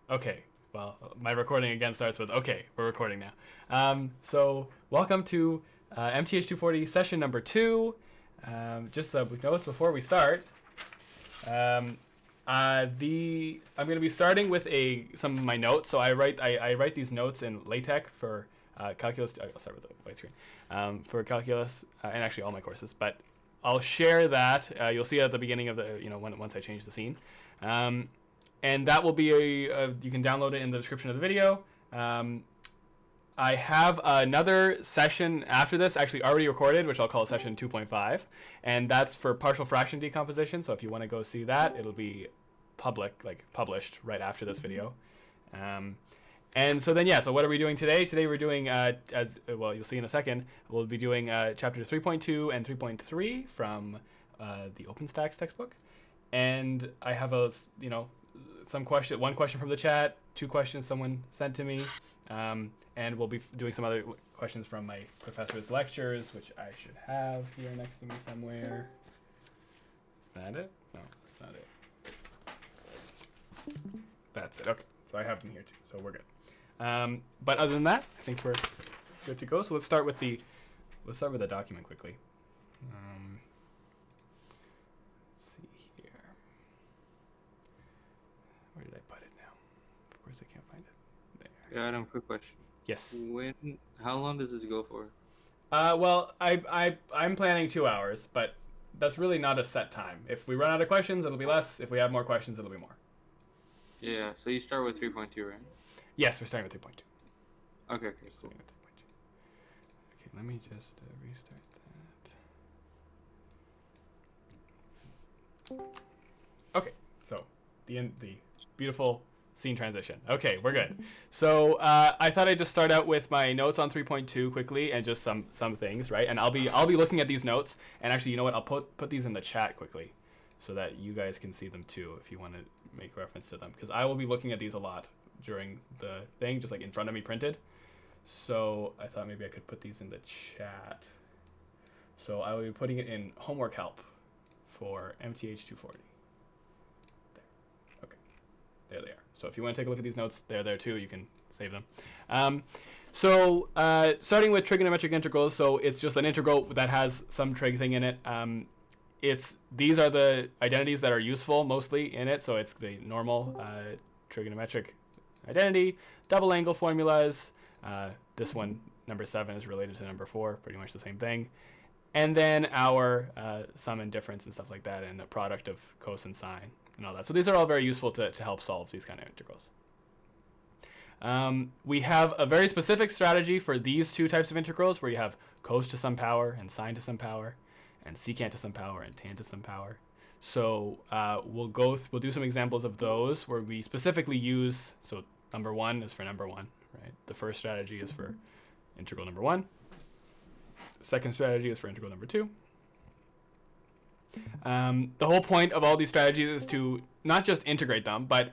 Okay, well, my recording again starts with, okay, we're recording now. So welcome to MTH 240 session number 2. Just so we notice before we start, I'm going to be starting with some of my notes. So I write these notes in LaTeX for calculus. I'll start with the white screen for calculus and actually all my courses. But I'll share that. You'll see it at the beginning of the once I change the scene. And that will be you can download it in the description of the video. I have another session after this, actually already recorded, which I'll call session 2.5. And that's for partial fraction decomposition. So if you want to go see that, it'll be published right after this video. And so then, so what are we doing today? Today we're doing, as well, you'll see in a second, we'll be doing chapter 3.2 and 3.3 from the OpenStax textbook. And I have one question from the chat, 2 questions someone sent to me, and we'll be doing some other questions from my professor's lectures, which I should have here next to me somewhere. Is that it? No, that's not it. That's it. Okay, so I have them here too, so we're good. But other than that, I think we're good to go. So let's start with the document quickly. Where did I put it now? Of course I can't find it. There. Yeah, Adam, quick question. Yes. How long does this go for? Well, I'm planning 2 hours, but that's really not a set time. If we run out of questions, it'll be less. If we have more questions, it'll be more. Yeah, so you start with 3.2, right? Yes, we're starting with 3.2. Okay, cool. Okay, let me just restart that. Okay, so the beautiful scene transition. Okay, we're good. So I thought I'd just start out with my notes on 3.2 quickly and just some things, right? And I'll be looking at these notes, and actually, you know what? I'll put these in the chat quickly so that you guys can see them too if you want to make reference to them, because I will be looking at these a lot during the thing, just like in front of me printed. So I thought maybe I could put these in the chat. So I will be putting it in homework help for MTH 240. There they are. So if you want to take a look at these notes, they're there too. You can save them. Starting with trigonometric integrals. So it's just an integral that has some trig thing in it. These are the identities that are useful mostly in it. So it's the normal trigonometric identity, double angle formulas. This one, number 7, is related to number 4, pretty much the same thing. And then our sum and difference and stuff like that, and the product of cos and sine and all that. So these are all very useful to help solve these kind of integrals. We have a very specific strategy for these 2 types of integrals, where you have cos to some power and sine to some power, and secant to some power and tan to some power. So we'll do some examples of those where we specifically use. So number 1 is for number 1, right? The first strategy is for integral number 1. The second strategy is for integral number 2. The whole point of all these strategies is to not just integrate them, but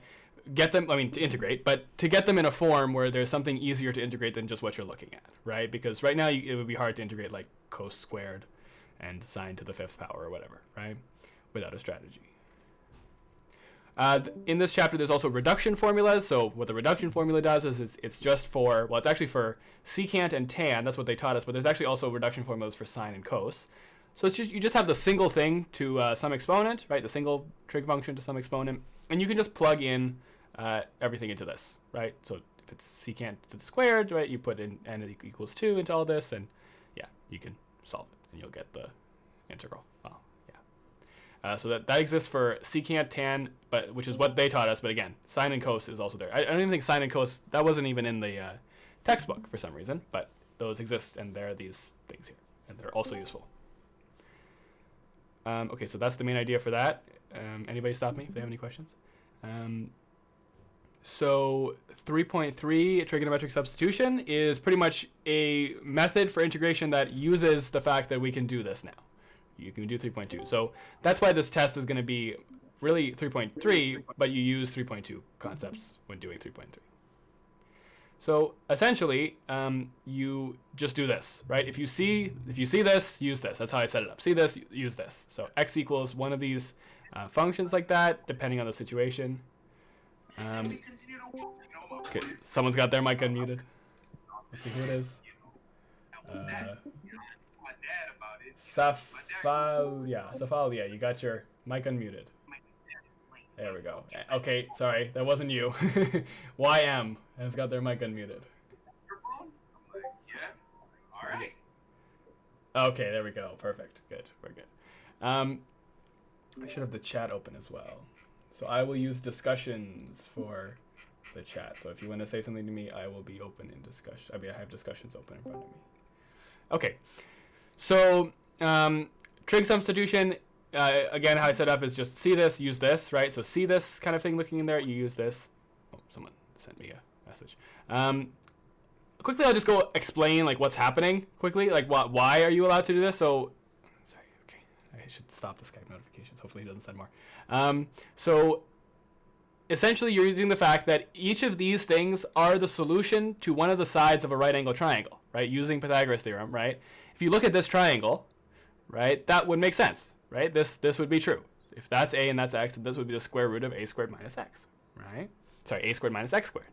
to integrate, but to get them in a form where there's something easier to integrate than just what you're looking at, right? Because right now it would be hard to integrate like cos squared and sine to the 5th power or whatever, right? Without a strategy. In this chapter, there's also reduction formulas. So what the reduction formula does is it's just for, well, it's actually for secant and tan. That's what they taught us. But there's actually also reduction formulas for sine and cos. So it's you just have the single thing to some exponent, right? The single trig function to some exponent. And you can just plug in everything into this, right? So if it's secant to the squared, right, you put in n equals 2 into all this, and yeah, you can solve it, and you'll get the integral. Well, yeah. So that exists for secant, tan, which is what they taught us. But again, sine and cos is also there. I don't even think sine and cos, that wasn't even in the textbook for some reason, but those exist, and there are these things here, and they're also useful. Okay, so that's the main idea for that. Anybody stop me if they have any questions? So 3.3 trigonometric substitution is pretty much a method for integration that uses the fact that we can do this now. You can do 3.2. So that's why this test is going to be really 3.3, but you use 3.2 concepts when doing 3.3. So essentially, you just do this, right? If you see this, use this. That's how I set it up. See this, use this. So x equals one of these functions like that, depending on the situation. Okay, someone's got their mic unmuted. Let's see who it is. Safalia, you got your mic unmuted. There we go. Okay, sorry, that wasn't you. YM has got their mic unmuted. Okay, there we go. Perfect. Good. We're good. I should have the chat open as well. So I will use discussions for the chat. So if you want to say something to me, I will be open in discussion. I mean, I have discussions open in front of me. Okay. So trig substitution, again, how I set up is just see this, use this, right? So see this kind of thing looking in there, you use this. Oh, someone sent me a message. Quickly, I'll just go explain like what's happening quickly. Like why are you allowed to do this? So, sorry, okay. I should stop the Skype notifications. Hopefully he doesn't send more. So essentially you're using the fact that each of these things are the solution to one of the sides of a right angle triangle, right? Using Pythagoras theorem, right? If you look at this triangle, right, that would make sense, right? This would be true. If that's a and that's x, then this would be the square root of a squared minus x, right? Sorry, a squared minus x squared.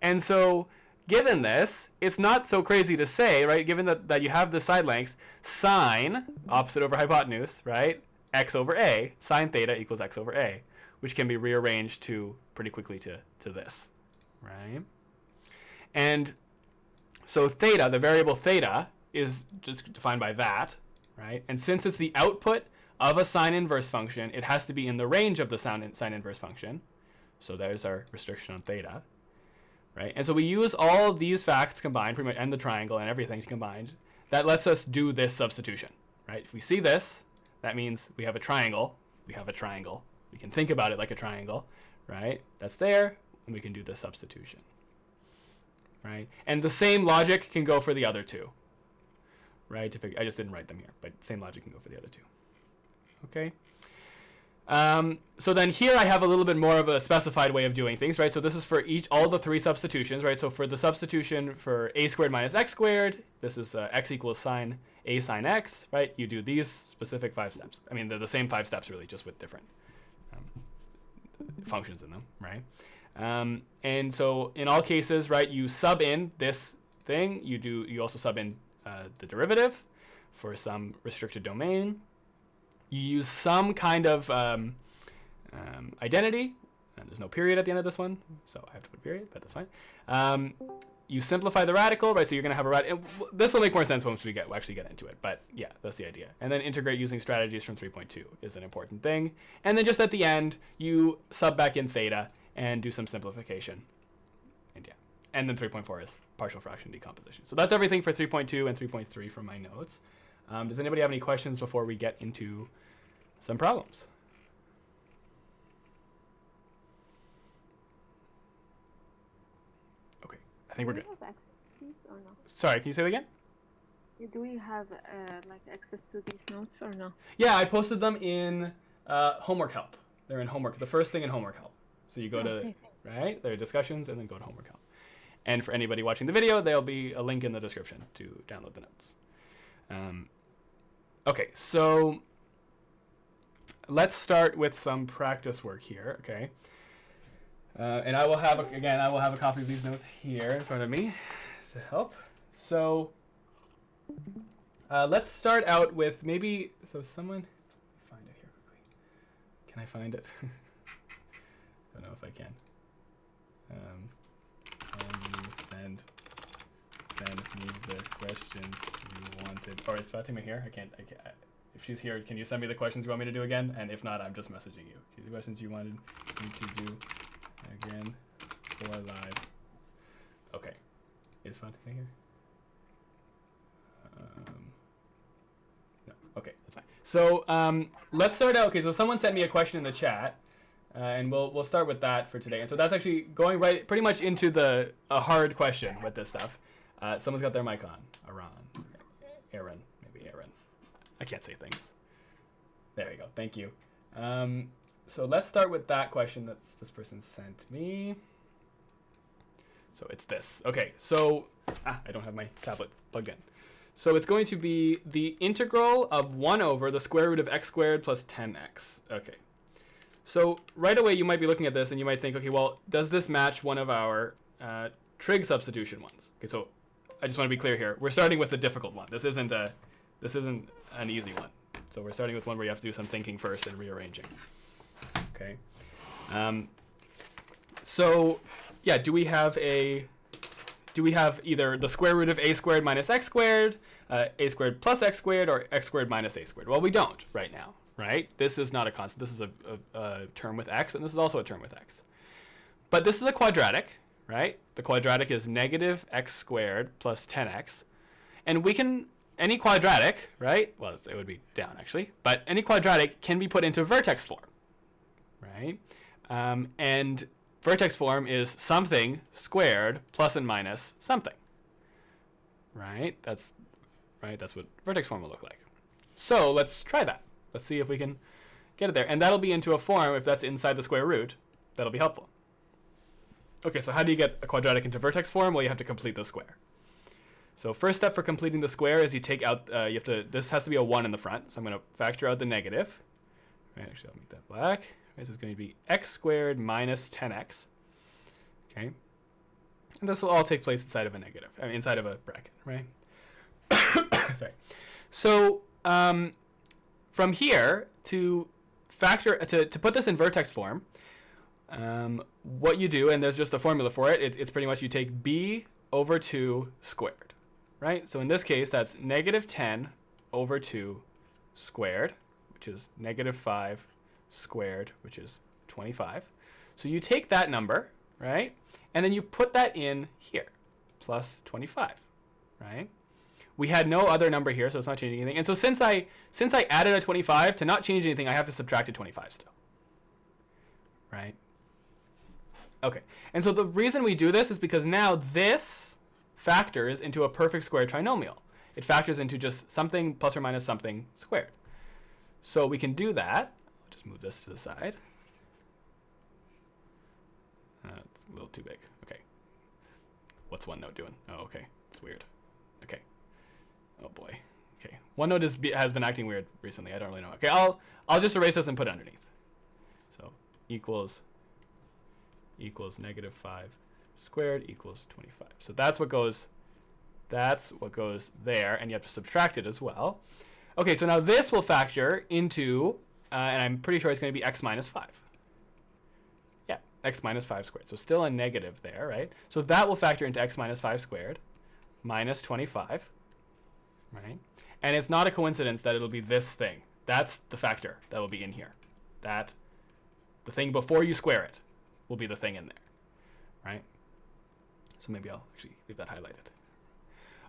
And so given this, it's not so crazy to say, right, given that you have the side length, sine, opposite over hypotenuse, right, x over a, sine theta equals x over a, which can be rearranged to pretty quickly to this, right? And so theta, the variable theta, is just defined by that, right? And since it's the output of a sine inverse function, it has to be in the range of the sine inverse function. So there's our restriction on theta. Right? And so we use all of these facts combined, pretty much, and the triangle and everything combined. That lets us do this substitution. Right? If we see this, that means we have a triangle. We have a triangle. We can think about it like a triangle. Right? That's there, and we can do this substitution. Right? And the same logic can go for the other two. Right? I just didn't write them here, but same logic can go for the other two. Okay? So then here I have a little bit more of a specified way of doing things, right? So this is for all the three substitutions, right? So for the substitution for a squared minus x squared, this is x equals sine a sine x, right? You do these specific 5 steps. I mean, they're the same 5 steps really, just with different functions in them, right? And so in all cases, right, you sub in this thing. You also sub in the derivative for some restricted domain. You use some kind of identity. And there's no period at the end of this one, so I have to put a period, but that's fine. You simplify the radical, right? So you're going to have a radical. This will make more sense once we actually get into it, but yeah, that's the idea. And then integrate using strategies from 3.2 is an important thing. And then just at the end, you sub back in theta and do some simplification. And yeah, and then 3.4 is partial fraction decomposition. So that's everything for 3.2 and 3.3 from my notes. Does anybody have any questions before we get into some problems? Okay, I think we're good. Do we have access to these or no? Sorry, can you say that again? Do we have like access to these notes or no? Yeah, I posted them in homework help. They're in homework, the first thing in homework help. So you go to, right, there are discussions, and then go to homework help. And for anybody watching the video, there'll be a link in the description to download the notes. Okay, so let's start with some practice work here, okay? And I will have, a copy of these notes here in front of me to help. So let's start out with maybe, someone, find it here quickly. Can I find it? I don't know if I can. Can you send me the questions you wanted? Or is Fatima here? I can't. If she's here, can you send me the questions you want me to do again? And if not, I'm just messaging you. Okay, the questions you wanted me to do again for live. Okay. Is Fatima here? No. Okay, that's fine. So let's start out. Okay, so someone sent me a question in the chat. And we'll start with that for today. And so that's actually going right pretty much into a hard question with this stuff. Someone's got their mic on. Aaron. I can't say things. There we go. Thank you. So let's start with that question that this person sent me. So it's this. Okay, so I don't have my tablet plugged in. So it's going to be the integral of 1 over the square root of x squared plus 10x. Okay. So right away you might be looking at this and you might think, okay, well, does this match one of our trig substitution ones? Okay, so I just want to be clear here. We're starting with the difficult one. This isn't an easy one. So we're starting with one where you have to do some thinking first and rearranging. Okay. So yeah, do we have either the square root of a squared minus x squared, a squared plus x squared, or x squared minus a squared? Well, we don't right now, right? This is not a constant. This is a term with x, and this is also a term with x. But this is a quadratic, right? The quadratic is negative x squared plus 10x. And we can, any quadratic, right? Well, it would be down actually, but any quadratic can be put into vertex form, right? And vertex form is something squared plus and minus something, right? That's what vertex form will look like. So let's try that. Let's see if we can get it there. And that'll be into a form, if that's inside the square root, that'll be helpful. Okay, so how do you get a quadratic into vertex form? Well, you have to complete the square. So first step for completing the square is you take out, this has to be a 1 in the front. So I'm going to factor out the negative. Right, actually, I'll make that black. Right, so it's going to be x squared minus 10x. Okay. And this will all take place inside of a negative, inside of a bracket, right? Sorry. So from here, to put this in vertex form, what you do, and there's just a formula for it, it's pretty much you take b over 2 squared, right? So in this case, that's negative 10 over 2 squared, which is negative 5 squared, which is 25. So you take that number, right? And then you put that in here, plus 25, right? We had no other number here, so it's not changing anything. And so since I added a 25, to not change anything, I have to subtract a 25 still, right? Okay, and so the reason we do this is because now this factors into a perfect square trinomial. It factors into just something plus or minus something squared. So we can do that. I'll just move this to the side. It's a little too big. Okay. What's OneNote doing? Oh, okay. It's weird. Okay. Oh boy. Okay. OneNote has been acting weird recently. I don't really know. Okay, I'll just erase this and put it underneath. So equals negative 5 squared equals 25. So that's what goes there, and you have to subtract it as well. Okay, so now this will factor into, and I'm pretty sure it's going to be x minus 5. Yeah, x minus 5 squared. So still a negative there, right? So that will factor into x minus 5 squared minus 25, right? And it's not a coincidence that it'll be this thing. That's the factor that will be in here. That, the thing before you square it, will be the thing in there, right? So maybe I'll actually leave that highlighted.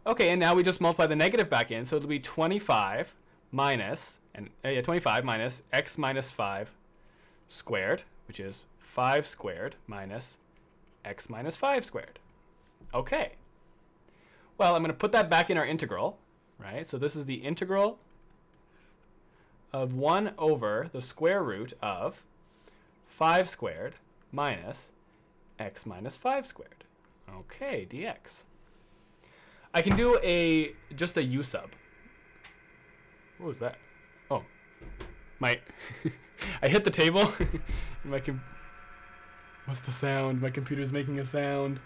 Okay, and now we just multiply the negative back in, so it'll be 25 minus, and 25 minus x minus 5 squared, which is 5 squared minus x minus 5 squared. Okay. Well, I'm going to put that back in our integral, right? So this is the integral of 1 over the square root of 5 squared minus x minus 5 squared. Okay, dx. I can do just a u sub. What was that? Oh, I hit the table. What's the sound? My computer's making a sound.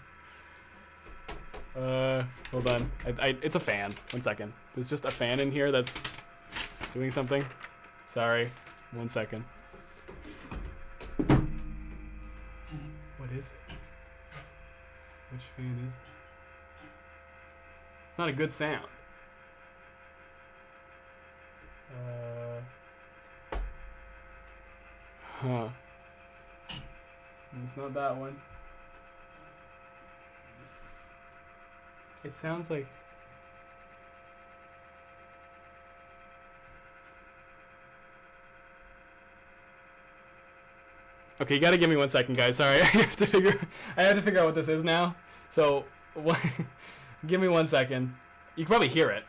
Hold on. It's a fan. 1 second. There's just a fan in here that's doing something. Sorry. 1 second. What is it? Which fan is it? It's not a good sound. Huh. It's not that one. It sounds like... Okay, you gotta give me 1 second, guys. Sorry, I have to figure out what this is now. So, give me 1 second. You can probably hear it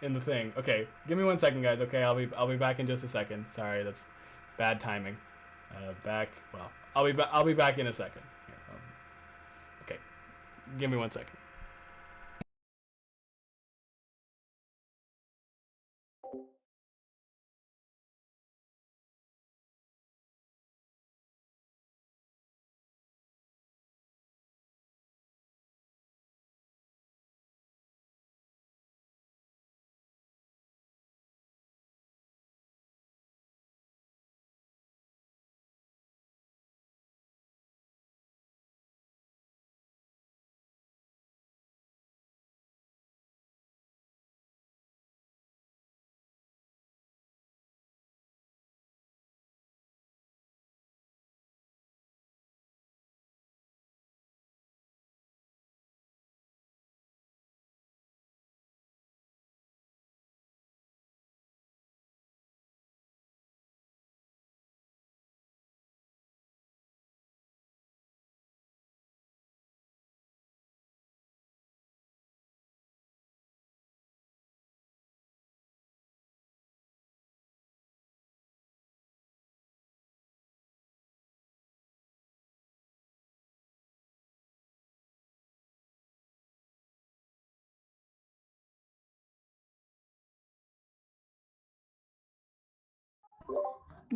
in the thing. Okay, give me 1 second, guys. Okay, I'll be back in just a second. Sorry, that's bad timing. Well, I'll be back in a second. Here, okay, give me 1 second.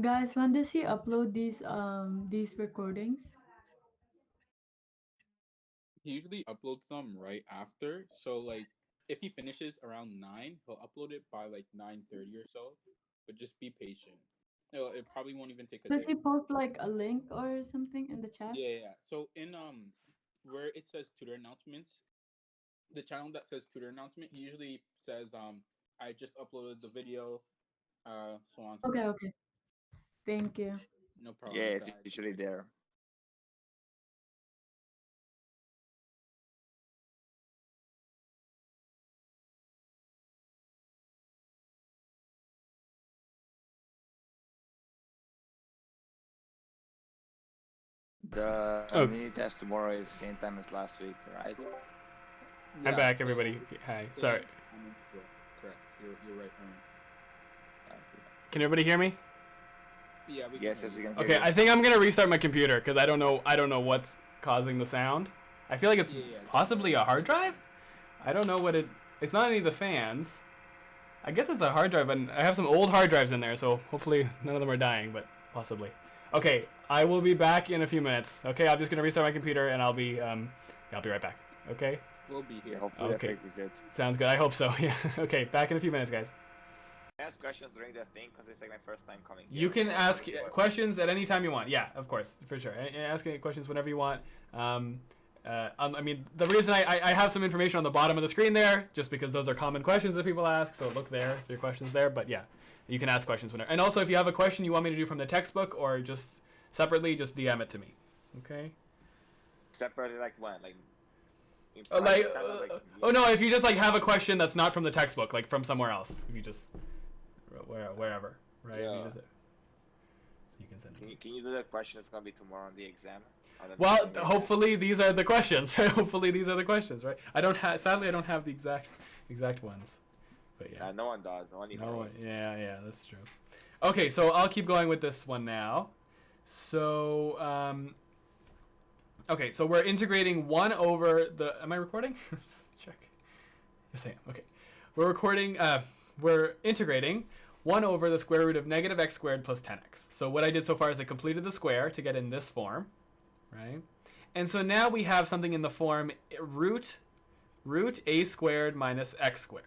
Guys, when does he upload these recordings? He usually uploads them right after. So like if he finishes around 9, he'll upload it by like 9:30 or so. But just be patient. It probably won't even take a Does day. he post like a link or something in the chat? Yeah. So in where it says tutor announcements, the channel that says tutor announcement, he usually says I just uploaded the video, so on. Okay, okay. Thank you. No problem. Yeah, it's guys. usually there. The Oh. mini test tomorrow is same time as last week, right? Yeah, back, so everybody. it's Hi, same sorry. timing. Yeah, correct. You're right. Can everybody hear me? Yeah, we Yes, can as hear you you. can Okay, hear. I think I'm gonna restart my computer because I don't know what's causing the sound. I feel like it's Yeah. possibly a hard drive. I don't know what it. It's not any of the fans. I guess it's a hard drive, and I have some old hard drives in there, so hopefully none of them are dying, but possibly. Okay, I will be back in a few minutes. Okay, I'm just gonna restart my computer, and I'll be right back. Okay, We'll be here. Hopefully Okay. that fixes it. sounds good. I hope so. Yeah. Okay, back in a few minutes, guys. Ask questions during the thing because it's like my first time coming. You here, can so ask it's what- questions at any time you want. Yeah, of course, for sure. Ask any questions whenever you want. I mean, the reason I have some information on the bottom of the screen there, just because those are common questions that people ask, so look there if your question's there. But yeah, you can ask questions whenever. And also, if you have a question you want me to do from the textbook or just separately, just DM it to me. Okay? Separately, like when, like. in Like, private time or, like, oh no, if you just like have a question that's not from the textbook, like from somewhere else, if you just wherever, right? Yeah. So you can send it. Can you do the question that's gonna be tomorrow on the exam? On the Well, exam? hopefully these are the questions, right? Hopefully these are the questions, right? Sadly I don't have the exact ones, but yeah. No one does. Only No, ones. yeah, that's true. Okay, so I'll keep going with this one now. So, okay, so we're integrating 1 over the. Am I recording? Let's check. Yes, I am. Okay, we're recording. We're integrating 1 over the square root of negative x squared plus 10x. So what I did so far is I completed the square to get in this form, right? And so now we have something in the form root a squared minus x squared.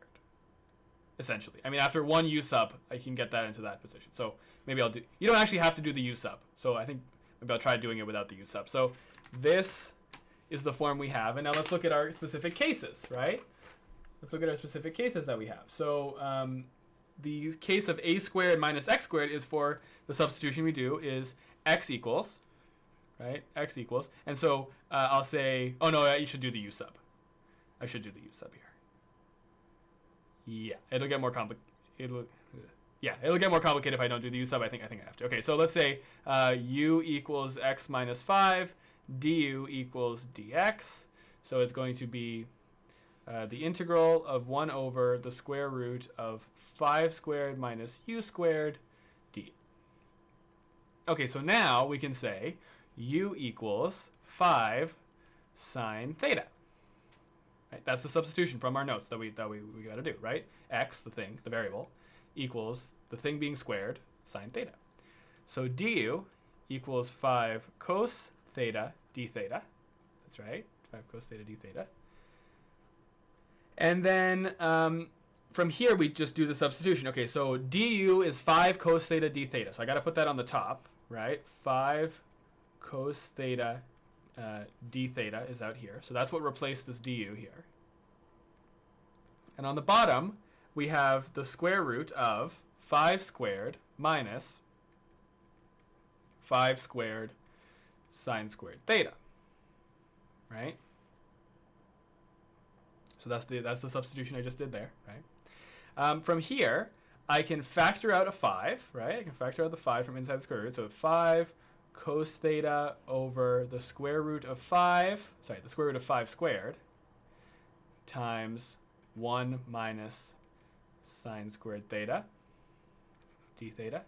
Essentially, I mean, after one u sub, I can get that into that position. So maybe I'll do. You don't actually have to do the u sub. So I think maybe I'll try doing it without the u sub. So this is the form we have, and now let's look at our specific cases, right? Let's look at our specific cases that we have. So the case of a squared minus x squared is for the substitution we do is x equals, right? X equals, and so I'll say, oh no, you should do the u sub. I should do the u sub here. Yeah, it'll get more complicated. It'll get more complicated if I don't do the u sub. I think I have to. Okay, so let's say u equals x minus 5, du equals dx. So it's going to be the integral of 1 over the square root of 5 squared minus u squared d. Okay, so now we can say u equals 5 sine theta. Right? That's the substitution from our notes that we got to do, right? X, the thing, the variable, equals the thing being squared, sine theta. So du equals 5 cos theta d theta. That's right, 5 cos theta d theta. And then from here, we just do the substitution. Okay, so du is 5 cos theta d theta. So I got to put that on the top, right? 5 cos theta d theta is out here. So that's what replaced this du here. And on the bottom, we have the square root of 5 squared minus 5 squared sine squared theta, right? So that's the substitution I just did there, right? From here, I can factor out a 5, right? I can factor out the 5 from inside the square root. So 5 cos theta over the square root of 5 squared times 1 minus sine squared theta d theta.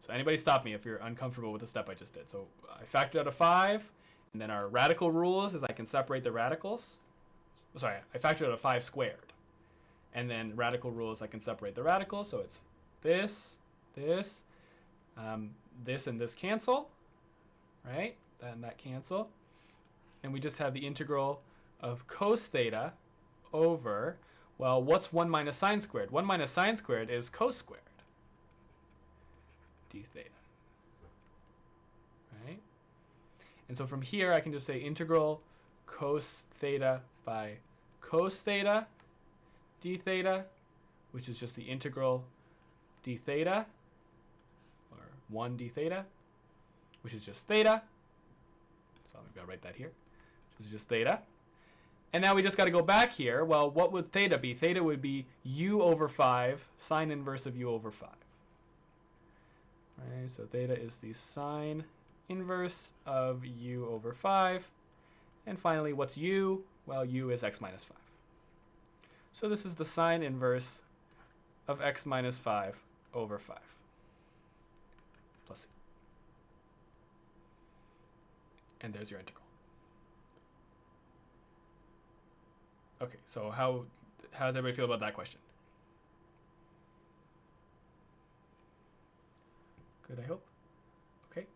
So anybody stop me if you're uncomfortable with the step I just did. So I factored out a 5, and then our radical rules is I can separate the radicals. Sorry, I factored out a 5 squared. And then radical rules, I can separate the radicals. So it's this, This and this cancel, right? That and that cancel. And we just have the integral of cos theta over, well, what's 1 minus sine squared? 1 minus sine squared is cos squared d theta, right? And so from here, I can just say integral cos theta by cos theta d theta, which is just the integral d theta, or 1 d theta, which is just theta. So I'm going to write that here, which is just theta. And now we just got to go back here. Well, what would theta be? Theta would be u over 5, sine inverse of u over 5. Right, so theta is the sine inverse of u over 5. And finally, what's u? Well, u is x minus 5. So this is the sine inverse of x minus 5 over 5 plus c. And there's your integral. Okay, so how does everybody feel about that question? Good, I hope. Okay.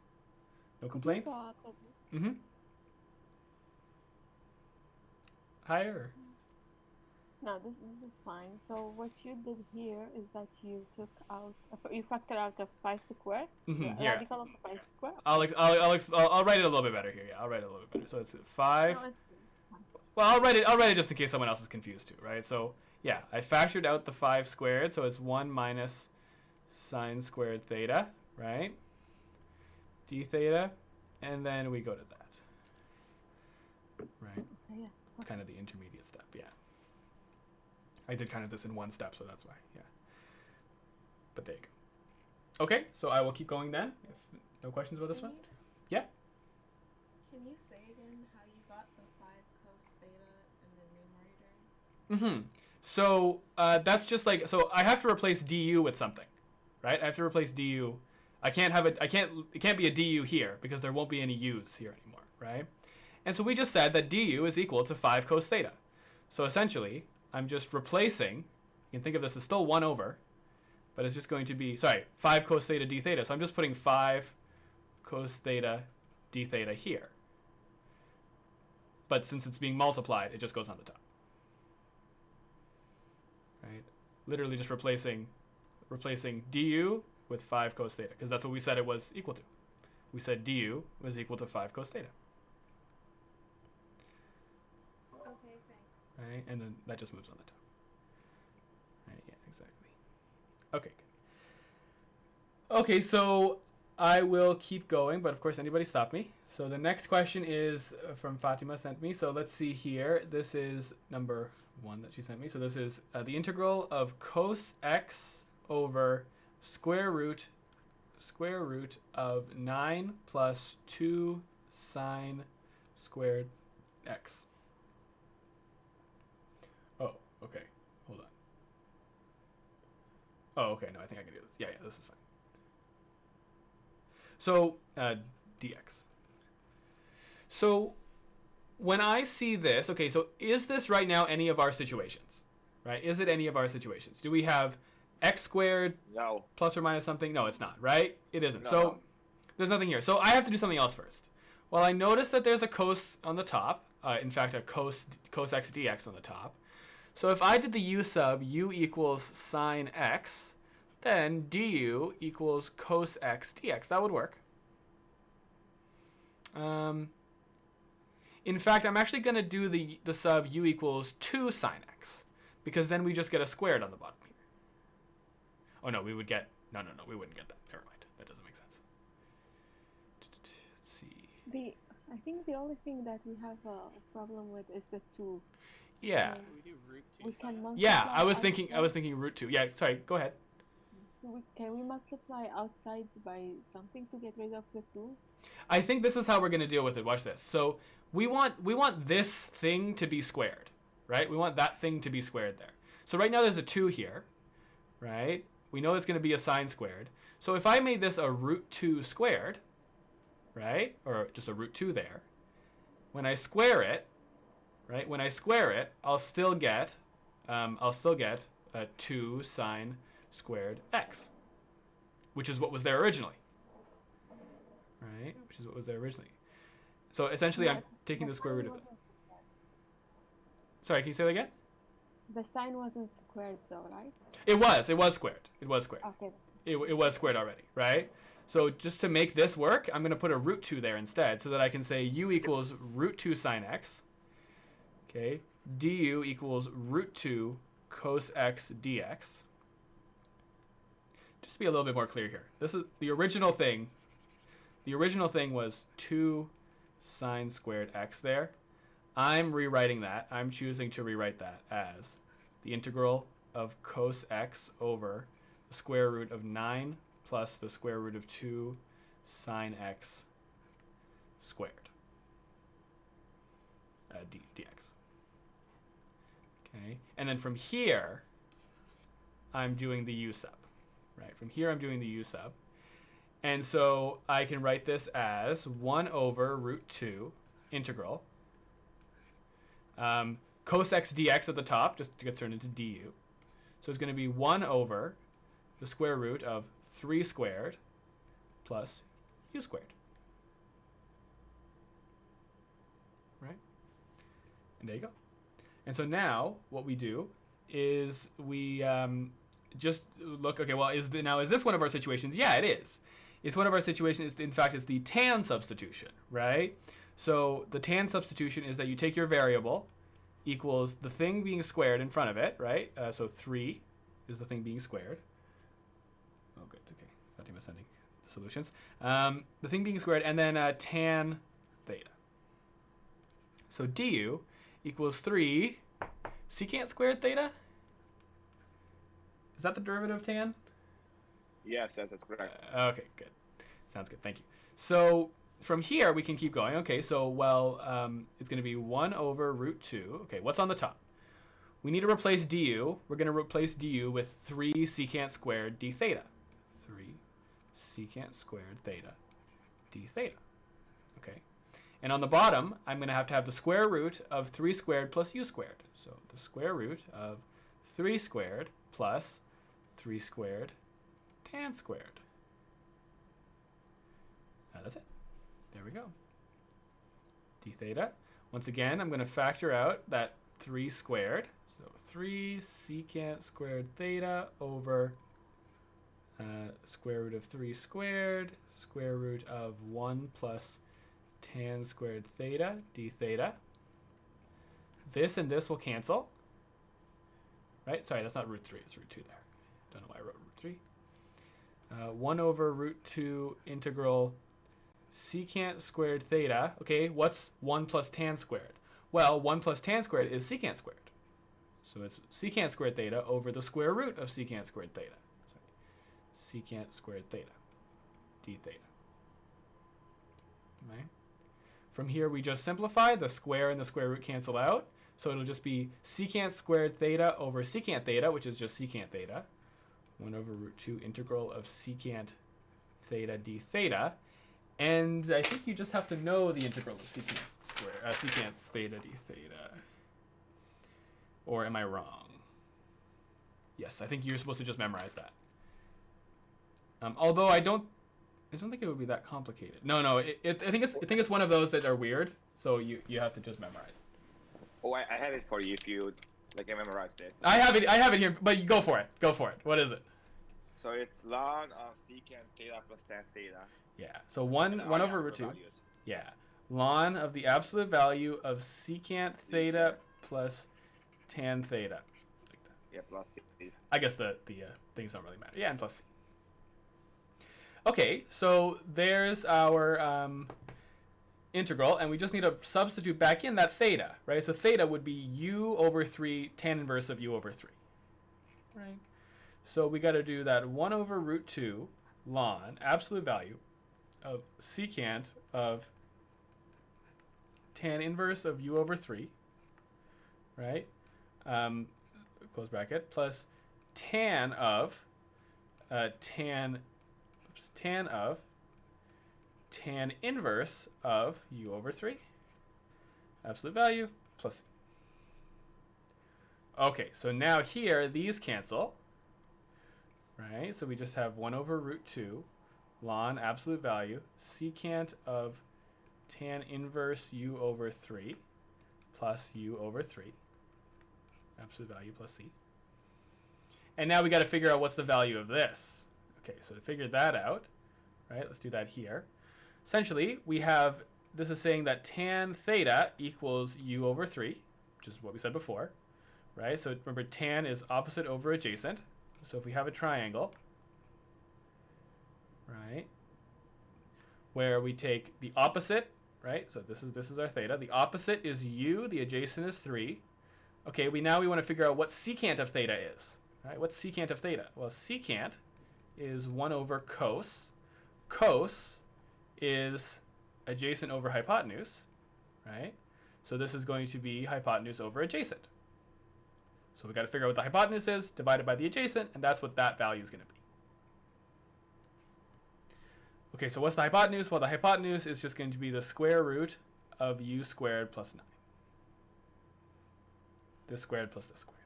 No complaints? Mm-hmm. Higher? No, this is fine. So what you did here is that you took out, you factor out the 5 squared, Mm-hmm. the Yeah. radical of 5 squared. I'll write it a little bit better here. Yeah, I'll write it a little bit better. So it's 5. No, it's Well, I'll write it just in case someone else is confused too, right? So yeah, I factored out the 5 squared, so it's 1 minus sine squared theta, right? D theta, and then we go to that, right? yeah. It's kind of the intermediate step, yeah. I did kind of this in one step, so that's why, yeah. But there you go. Okay, so I will keep going then. If no questions about this one? Yeah. Can you say again how you got the 5 cos theta in the numerator? Mm-hmm. So that's just like, so I have to replace du with something, right? I have to replace du. It can't be a du here because there won't be any u's here anymore, right? And so we just said that du is equal to 5 cos theta. So essentially, I'm just replacing, you can think of this as still 1 over, but it's just going to be, 5 cos theta d theta. So I'm just putting 5 cos theta d theta here. But since it's being multiplied, it just goes on the top. Right? Literally just replacing du with 5 cos theta, because that's what we said it was equal to. We said du was equal to 5 cos theta. Okay, thanks. Right? And then that just moves on the top. Right? Yeah, exactly. Okay, good. Okay, so I will keep going, but of course anybody stop me. So the next question is from Fatima sent me. So let's see here. This is number 1 that she sent me. So this is the integral of cos x over square root of 9 plus 2 sine squared x. Oh, okay. Hold on. Oh, okay. No, I think I can do this. Yeah, this is fine. So, dx. So, when I see this, okay, so is this right now any of our situations? Right? Is it any of our situations? Do we have x squared No. plus or minus something? No, it's not, right? It isn't. No. So, there's nothing here. So, I have to do something else first. Well, I notice that there's a cos on the top. In fact, a cos x dx on the top. So, if I did the u sub u equals sine x, then du equals cos x dx. That would work. In fact, I'm actually going to do the sub u equals 2 sine x, because then we just get a squared on the bottom here. Oh, no, we would get... No, we wouldn't get that. Never mind. That doesn't make sense. Let's see. I think the only thing that we have a problem with is the 2. Yeah. We do root 2 We can multiply. Yeah, I was outside. thinking root 2. Yeah, sorry, go ahead. Can we multiply outside by something to get rid of the 2? I think this is how we're going to deal with it. Watch this. So we want this thing to be squared, right? We want that thing to be squared there. So right now there's a 2 here, right? We know it's going to be a sine squared. So if I made this a root 2 squared, right? Or just a root 2 there. When I square it, right? When I square it, I'll still get a 2 sine squared x, which is what was there originally, right? Which is what was there originally. So essentially, I'm taking the square root of it. Sorry, can you say that again? The sine wasn't squared though, right? It was squared. It was squared. Okay. It was squared already, right? So just to make this work, I'm going to put a root 2 there instead so that I can say u equals root 2 sine x. Okay, du equals root 2 cos x dx. Just to be a little bit more clear here. This is the original thing. The original thing was 2 sine squared x there. I'm rewriting that. I'm choosing to rewrite that as the integral of cos x over the square root of 9 plus the square root of 2 sine x squared dx. Okay, and then from here, I'm doing the u sub. Right, from here I'm doing the u sub. And so I can write this as 1 over root 2 integral cos x dx at the top, just to get turned into du. So it's going to be 1 over the square root of 3 squared plus u squared. Right? And there you go. And so now what we do is we just look, okay, well, is this one of our situations? Yeah, it is. It's one of our situations. In fact, it's the tan substitution, right? So the tan substitution is that you take your variable equals the thing being squared in front of it, right? So 3 is the thing being squared. Oh, good. Okay. Fatima sending the solutions. The thing being squared, and then tan theta. So du equals 3 secant squared theta. Is that the derivative of tan? Yes, that's correct. Okay, good. Sounds good. Thank you. So from here, we can keep going. Okay, so, well, it's going to be 1 over root 2. Okay, what's on the top? We need to replace du. We're going to replace du with 3 secant squared d theta. 3 secant squared theta d theta. Okay. And on the bottom, I'm going to have the square root of 3 squared plus u squared. So the square root of 3 squared plus 3 squared tan squared. That's it. There we go. D theta. Once again, I'm going to factor out that 3 squared. So 3 secant squared theta over square root of 3 squared, square root of 1 plus tan squared theta, d theta. This and this will cancel. Right? Sorry, that's not root 3. It's root 2 there. Don't know why I wrote root 3. 1 over root 2 integral secant squared theta. Okay, what's 1 plus tan squared? Well, 1 plus tan squared is secant squared. So it's secant squared theta over the square root of secant squared theta. Sorry. Secant squared theta, d theta. Right? From here, we just simplify. The square and the square root cancel out. So it'll just be secant squared theta over secant theta, which is just secant theta. 1 over root 2 integral of secant theta d theta. And I think you just have to know the integral of secant theta d theta. Or am I wrong? Yes, I think you're supposed to just memorize that. Although I don't think it would be that complicated. No, I think it's one of those that are weird. So you have to just memorize it. Oh, I have it for you if you like. I memorized it. I have it here, but you go for it. Go for it. What is it? So it's ln of secant theta plus tan theta. Yeah. So 1 over root 2. Values. Yeah. Ln of the absolute value of secant theta plus tan theta. Like that. Yeah, plus c. I guess the things don't really matter. Yeah, and plus c. Okay, so there's our integral, and we just need to substitute back in that theta, right? So theta would be u over 3 tan inverse of u over 3, right? So we got to do that 1 over root 2 ln absolute value of secant of tan inverse of u over 3, right? Close bracket, plus tan of tan inverse of u over 3, absolute value, plus c. Okay, so now here, these cancel, right? So we just have 1 over root 2 ln absolute value secant of tan inverse u over 3 plus u over 3, absolute value plus c. And now we got to figure out what's the value of this. Okay, so to figure that out, right, let's do that here. Essentially, we have, this is saying that tan theta equals u over 3, which is what we said before, right? So remember, tan is opposite over adjacent. So if we have a triangle, right, where we take the opposite, right? So this is our theta. The opposite is u, the adjacent is 3. Okay, we want to figure out what secant of theta is. Right? What's secant of theta? Well, secant is 1 over cos. Cos is adjacent over hypotenuse, right? So this is going to be hypotenuse over adjacent. So we got to figure out what the hypotenuse is divided by the adjacent, and that's what that value is going to be. Okay, so what's the hypotenuse? Well, the hypotenuse is just going to be the square root of u squared plus 9. This squared plus this squared.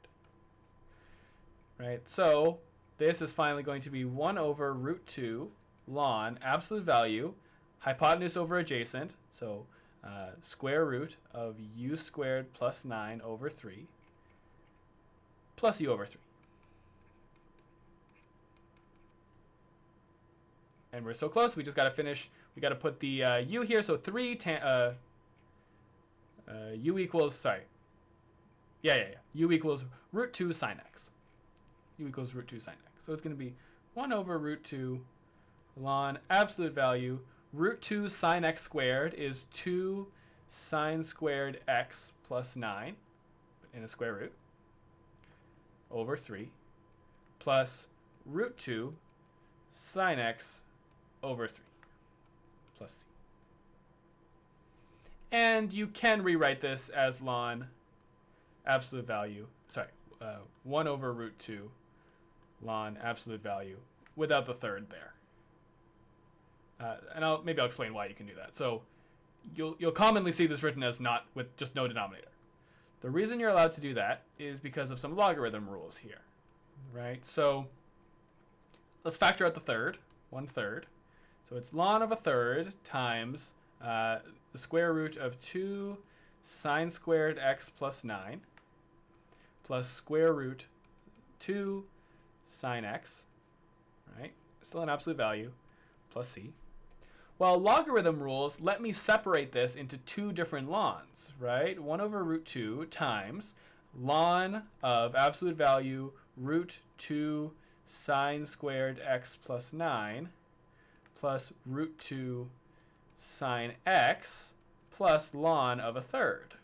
Right, so this is finally going to be 1 over root 2 ln absolute value, hypotenuse over adjacent, so square root of u squared plus 9 over 3 plus u over 3. And we're so close, we just got to finish. We got to put the u here, so 3 tan, u equals, sorry. Yeah. U equals root 2 sine x. U equals root 2 sine x. So it's going to be 1 over root 2 ln absolute value. Root 2 sine x squared is 2 sine squared x plus 9 in a square root over 3 plus root 2 sine x over 3 plus c. And you can rewrite this as ln absolute value, 1 over root 2 ln absolute value without the third there. And maybe I'll explain why you can do that. So you'll commonly see this written as not with just no denominator. The reason you're allowed to do that is because of some logarithm rules here, right? So let's factor out the third, 1/3. So it's ln of a third times the square root of 2 sine squared x plus 9 plus square root 2 sine x, right? Still an absolute value, plus c. Well, logarithm rules let me separate this into two different lns, right? 1 over root 2 times ln of absolute value root 2 sine squared x plus 9 plus root 2 sine x plus ln of a third,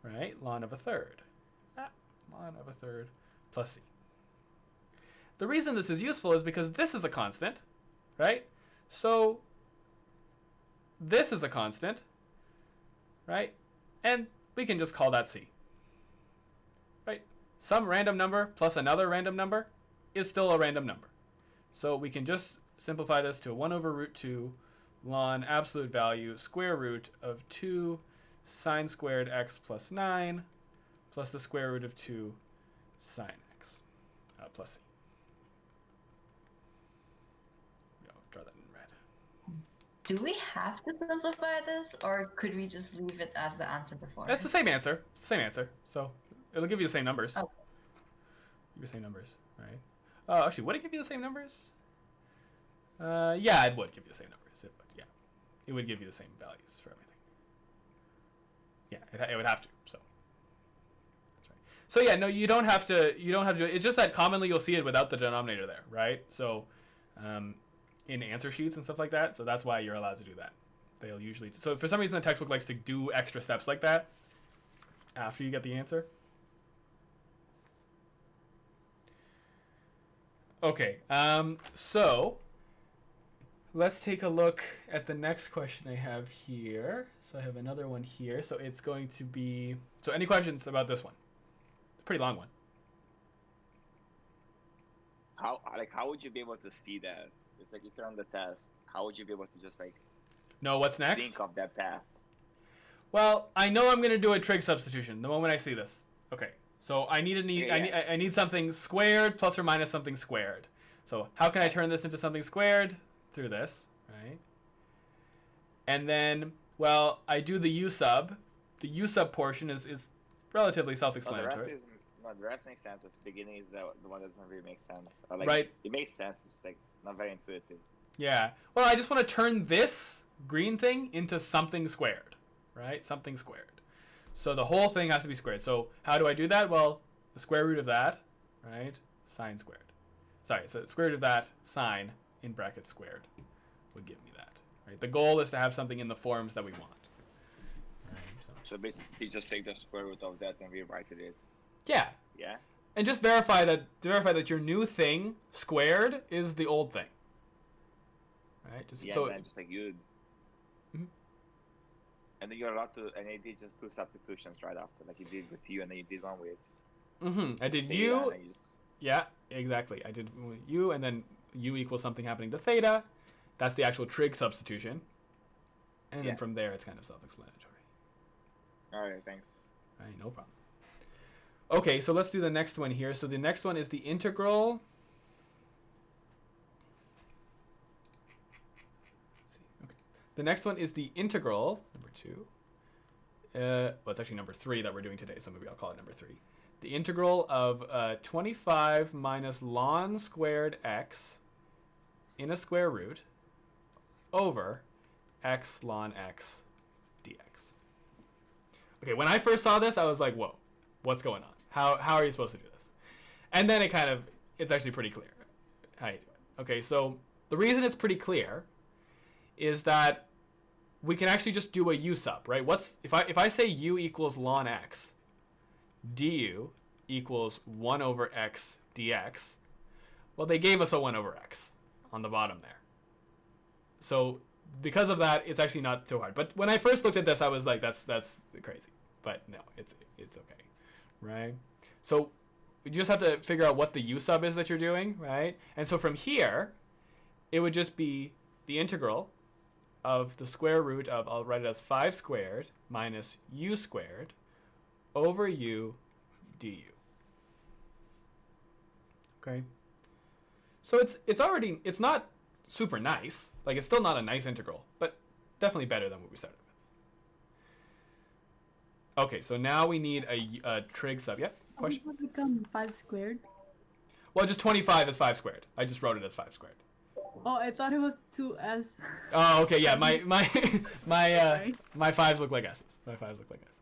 right? Ln of a third. Ln of a third plus c. The reason this is useful is because this is a constant, right? So this is a constant, right? And we can just call that c, right? Some random number plus another random number is still a random number. So we can just simplify this to 1 over root 2 ln absolute value square root of 2 sine squared x plus 9 plus the square root of 2 sine x plus c. I'll draw that in red. Do we have to simplify this, or could we just leave it as the answer before? That's the same answer. It's the same answer. So it'll give you the same numbers. Oh. Give you the same numbers, right? Oh, actually, would it give you the same numbers? Yeah, it would give you the same numbers. It would, yeah. It would give you the same values for everything. Yeah, it would have to. So that's right. So yeah, no, you don't have to. It's just that commonly you'll see it without the denominator there, right? So in answer sheets and stuff like that. So that's why you're allowed to do that. They'll usually. So for some reason, the textbook likes to do extra steps like that after you get the answer. Okay, so let's take a look at the next question I have here. So I have another one here. So it's going to be, so any questions about this one? It's a pretty long one. How would you be able to see that? It's like if you're on the test, how would you be able to just like know what's next? think of that path? Well, I know I'm going to do a trig substitution the moment I see this. Okay. So I need something squared plus or minus something squared. So how can I turn this into something squared? Through this, right? And then, well, I do the u sub. The u sub portion is relatively self-explanatory. The rest makes sense. The beginning is the one that doesn't really make sense. Like, right. It makes sense. It's just like not very intuitive. Yeah. Well, I just want to turn this green thing into something squared, right? Something squared. So the whole thing has to be squared. So how do I do that? Well, the square root of that, right? Sine squared. Sorry, so the square root of that, sine, in brackets squared, would give me that. Right? The goal is to have something in the forms that we want. Right? So basically, just take the square root of that and rewrite it. Yeah. Yeah. And just verify that your new thing squared is the old thing. Right? Just yeah, so and then just like you. Mm-hmm. And then you're allowed to, and you did just 2 substitutions right after, like you did with you, and then you did one with. I did theta, u. and you just... Yeah, exactly. I did u, and then u equals something happening to theta. That's the actual trig substitution. And then from there, it's kind of self-explanatory. All right, thanks. All right, no problem. Okay, so let's do the next one here. So the next one is the integral. Let's see. Okay. The next one is the integral, number 2. Well, it's actually number 3 that we're doing today, so maybe I'll call it number 3. The integral of 25 minus ln squared x in a square root over x ln x dx. Okay, when I first saw this, I was like, whoa, what's going on? How are you supposed to do this? And then it's actually pretty clear how you do it. Okay, so the reason it's pretty clear is that we can actually just do a u sub, right? If I say u equals ln x, du equals 1 over x dx, well, they gave us a 1 over x on the bottom there. So because of that, it's actually not too hard. But when I first looked at this, I was like, that's crazy. But no, it's okay, right? So you just have to figure out what the u sub is that you're doing, right? And so from here, it would just be the integral of the square root of, I'll write it as 5 squared minus u squared over u du. Okay. So it's not super nice. Like, it's still not a nice integral, but definitely better than what we started with. Okay, so now we need a trig sub. Yeah, question? How would it become 5 squared? Well, just 25 is 5 squared. I just wrote it as 5 squared. Oh, I thought it was 2s. Oh, okay, yeah, my 5s look like s's. My 5s look like s's.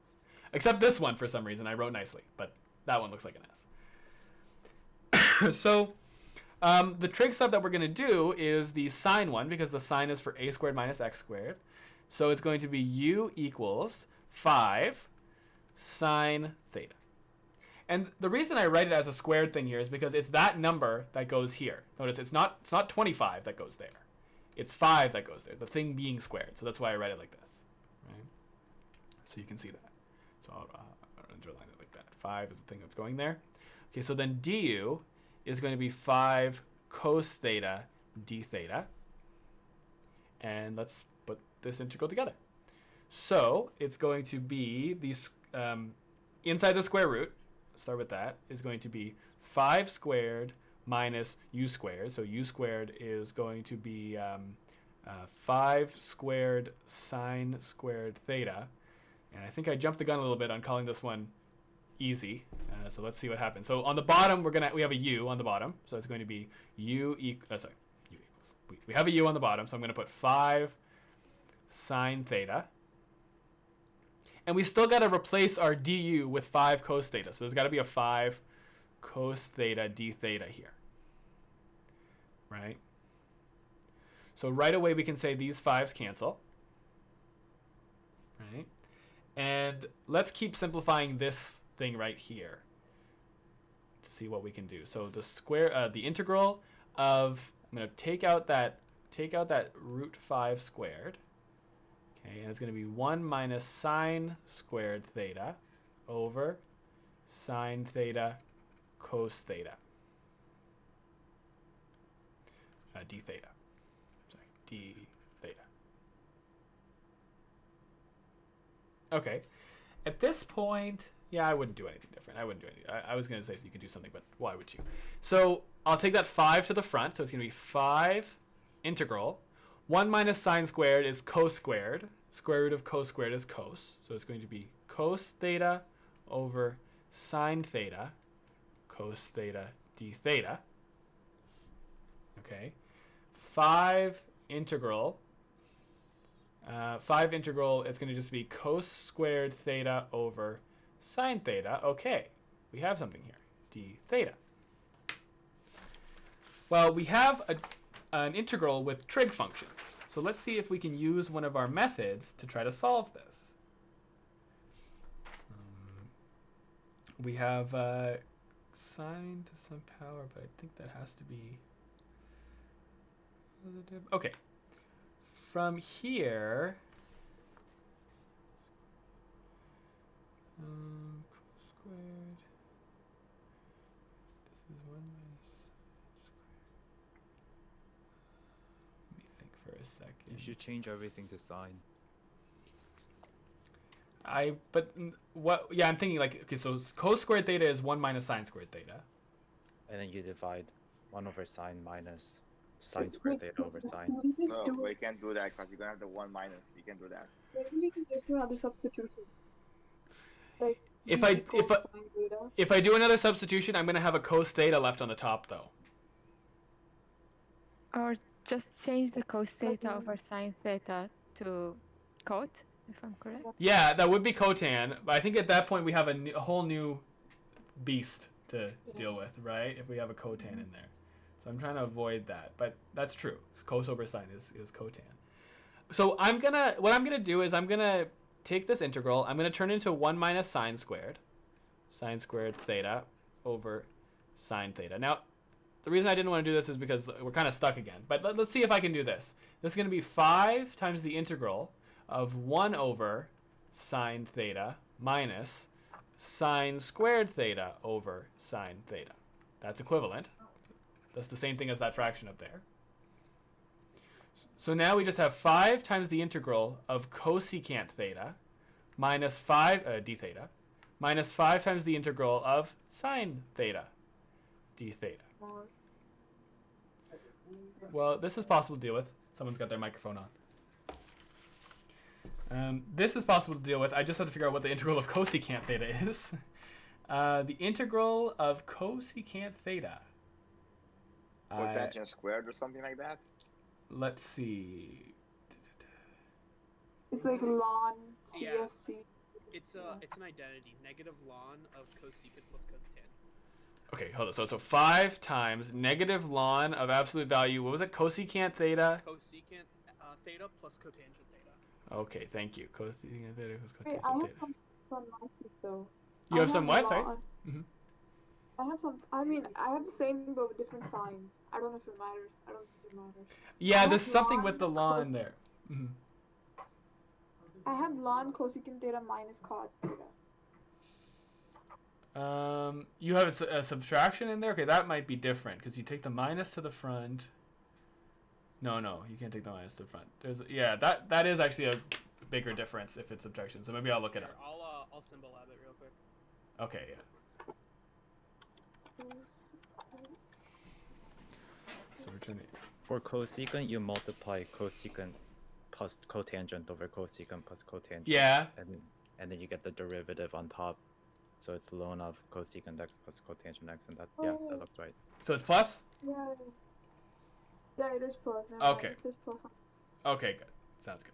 Except this one, for some reason, I wrote nicely, but that one looks like an s. So the trig sub that we're going to do is the sine one, because the sine is for a squared minus x squared. So it's going to be u equals 5 sine theta. And the reason I write it as a squared thing here is because it's that number that goes here. Notice it's not 25 that goes there. It's 5 that goes there, the thing being squared. So that's why I write it like this. Right? So you can see that. So I'll underline it like that. 5 is the thing that's going there. Okay, so then du is going to be 5 cos theta d theta. And let's put this integral together. So it's going to be these inside the square root, start with that, is going to be 5 squared minus u squared. So u squared is going to be 5 squared sine squared theta. And I think I jumped the gun a little bit on calling this one easy. So let's see what happens. So on the bottom, we have a u on the bottom. So it's going to be u equals. We have a u on the bottom, so I'm going to put 5 sine theta. And we still got to replace our du with 5 cos theta. So there's got to be a 5 cos theta d theta here. Right? So right away we can say these 5s cancel. Right? And let's keep simplifying this thing right here to see what we can do. So the integral of, I'm going to take out that root 5 squared. Okay, and it's going to be 1 minus sine squared theta over sine theta cos theta. D theta. Sorry, d theta. Okay. At this point, yeah, I wouldn't do anything different. I wouldn't do anything. I was going to say so you could do something, but why would you? So I'll take that 5 to the front. So it's going to be 5 integral. 1 minus sine squared is cos squared. Square root of cos squared is cos. So it's going to be cos theta over sine theta, cos theta d theta. Okay. 5 integral. 5 integral, it's going to just be cos squared theta over sine theta. Okay, we have something here, d theta. Well, we have an integral with trig functions. So let's see if we can use one of our methods to try to solve this. We have sine to some power, but I think that has to be positive. Okay. From here, cos squared. This is 1 minus sine squared. Let me think for a second. You should change everything to sine. Yeah, I'm thinking like, okay, so cos squared theta is 1 minus sine squared theta. And then you divide 1 over sine minus sine squared theta over sine. No, we can't do that because you're gonna have the 1 minus. You can do that. Maybe we can just do another substitution. Like If I do another substitution, I'm going to have a cos theta left on the top, though. Or just change the cos theta over sine theta to cot, if I'm correct. Yeah, that would be cotan, but I think at that point we have a whole new beast to deal with, right? If we have a cotan in there. So I'm trying to avoid that, but that's true. Cos over sine is cotan. So what I'm gonna do is I'm gonna take this integral. I'm gonna turn it into 1 minus sine squared theta over sine theta. Now, the reason I didn't want to do this is because we're kind of stuck again. But let's see if I can do this. This is gonna be 5 times the integral of 1 over sine theta minus sine squared theta over sine theta. That's equivalent. That's the same thing as that fraction up there. So now we just have 5 times the integral of cosecant theta minus 5 d theta minus 5 times the integral of sine theta d theta. Well, this is possible to deal with. Someone's got their microphone on. This is possible to deal with. I just have to figure out what the integral of cosecant theta is. The integral of cosecant theta. Cotangent squared or something like that? Let's see. it's like ln Yeah. CSC. It's an identity. Negative ln of cosecant plus cotan. Okay, hold on. So 5 times negative ln of absolute value. What was it? Cosecant theta? Cosecant theta plus cotangent theta. Okay, thank you. Cosecant theta plus Wait, cotangent I have theta. some on my sheet though. You have some what? Sorry? ln. Mhm. I have some. I mean, I have the same but with different signs. I don't know if it matters. I don't think it matters. Yeah, I there's have something ln with the ln there. Mhm. I have ln cosecant theta minus cot theta. You have a subtraction in there? Okay, that might be different because you take the minus to the front. No, you can't take the minus to the front. That is actually a bigger difference if it's subtraction. So maybe I'll look it Here, up. I'll symbol lab it real quick. Okay, yeah. So we're trying to. For cosecant, you multiply cosecant plus cotangent over cosecant plus cotangent. Yeah. And then you get the derivative on top. So it's ln of cosecant x plus cotangent x, and that Oh. looks right. So it's plus? Yeah. Yeah, it is plus. Okay. It says plus. Okay, good. Sounds good.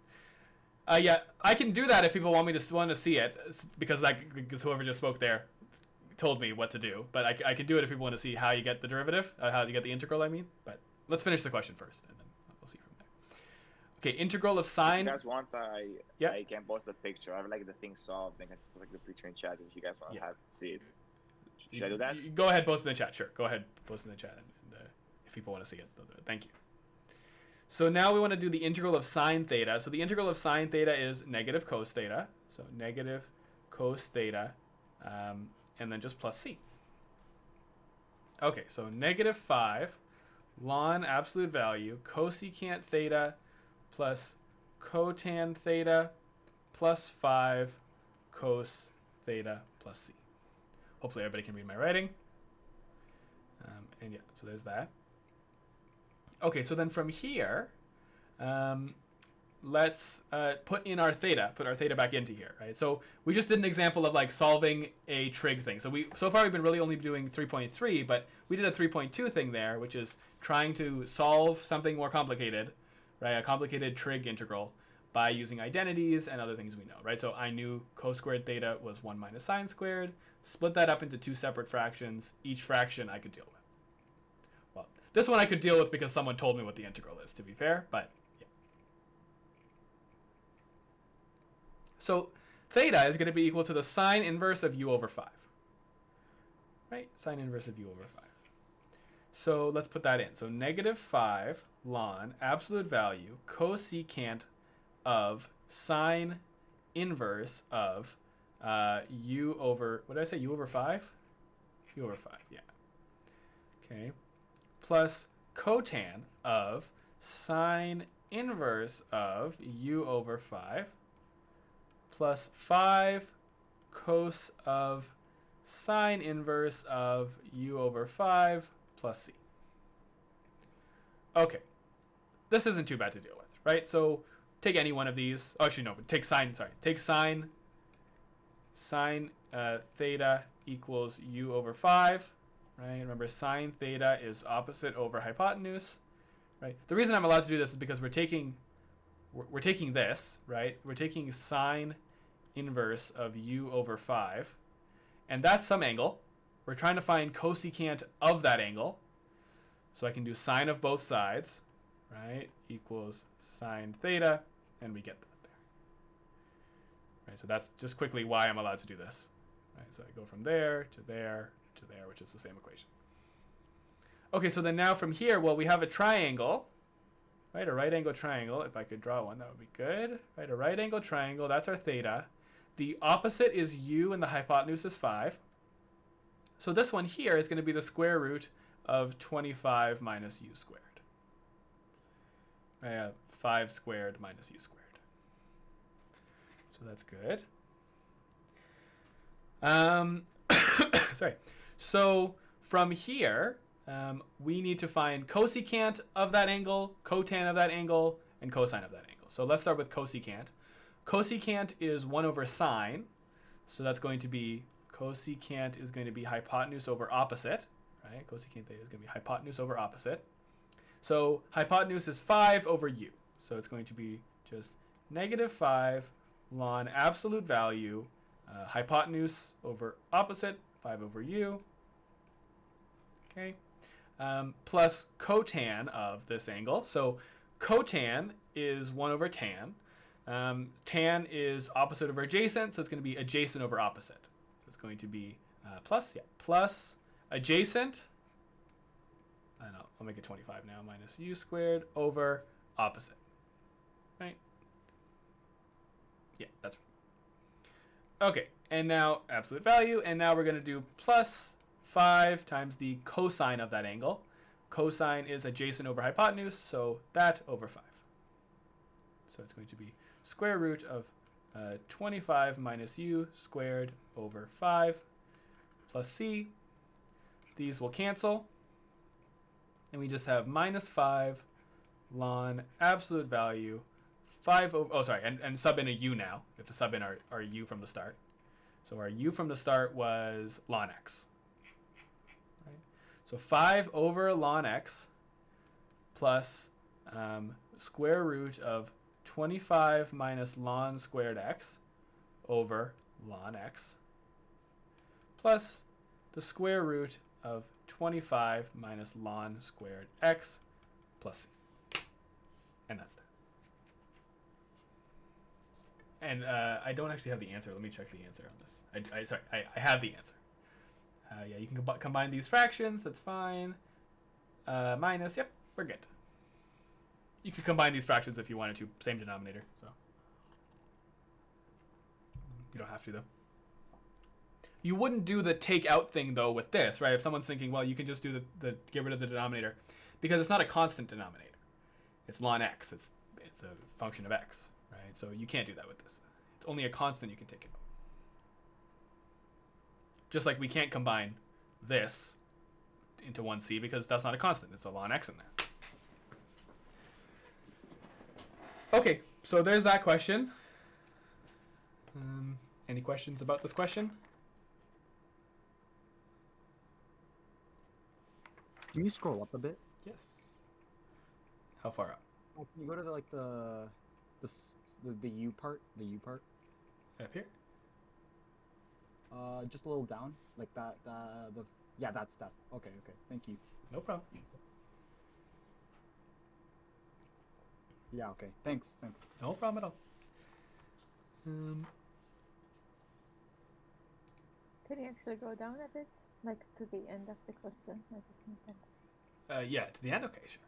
Yeah, I can do that if people want to see it, because whoever just spoke there told me what to do. But I can do it if people want to see how you get the derivative, how you get the integral, I mean. But let's finish the question first, and then we'll see from there. Okay, integral of sine. If you guys want, I can post the picture. I have like the thing solved. I can just put like the picture in chat if you guys want to see it. Should I do that? Go ahead, post in the chat. Sure, go ahead, post in the chat, and if people want to see it, they'll do it. Thank you. So now we want to do the integral of sine theta. So the integral of sine theta is negative cos theta. So negative cos theta, and then just plus c. Okay, so negative 5 ln absolute value cosecant theta plus cotan theta plus 5 cos theta plus c. Hopefully everybody can read my writing. And yeah, so there's that. Okay, so then from here, let's put our theta back into here, right? So we just did an example of like solving a trig thing. So far we've been really only doing 3.3, but we did a 3.2 thing there, which is trying to solve something more complicated, right? A complicated trig integral by using identities and other things we know, right? So I knew cos squared theta was 1 minus sine squared. Split that up into two separate fractions. Each fraction I could deal with. Well, this one I could deal with because someone told me what the integral is, to be fair, but yeah. So theta is going to be equal to the sine inverse of u over 5. Right? Sine inverse of u over 5. So let's put that in. So negative 5 ln absolute value cosecant of sine inverse of u over, what did I say, u over 5? U over 5, yeah. Okay. Plus cotan of sine inverse of u over 5 plus 5 cos of sine inverse of u over 5 plus c. Okay. This isn't too bad to deal with, right? So take any one of these. Oh, actually, no, but take sine, sorry. Take sine theta equals u over 5, right? Remember, sine theta is opposite over hypotenuse, right? The reason I'm allowed to do this is because we're taking this, right? We're taking sine inverse of u over 5, and that's some angle. We're trying to find cosecant of that angle, so I can do sine of both sides, right? Equals sine theta, and we get that there. Right, so that's just quickly why I'm allowed to do this. Right, so I go from there to there to there, which is the same equation. Okay, so then now from here, well, we have a triangle, right? A right angle triangle. If I could draw one, that would be good. Right, a right angle triangle, that's our theta. The opposite is u and the hypotenuse is 5. So this one here is going to be the square root of 25 minus u squared. 5 squared minus u squared. So that's good. Sorry. So from here, we need to find cosecant of that angle, cotan of that angle, and cosine of that angle. So let's start with cosecant. Cosecant is 1 over sine. So that's going to be, cosecant is going to be hypotenuse over opposite. Right? Cosecant theta is going to be hypotenuse over opposite. So hypotenuse is 5 over u. So it's going to be just negative 5 ln absolute value, hypotenuse over opposite, 5 over u. Okay. Plus cotan of this angle. So cotan is 1 over tan. Tan is opposite over adjacent, so it's going to be adjacent over opposite. So it's going to be plus adjacent. I'll make it 25 now, minus u squared over opposite. Right? Yeah, that's right. Okay, and now absolute value, and now we're going to do plus 5 times the cosine of that angle. Cosine is adjacent over hypotenuse, so that over 5. So it's going to be square root of 25 minus u squared over 5 plus c. These will cancel. And we just have minus 5 ln absolute value 5 over, oh sorry, and sub in a u now. We have to sub in our u from the start. So our u from the start was ln x. Right? So 5 over ln x plus square root of 25 minus ln squared x over ln x plus the square root of 25 minus ln squared x plus c. And that's that. And I don't actually have the answer. Let me check the answer on this. I have the answer. Yeah, you can combine these fractions. That's fine. Minus, yep, we're good. You could combine these fractions if you wanted to. Same denominator, so. You don't have to, though. You wouldn't do the take out thing, though, with this, right? If someone's thinking, well, you can just do the get rid of the denominator. Because it's not a constant denominator. It's ln x. It's a function of x, right? So you can't do that with this. It's only a constant you can take out. Just like we can't combine this into 1c because that's not a constant. It's a ln x in there. Okay, so there's that question. Any questions about this question? Can you scroll up a bit? Yes. How far up? Can you go to the, like the U part? The U part? Up here? Just a little down, like that. Yeah, that step. Okay. Thank you. No problem. Yeah. Okay. Thanks. No problem at all. Could you actually go down a bit, like to the end of the question? I just need that. Yeah, to the end. Okay, sure.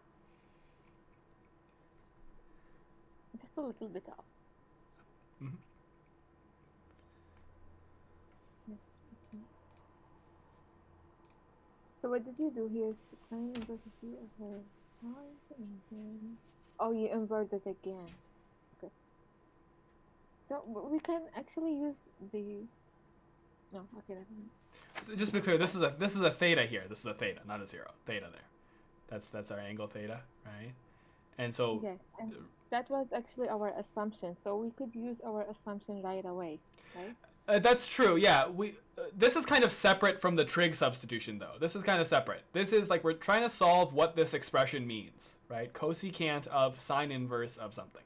Just a little bit up. Mm-hmm. So what did you do here? Sine inverse u over oh, you inverted again. Okay. So we can actually use the. No, okay, never mind. So just to be clear, this is a theta here. This is a theta, not a 0. Theta there. That's our angle theta, right? And so. Yeah, and that was actually our assumption. So we could use our assumption right away, right? That's true. Yeah, this is kind of separate from the trig substitution, though. This is kind of separate. This is like we're trying to solve what this expression means, right? Cosecant of sine inverse of something,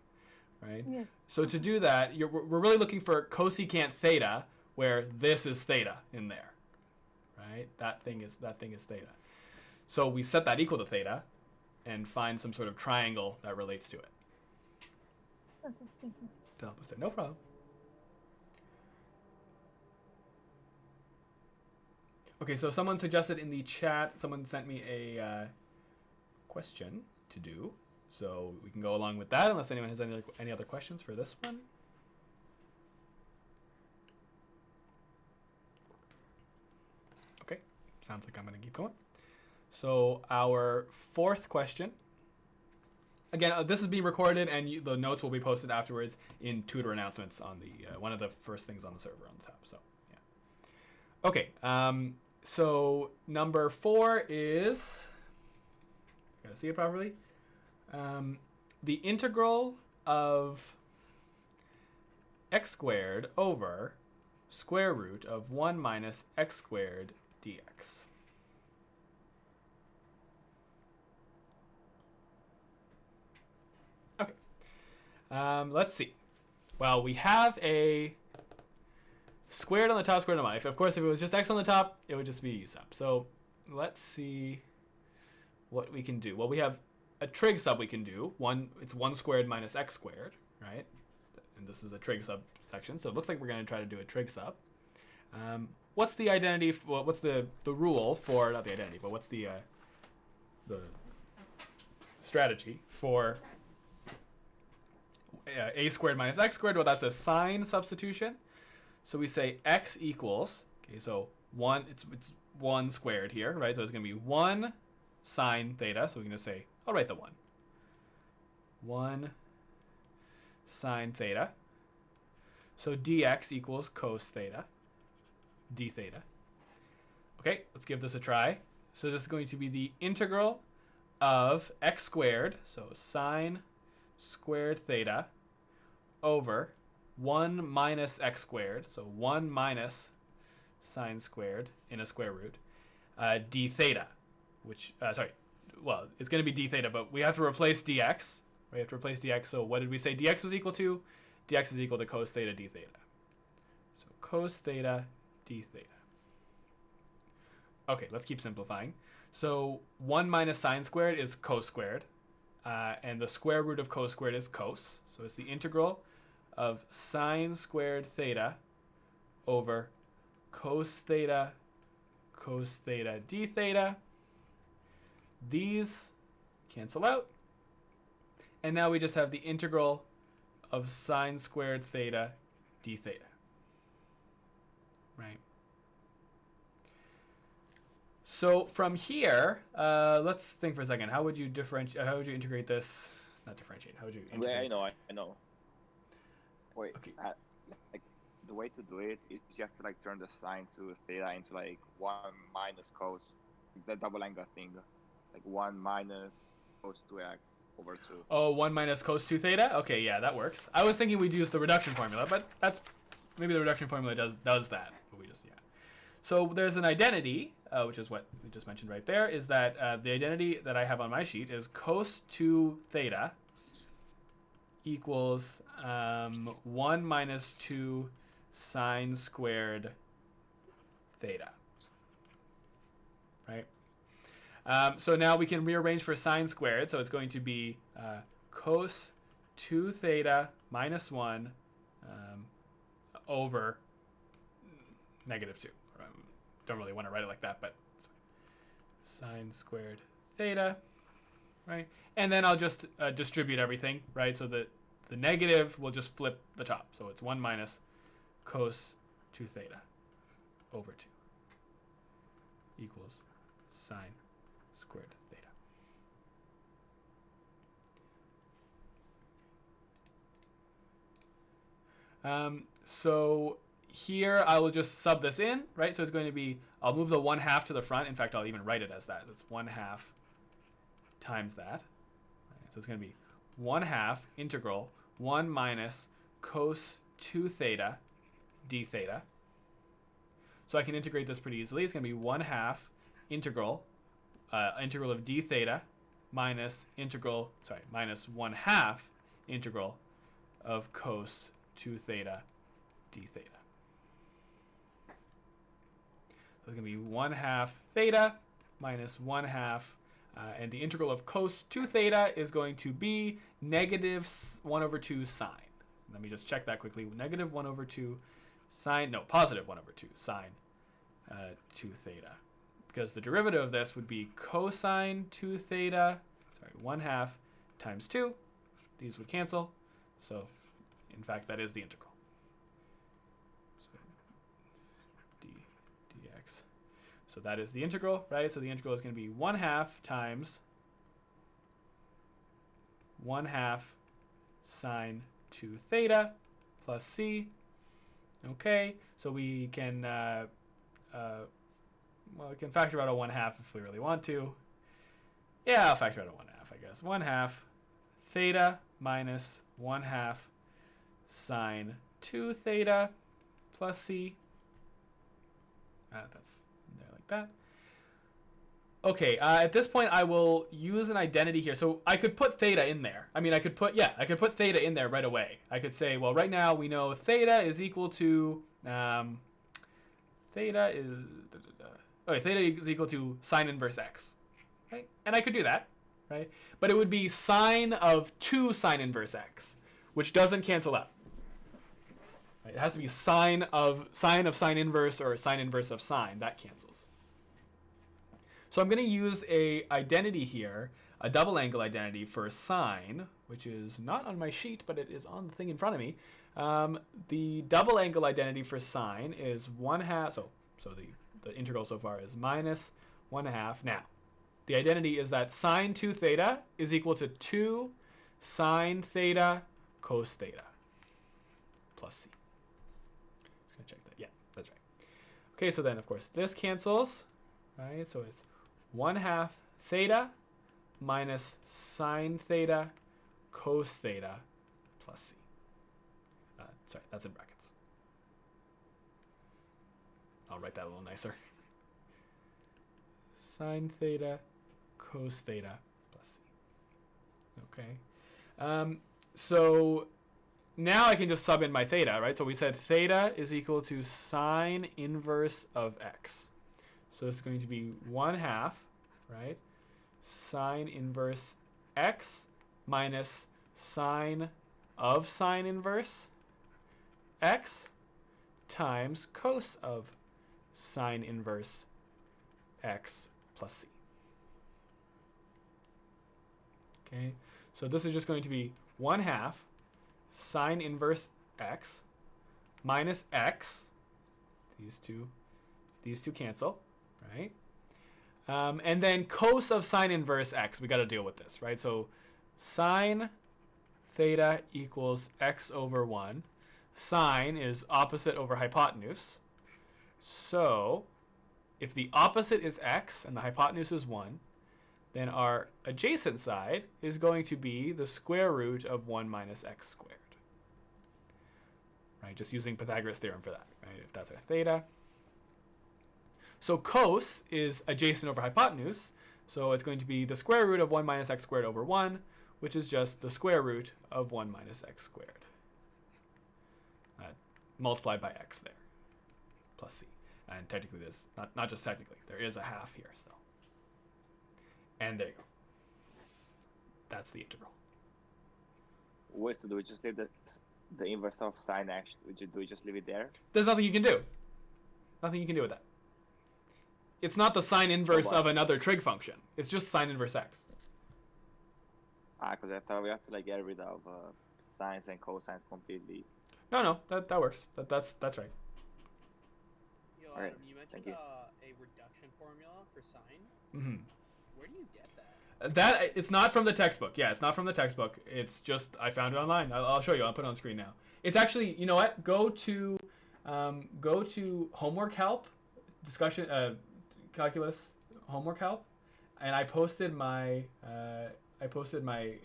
right? Yeah. So to do that, we're really looking for cosecant theta, where this is theta in there, right? That thing is theta. So we set that equal to theta, and find some sort of triangle that relates to it. Okay, thank you. To help us there, no problem. Okay, so someone suggested in the chat, someone sent me a question to do. So we can go along with that unless anyone has any other questions for this one. Okay, sounds like I'm going to keep going. So our fourth question. Again, this is being recorded and the notes will be posted afterwards in tutor announcements on the one of the first things on the server on the top. So, yeah. Okay, so number 4 is, gotta see it properly, the integral of x squared over square root of 1 minus x squared dx. Okay, let's see. Well, we have a squared on the top, squared on the bottom. Of course, if it was just x on the top, it would just be u sub. So let's see what we can do. Well, we have a trig sub we can do. It's 1 squared minus x squared, right? And this is a trig sub section, so it looks like we're going to try to do a trig sub. What's the identity? What's the rule for, not the identity, but what's the strategy for a squared minus x squared? Well, that's a sine substitution. So we say x equals, okay, so 1, it's 1 squared here, right? So it's going to be 1 sine theta. So we're going to say, I'll write the 1. 1 sine theta. So dx equals cos theta, d theta. Okay, let's give this a try. So this is going to be the integral of x squared, so sine squared theta, over 1 minus x squared, so 1 minus sine squared in a square root, d theta, which, well, it's going to be d theta, but we have to replace dx. We have to replace dx, so what did we say dx was equal to? Dx is equal to cos theta d theta. So cos theta d theta. Okay, let's keep simplifying. So 1 minus sine squared is cos squared, and the square root of cos squared is cos. So it's the integral of sine squared theta over cos theta d theta. These cancel out. And now we just have the integral of sine squared theta d theta. Right? So from here, let's think for a second. How would you differentiate? How would you integrate this? Not differentiate. How would you integrate? Wait, I know. Wait, okay. Like the way to do it is you have to like turn the sine to theta into like 1 minus cos the double angle thing, like 1 minus cos 2x over 2. Oh, 1 minus cos 2 theta? Okay, yeah, that works. I was thinking we'd use the reduction formula, but that's maybe the reduction formula does that. But we just, yeah. So there's an identity, which is what we just mentioned right there, is that the identity that I have on my sheet is cos 2 theta equals 1 minus 2 sine squared theta. Right? So now we can rearrange for sine squared. So it's going to be cos 2 theta minus 1 over negative 2. Don't really want to write it like that, but it's sine squared theta, right? And then I'll just distribute everything, right? So that the negative will just flip the top. So it's 1 minus cos 2 theta over 2 equals sine squared theta. So here I will just sub this in, right? So it's going to be, I'll move the 1/2 to the front. In fact, I'll even write it as that. It's 1/2 times that. Right? So it's going to be 1/2 integral 1 minus cos 2 theta d theta. So I can integrate this pretty easily. It's going to be 1/2 integral of d theta minus 1/2 integral of cos 2 theta d theta. So it's going to be 1/2 theta minus 1/2, and the integral of cos 2 theta is going to be negative 1 over 2 sine. Let me just check that quickly. Negative 1 over 2 sine, no, positive 1 over 2 sine 2 theta. Because the derivative of this would be cosine 2 theta, 1/2 times 2. These would cancel. So, in fact, that is the integral. So, dx. So that is the integral, right? So the integral is going to be 1/2 times 1/2 sine 2 theta plus c. Okay, so we can well, we can factor out a 1/2 if we really want to. Yeah, I'll factor out a 1/2, I guess. 1/2 theta minus 1/2 sine 2 theta plus c. That's in there like that. Okay, at this point I will use an identity here. So I could put theta in there. I mean, I could put theta in there right away. I could say, well, right now we know theta is equal to theta is equal to sine inverse x, right? And I could do that, right? But it would be sine of 2 sine inverse x, which doesn't cancel out. Right? It has to be sine of sine inverse or sine inverse of sine. That cancels. So I'm going to use a identity here, a double angle identity for sine, which is not on my sheet, but it is on the thing in front of me. The double angle identity for sine is 1/2. So the integral so far is minus 1/2. Now, the identity is that sine 2 theta is equal to 2 sine theta cos theta plus c. Just gonna check that. Yeah, that's right. Okay, so then of course this cancels, right? So it's 1/2 theta minus sine theta cos theta plus c. Sorry, that's in brackets. I'll write that a little nicer. Sine theta cos theta plus c. Okay. So now I can just sub in my theta, right? So we said theta is equal to sine inverse of x. So it's going to be 1/2, right? Sine inverse x minus sine of sine inverse x times cos of sine inverse x plus c. Okay, so this is just going to be 1/2 sine inverse x minus x. These two cancel, right? And then cos of sine inverse x. We got to deal with this, right? So sine theta equals x over 1. Sine is opposite over hypotenuse. So if the opposite is x and the hypotenuse is 1, then our adjacent side is going to be the square root of 1 minus x squared. Right, just using Pythagoras theorem for that, right? If that's our theta. So cos is adjacent over hypotenuse, so it's going to be the square root of 1 minus x squared over 1, which is just the square root of 1 minus x squared. Multiplied by x there, plus c. And technically there's, not just technically, there is a half here still. And there you go. That's the integral. Wait, so do we just leave the inverse of sine x? Do we just leave it there? There's nothing you can do. Nothing you can do with that. It's not the sine inverse of another trig function. It's just sine inverse x. Because I thought we have to like get rid of sines and cosines completely. No, that works. That's right. Yo, Alright, Adam, you mentioned thank you. a reduction formula for sine. Mm-hmm. Where do you get that? That it's not from the textbook. Yeah, it's not from the textbook. It's just I found it online. I'll show you. I'll put it on screen now. It's actually, you know what? Go to homework help, discussion, calculus homework help, and I posted my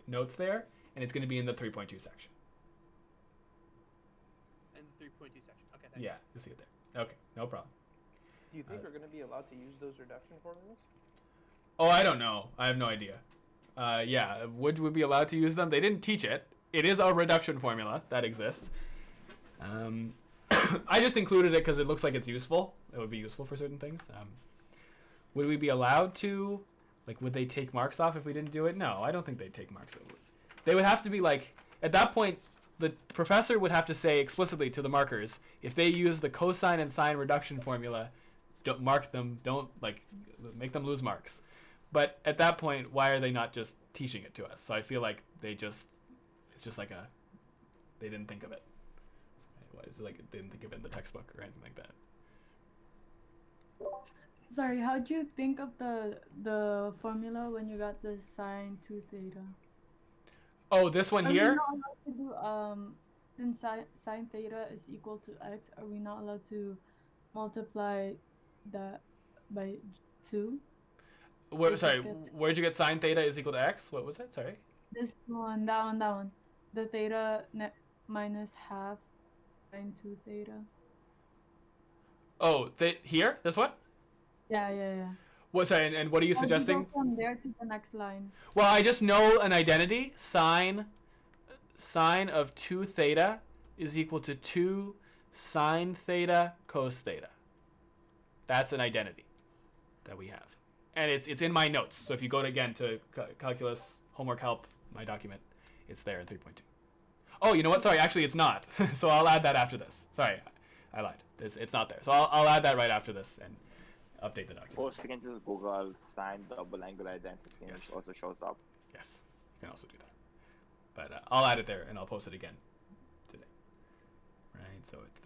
notes there, and it's going to be in the 3.2 section. In the 3.2 section. Okay, thanks. Yeah, you'll see it there. Okay, no problem. Do you think we're going to be allowed to use those reduction formulas? Oh, I don't know. I have no idea. Yeah, would we be allowed to use them? They didn't teach it. It is a reduction formula that exists. I just included it because it looks like it's useful. It would be useful for certain things. Would we be allowed to? Like, would they take marks off if we didn't do it? No, I don't think they'd take marks. They would have to be like, at that point, the professor would have to say explicitly to the markers, if they use the cosine and sine reduction formula, don't mark them, don't like make them lose marks. But at that point, why are they not just teaching it to us? So I feel like it's just like they didn't think of it. It's like they didn't think of it in the textbook or anything like that. Sorry, how'd you think of the formula when you got the sine 2 theta? Oh, this one here? Are we not allowed to do, since sine theta is equal to x, are we not allowed to multiply that by 2? Sorry, where'd you get sine theta is equal to x? What was that? Sorry. This one, that one. The theta minus half sine 2 theta. Oh, here? This one? Yeah. What? Sorry, and what are you suggesting? Go from there to the next line. Well, I just know an identity. Sine of 2 theta is equal to 2 sine theta cos theta. That's an identity that we have. And it's in my notes. So if you go to calculus homework help, my document, it's there in 3.2. Oh, you know what? Sorry, actually it's not. So I'll add that after this. Sorry, I lied. It's not there. So I'll add that right after this and update the document. Or you can just Google sine double angle identity and Yes. it also shows up. Yes, you can also do that. But I'll add it there and I'll post it again today. Right, so it's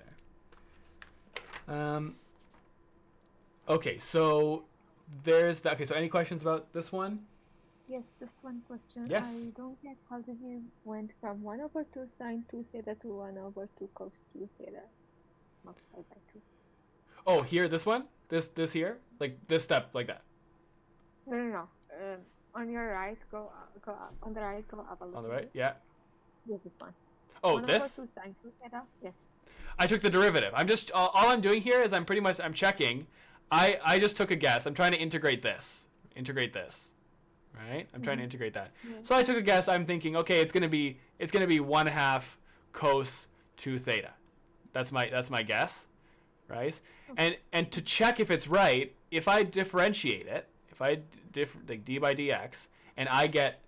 there. Okay, so there's that. Okay, so any questions about this one? Yes, just one question. Yes. I don't get how did you went from 1/2 sine 2 theta to 1/2 cos 2 theta multiplied by 2. Oh, here, this one? This here? Like this step, like that? No. On your right, go up. On the right, go up a little. On the right? Yeah. Yes, this one. Oh, 1/2 this? sine 2 theta. Yes. I took the derivative. I'm just, all I'm doing here is I'm checking. I just took a guess. I'm trying to integrate this. Right? I'm trying to integrate that. Yeah. So I took a guess. I'm thinking, okay, it's gonna be 1/2 cos 2 theta. That's my guess, right? Okay. And to check if it's right, if I differentiate it, if I like d by dx, and I get,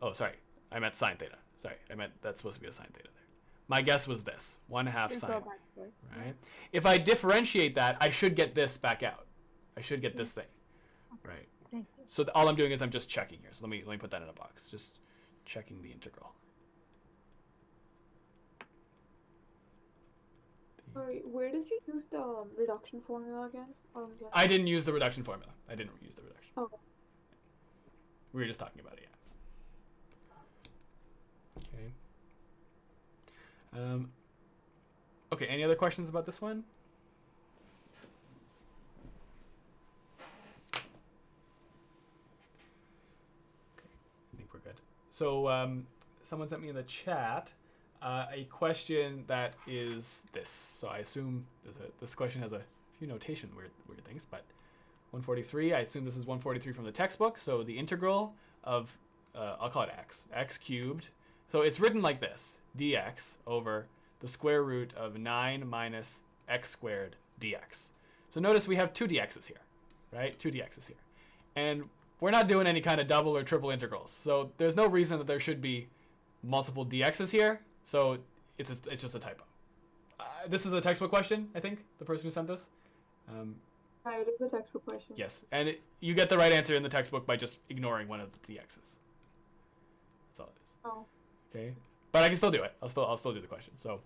oh sorry, I meant sine theta. Sorry, I meant that's supposed to be a sine theta there. My guess was this 1/2 Just sine, go back to it. right? If I differentiate that, I should get this back out. I should get this thing, right? Thank you. So all I'm doing is I'm just checking here. So let me put that in a box. Just checking the integral. Sorry, where did you use the reduction formula again? I didn't use the reduction formula. Okay. We were just talking about it, yeah. Okay. Okay, any other questions about this one? So someone sent me in the chat a question that is this. So I assume this question has a few notation weird things, but 143, I assume this is 143 from the textbook. So the integral of, I'll call it x cubed. So it's written like this, dx over the square root of 9 minus x squared dx. So notice we have two dx's here, right? Two dx's here. And we're not doing any kind of double or triple integrals. So there's no reason that there should be multiple dx's here. So it's just a typo. This is a textbook question, I think, the person who sent this. Right, it's a textbook question. Yes, and you get the right answer in the textbook by just ignoring one of the dx's. That's all it is. Oh. Okay, but I can still do it. I'll still do the question. So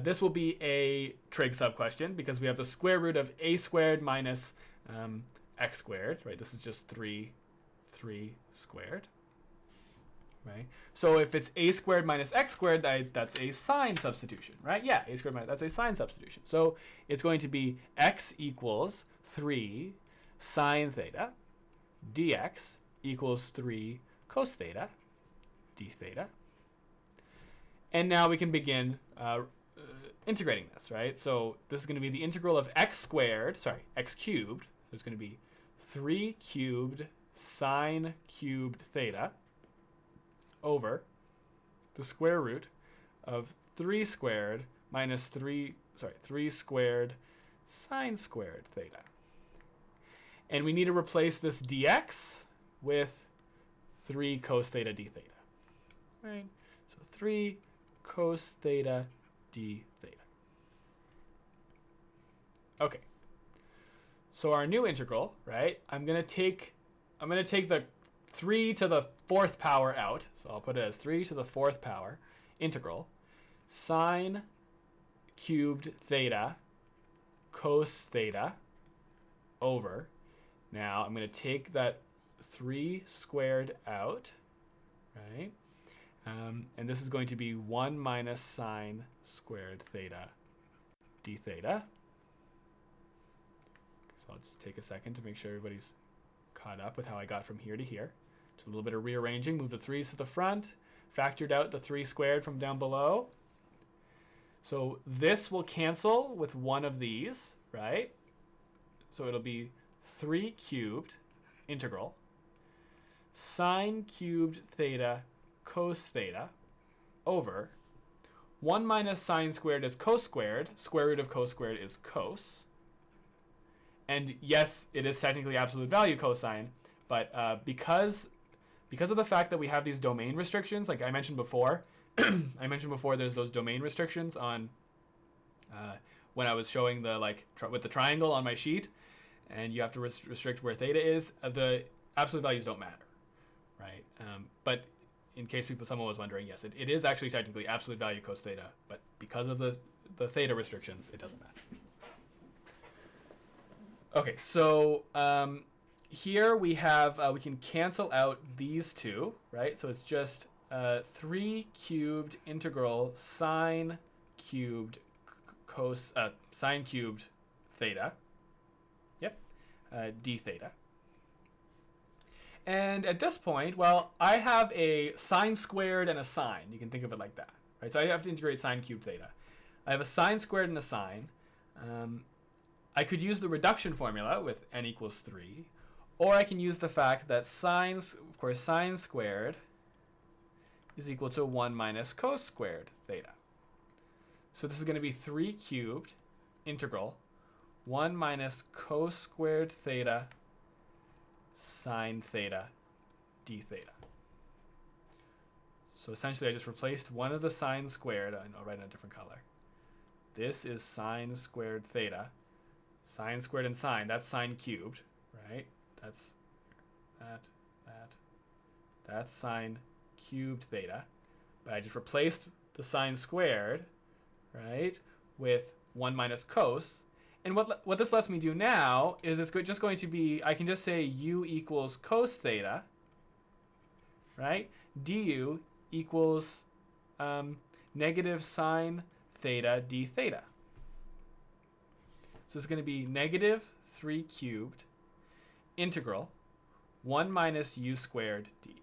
this will be a trig sub question because we have the square root of a squared minus x squared, right? This is just 3 squared, right? So if it's a squared minus x squared, that's a sine substitution, right? Yeah, a squared minus, that's a sine substitution. So it's going to be x equals 3 sine theta dx equals 3 cos theta d theta. And now we can begin integrating this, right? So this is going to be the integral of x cubed. So it's going to be 3 cubed sine cubed theta over the square root of 3 squared minus 3 squared sine squared theta. And we need to replace this dx with 3 cos theta d theta, right? So 3 cos theta d theta. Okay. So our new integral, right? I'm gonna take the 3 to the 4th power out. So I'll put it as 3 to the 4th power integral sine cubed theta cos theta over. Now I'm gonna take that 3 squared out, right? And this is going to be 1 minus sine squared theta d theta. So I'll just take a second to make sure everybody's caught up with how I got from here to here. Just a little bit of rearranging. Move the 3's to the front. Factored out the 3 squared from down below. So this will cancel with one of these, right? So it'll be 3 cubed integral sine cubed theta cos theta over 1 minus sine squared is cos squared. Square root of cos squared is cos. And yes, it is technically absolute value cosine, but because of the fact that we have these domain restrictions, like I mentioned before, there's those domain restrictions on when I was showing the with the triangle on my sheet, and you have to restrict where theta is. The absolute values don't matter, right? But in case someone was wondering, yes, it is actually technically absolute value cos theta, but because of the theta restrictions, it doesn't matter. Okay, so here we have, we can cancel out these two, right? So it's just 3 cubed integral sine cubed sine cubed theta. Yep, d theta. And at this point, well, I have a sine squared and a sine. You can think of it like that, right? So I have to integrate sine cubed theta. I have a sine squared and a sine. I could use the reduction formula with n equals 3, or I can use the fact that sine squared is equal to 1 minus cos squared theta. So this is going to be 3 cubed integral 1 minus cos squared theta sine theta d theta. So essentially I just replaced one of the sine squared, I'll write in a different color. This is sine squared theta. Sine squared and sine, that's sine cubed, right? That's sine cubed theta. But I just replaced the sine squared, right, with 1 minus cos. And what this lets me do now is it's just going to be, I can just say u equals cos theta, right? Du equals negative sine theta d theta. So it's going to be negative 3 cubed integral 1 minus u squared du.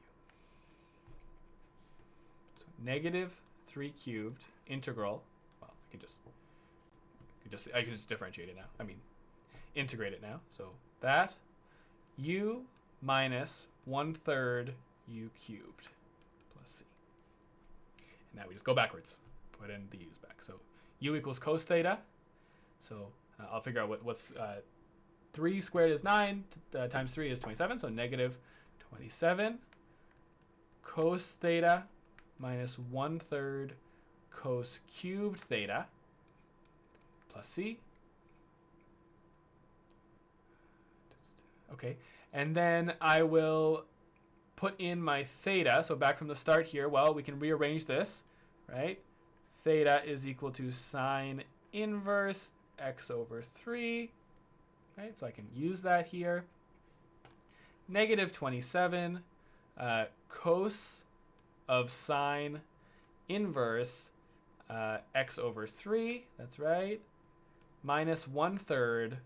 negative 3 cubed integral. Well, I can just differentiate it now. I mean, integrate it now. So that u minus 1/3 u cubed plus c. And now we just go backwards. Put in the u's back. So u equals cos theta. So I'll figure out what's 3 squared is 9 times 3 is 27. So negative 27 cos theta minus 1/3 cos cubed theta plus c. Okay, and then I will put in my theta. So back from the start here, well, we can rearrange this, right? Theta is equal to sine inverse x over 3, right? So I can use that here. Negative 27 cos of sine inverse x over 3, that's right, minus 1/3,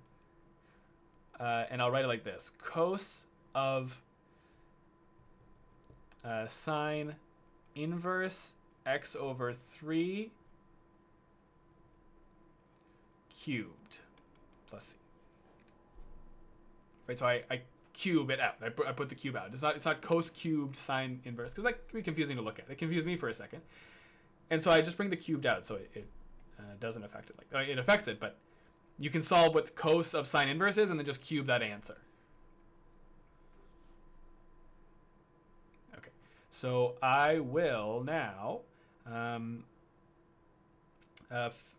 and I'll write it like this, cos of sine inverse x over 3 cubed plus c. Right, so I cube it out. I put the cube out. It's not cos cubed sine inverse, because that can be confusing to look at. It confused me for a second. And so I just bring the cubed out, so it doesn't affect it. It affects it, but you can solve what cos of sine inverse is and then just cube that answer. Okay, so I will now,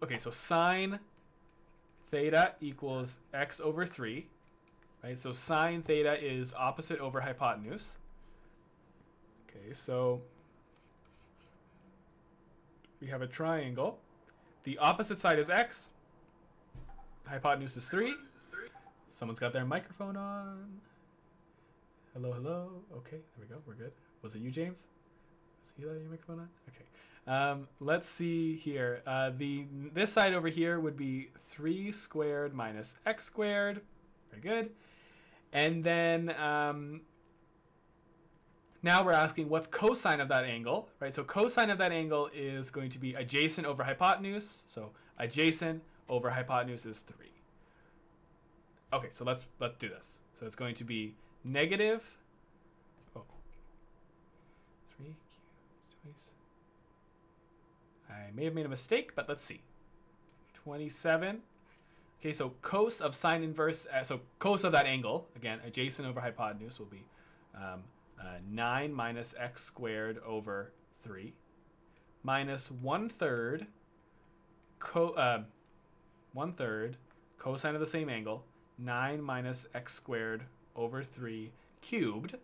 okay, so sine theta equals x over 3. Right, so sine theta is opposite over hypotenuse. Okay, so we have a triangle. The opposite side is x. Hypotenuse is 3. Someone's got their microphone on. Hello, hello. Okay, there we go. We're good. Was it you, James? Was he letting your microphone on? Okay. Let's see here. This side over here would be 3 squared minus x squared. Very good. And then now we're asking what's cosine of that angle, right? So cosine of that angle is going to be adjacent over hypotenuse. So adjacent over hypotenuse is 3. Okay, so let's do this. So it's going to be negative, 3 cubed twice. I may have made a mistake, but let's see. 27. Okay, so cos of sine inverse, so cos of that angle, again, adjacent over hypotenuse will be 9 minus x squared over 3 minus 1/3 cosine of the same angle, 9 minus x squared over 3 cubed.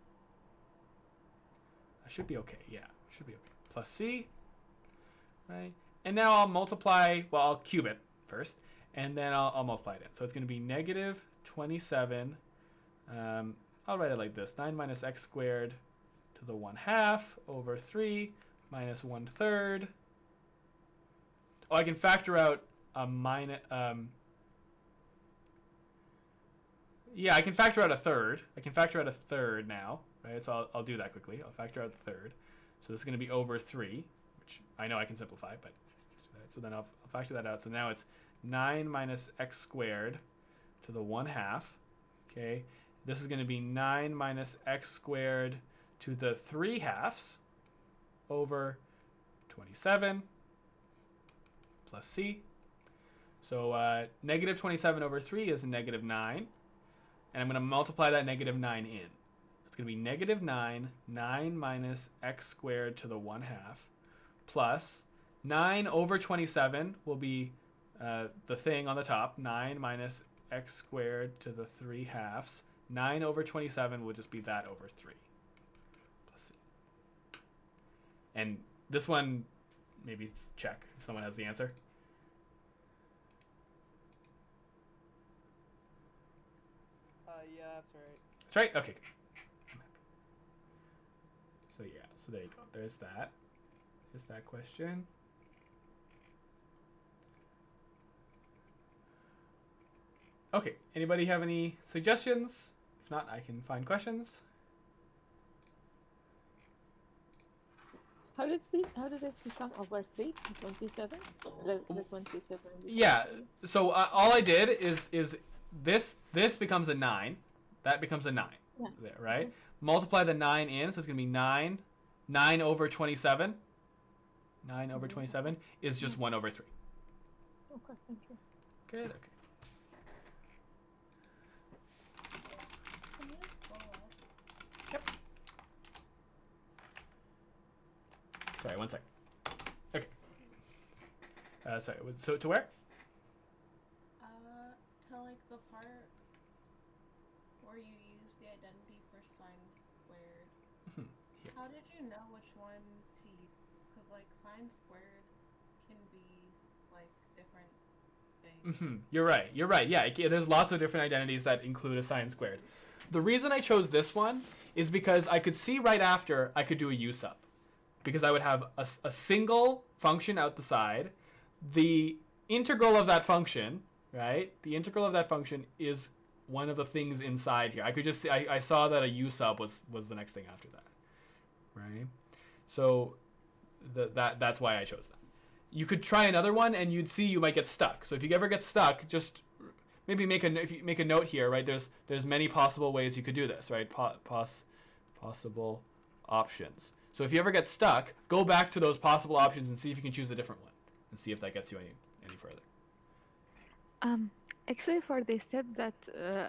I should be okay, yeah, should be okay. Plus c, right? And now I'll multiply, well, I'll cube it first. And then I'll multiply it in. So it's going to be negative 27. I'll write it like this. 9 minus x squared to the 1/2 over 3 minus 1/3. Oh, I can factor out a minus... yeah, I can factor out a third. I can factor out a third now. Right? So I'll do that quickly. I'll factor out the third. So this is going to be over 3, which I know I can simplify. But so then I'll factor that out. So now it's 9 minus x squared to the 1/2. Okay, this is going to be 9 minus x squared to the 3/2 over 27 plus c. So negative 27 over 3 is negative 9. And I'm going to multiply that negative 9 in. It's going to be negative 9 minus x squared to the 1/2 plus 9 over 27 will be the thing on the top, 9 minus x squared to the 3/2. 9 over 27 will just be that over 3. Plus c. And this one, maybe check if someone has the answer. Yeah, that's right. That's right? Okay. So yeah, so there you go. There's that. There's that question. Okay, anybody have any suggestions? If not, I can find questions. How did it become over 3? 27? The 27. Yeah. So all I did is this becomes a 9, that becomes a 9. Yeah. There, right? Multiply the 9 in, so it's gonna be 9 over 27. 9 over 27 is just 1 over 3. Okay, thank you. Good. Okay. Can you scroll up? Yep. Sorry, one sec. Okay. Sorry. So to where? To like the part where you use the identity for sine squared. Here. How did you know which one to use? Because like sine squared can be like different things. You're right. You're right. Yeah, there's lots of different identities that include a sine squared. The reason I chose this one is because I could see right after I could do a u sub, because I would have a single function out the side. The integral of that function, right? The integral of that function is one of the things inside here. I could just see, I saw that a u sub was the next thing after that, right? So that's why I chose that. You could try another one and you'd see you might get stuck. So if you ever get stuck, just maybe if you make a note here, right? There's many possible ways you could do this, right? Possible options. So if you ever get stuck, go back to those possible options and see if you can choose a different one and see if that gets you any further. Actually, for the step that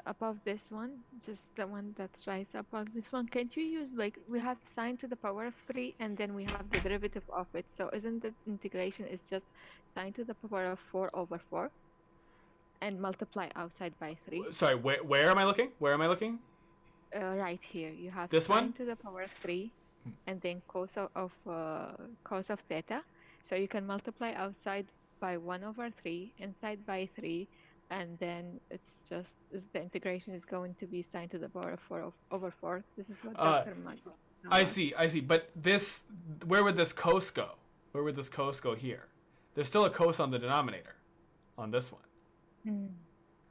above this one, just the one that's right above this one, can't you use, like, we have sine to the power of 3 and then we have the derivative of it. So isn't the integration is just sine to the power of 4 over 4 and multiply outside by 3? Sorry, where am I looking? Where am I looking? Right here, you have This sine one? to the power of 3 and then cos of theta. So you can multiply outside by 1 over 3, inside by 3, and then the integration is going to be sine to the power of 4 over 4. This is what Dr. Mike. I see. But where would this cos go? Where would this cos go here? There's still a cos on the denominator, on this one.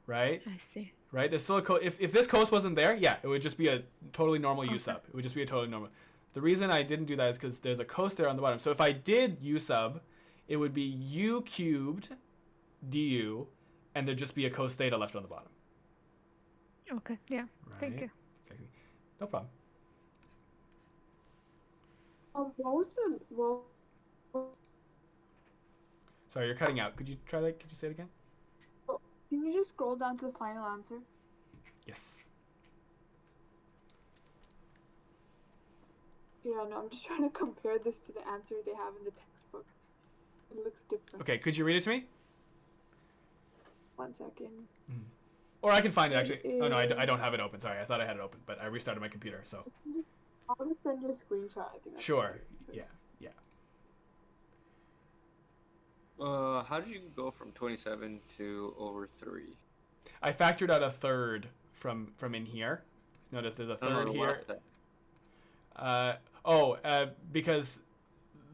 Right? I see. Right? There's still a cos. If this cos wasn't there, yeah, it would just be a totally normal u sub. It would just be a totally normal. The reason I didn't do that is because there's a cos there on the bottom. So if I did u sub, it would be u cubed du, and there'd just be a cos theta left on the bottom. Okay, yeah. Right? Thank you. Exactly. No problem. What was the Sorry, you're cutting out. Could you try that? Could you say it again? Can you just scroll down to the final answer? Yes. Yeah, no, I'm just trying to compare this to the answer they have in the textbook. It looks different. Okay, could you read it to me? 1 second. Or I can find it actually. Oh no, I don't have it open. Sorry, I thought I had it open, but I restarted my computer. So. I'll just send you a screenshot. I think. That's Sure. better, Yeah. because- Yeah. How did you go from 27 to over 3? I factored out a third from in here. Notice there's a third the here. last step. Because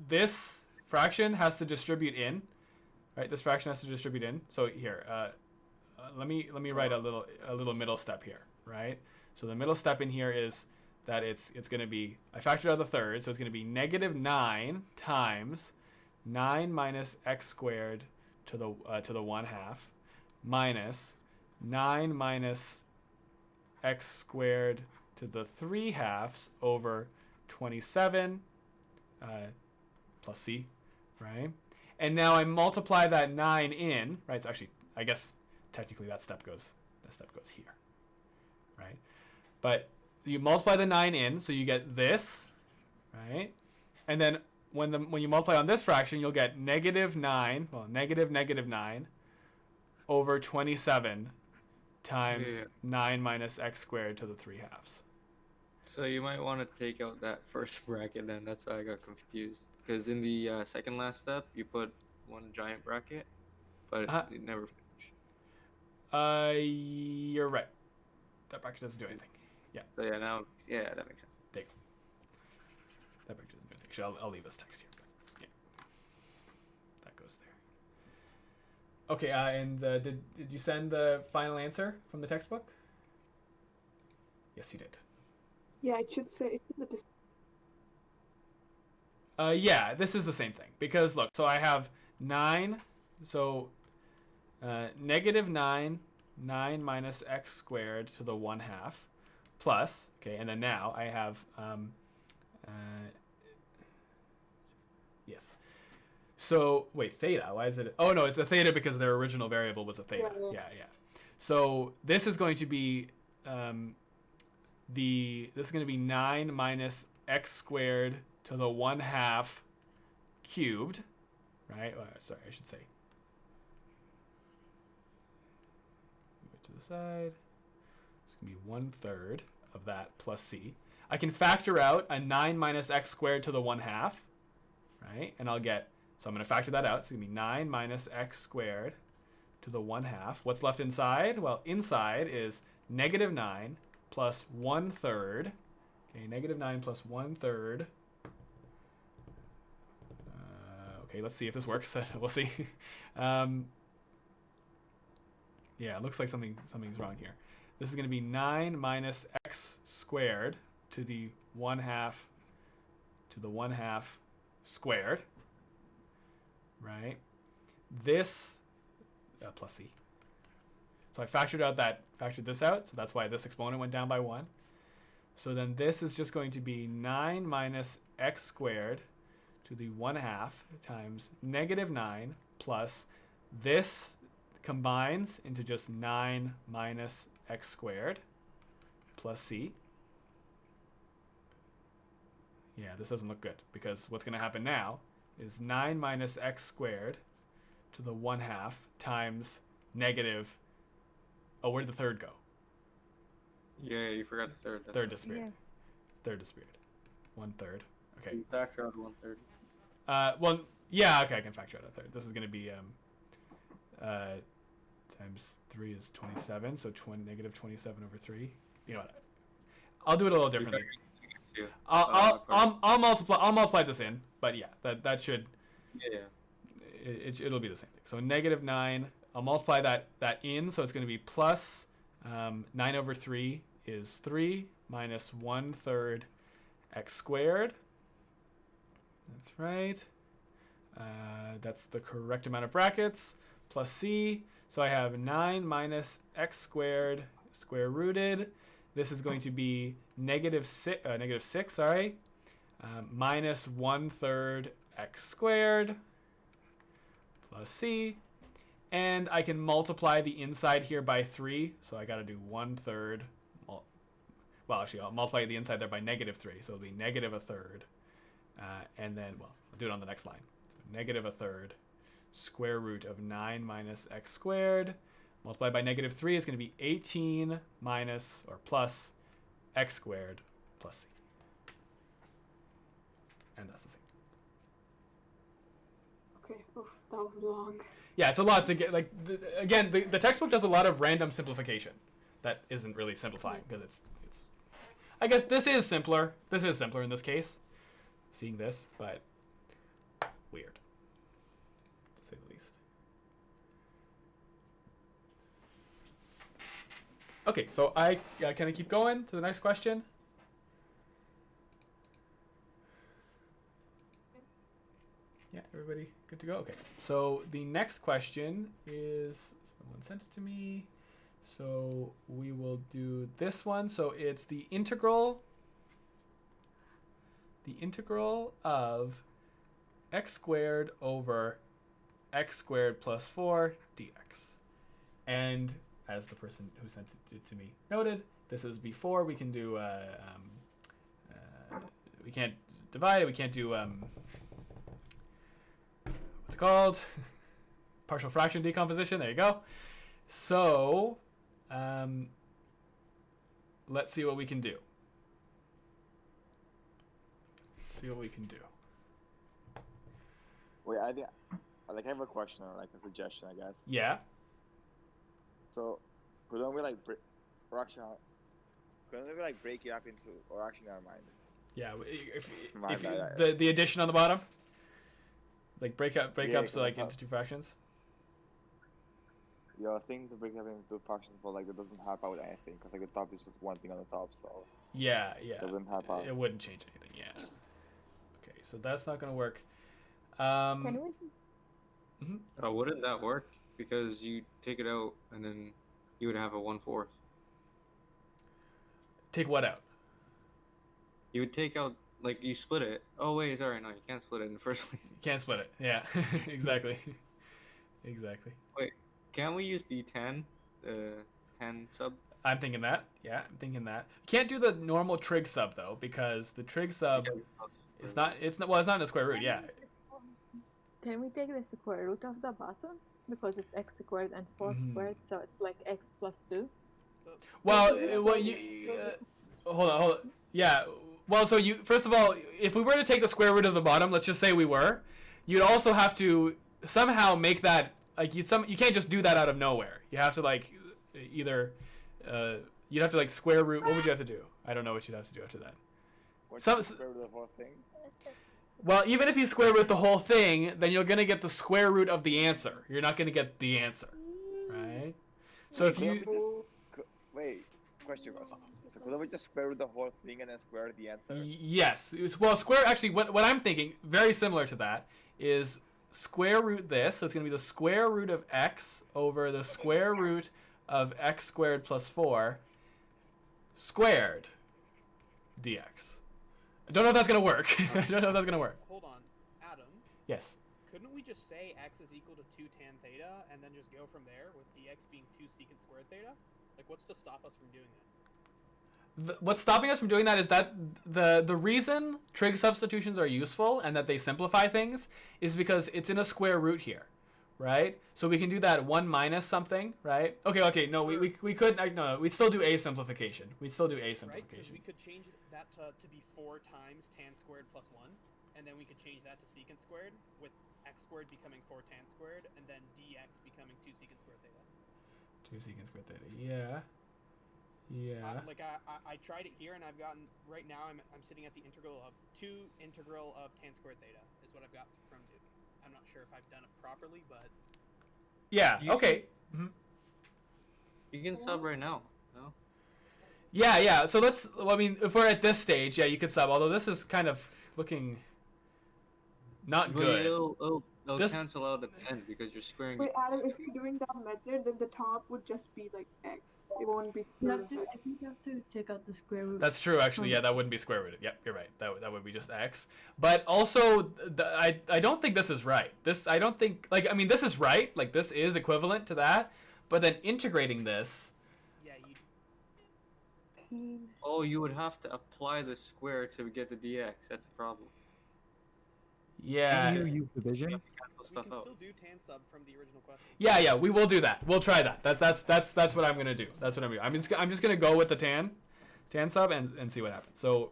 this fraction has to distribute in, right? This fraction has to distribute in. So here, let me write a little middle step here, right? So the middle step in here is that it's going to be, I factored out the third, so it's going to be -9 times 9 minus x squared to the 1/2 minus 9 minus x squared to the 3/2 over 27 plus c, right? And now I multiply that 9 in, right? So actually, I guess technically that step goes here, right? But you multiply the 9 in, so you get this, right? And then when you multiply on this fraction, you'll get -9 over 27 times 9 minus x squared to the 3/2. So you might want to take out that first bracket then. That's why I got confused. Because in the second last step, you put one giant bracket, but it never finished. You're right. That bracket doesn't do anything. Yeah. So yeah, that makes sense. There you go. That bracket doesn't do anything. Actually, I'll leave this text here. But yeah. That goes there. Okay, and did you send the final answer from the textbook? Yes, you did. Yeah, it should say it's in the Yeah, this is the same thing. Because, look, so I have 9. So, negative 9 minus x squared to the 1/2 plus, okay, and then now I have, yes. So, wait, theta, why is it? Oh, no, it's a theta because their original variable was a theta. Yeah. So, this is going to be, this is going to be 9 minus x squared to the 1/2 cubed, right? Sorry, I should say. Move it to the side. It's going to be 1/3 of that plus c. I can factor out a 9 minus x squared to the 1/2, right? And I'll get, so I'm going to factor that out. It's going to be 9 minus x squared to the 1/2. What's left inside? Well, inside is negative 9 plus 1/3. Okay, negative 9 plus 1/3. Okay, let's see if this works. We'll see. Yeah, it looks like something's wrong here. This is going to be 9 minus x squared to the 1/2 squared, right? This plus c. So I factored this out, so that's why this exponent went down by 1. So then this is just going to be 9 minus x squared to the 1/2 times negative 9 plus this combines into just 9 minus x squared plus c. Yeah, this doesn't look good because what's going to happen now is 9 minus x squared to the 1/2 times negative. Oh, where did the third go? Yeah, you forgot the third. Third disappeared. Third disappeared. 1/3. Okay. You factor out 1/3. Well, yeah, okay, I can factor out a third. This is going to be times 3 is 27, so negative 27 over 3. You know what? I'll do it a little differently. I'll multiply this in, but yeah, that should. Yeah. It'll be the same thing. So negative 9. I'll multiply that in, so it's going to be plus 9 over 3 is 3 minus 1/3 x squared. That's right. That's the correct amount of brackets. Plus c. So I have 9 minus x squared square rooted. This is going to be negative 6, minus 1/3 x squared plus c. And I can multiply the inside here by 3. So I got to do 1/3. Well, actually, I'll multiply the inside there by negative 3. So it'll be negative 1/3. And then, well, I'll do it on the next line. So negative 1/3 square root of 9 minus x squared multiplied by negative 3 is going to be 18 minus or plus x squared plus c. And that's the same. Okay, oof, that was long. Yeah, it's a lot to get. Like, again, the textbook does a lot of random simplification that isn't really simplifying because it's. I guess this is simpler. This is simpler in this case. Seeing this, but weird, to say the least. Okay, so can I keep going to the next question? Yeah, everybody good to go? Okay, so the next question is, someone sent it to me. So we will do this one. So it's the integral of x squared over x squared plus 4 dx. And as the person who sent it to me noted, this is before we can do, we can't divide it, we can't do, what's it called? Partial fraction decomposition, there you go. So, let's see what we can do. See what we can do. Wait, I have a question or like a suggestion, I guess. Yeah. So, couldn't we break it up into, or actually never mind. Yeah, if the addition on the bottom, like break up so like into 2 fractions. Yeah, I was thinking to break it up into fractions, but like it doesn't help out anything because like the top is just one thing on the top, so. Yeah. It wouldn't help out. It wouldn't change anything. Yeah. Okay, so that's not going to work. Can we? Wouldn't that work? Because you take it out and then you would have a 1/4. Take what out? You would take out, like, you split it. Oh wait, sorry, no, you can't split it in the first place. You can't split it. Yeah, exactly. Exactly. Wait, can we use the tan sub? I'm thinking that. Yeah, I'm thinking that. Can't do the normal trig sub though, because the trig sub it's not in a square root. Yeah. Can we take the square root of the bottom? Because it's x squared and 4 squared, so it's like x plus 2. Well, hold on. Yeah. Well, so you first of all, if we were to take the square root of the bottom, let's just say we were, you'd also have to somehow make that like you can't just do that out of nowhere. You have to like either you'd have to like square root. What would you have to do? I don't know what you'd have to do after that. Square root of the whole thing? Well, even if you square root the whole thing, then you're gonna get the square root of the answer. You're not gonna get the answer, right? So if you wait, question. So could we just square root the whole thing and then square the answer? Yes. Well, square actually. What I'm thinking, very similar to that, is square root this. So it's gonna be the square root of x over the square root of x squared plus 4 squared dx. I don't know if that's gonna work. I don't know if that's gonna work. Hold on, Adam. Yes. Couldn't we just say x is equal to 2 tan theta and then just go from there with dx being 2 secant squared theta? Like, what's to stop us from doing that? What's stopping us from doing that is that the reason trig substitutions are useful and that they simplify things is because it's in a square root here, right? So we can do that 1 minus something, right? Okay, no, we could, no, we'd still do a simplification. We'd still do a simplification. Right, we could change that to be 4 times tan squared plus 1, and then we could change that to secant squared, with x squared becoming 4 tan squared, and then dx becoming 2 secant squared theta. 2 secant squared theta, yeah. Yeah. Like I tried it here, and I've gotten right now. I'm sitting at the integral of 2 integral of tan squared theta is what I've got from Duke. I'm not sure if I've done it properly, but yeah. Okay. You can sub right now. No. Yeah. So let's. Well, I mean, if we're at this stage, yeah, you could sub. Although this is kind of looking not good. It'll cancel out at the end because you're squaring. Wait, Adam, if you're doing that method, then the top would just be like x. It won't be I think you have to take out the square root. That's true, actually. Yeah, that wouldn't be square rooted. Yep, you're right. That would be just x. But also, I don't think this is right. I don't think, like, I mean, this is right. Like, this is equivalent to that. But then integrating this. Yeah, Oh, you would have to apply the square to get the dx. That's the problem. Yeah. Can you use division? we can still do tan sub from the original question. Yeah, we will do that. We'll try that. That's what I'm gonna do. That's what I'm doing. I'm just gonna go with the tan sub and see what happens. So,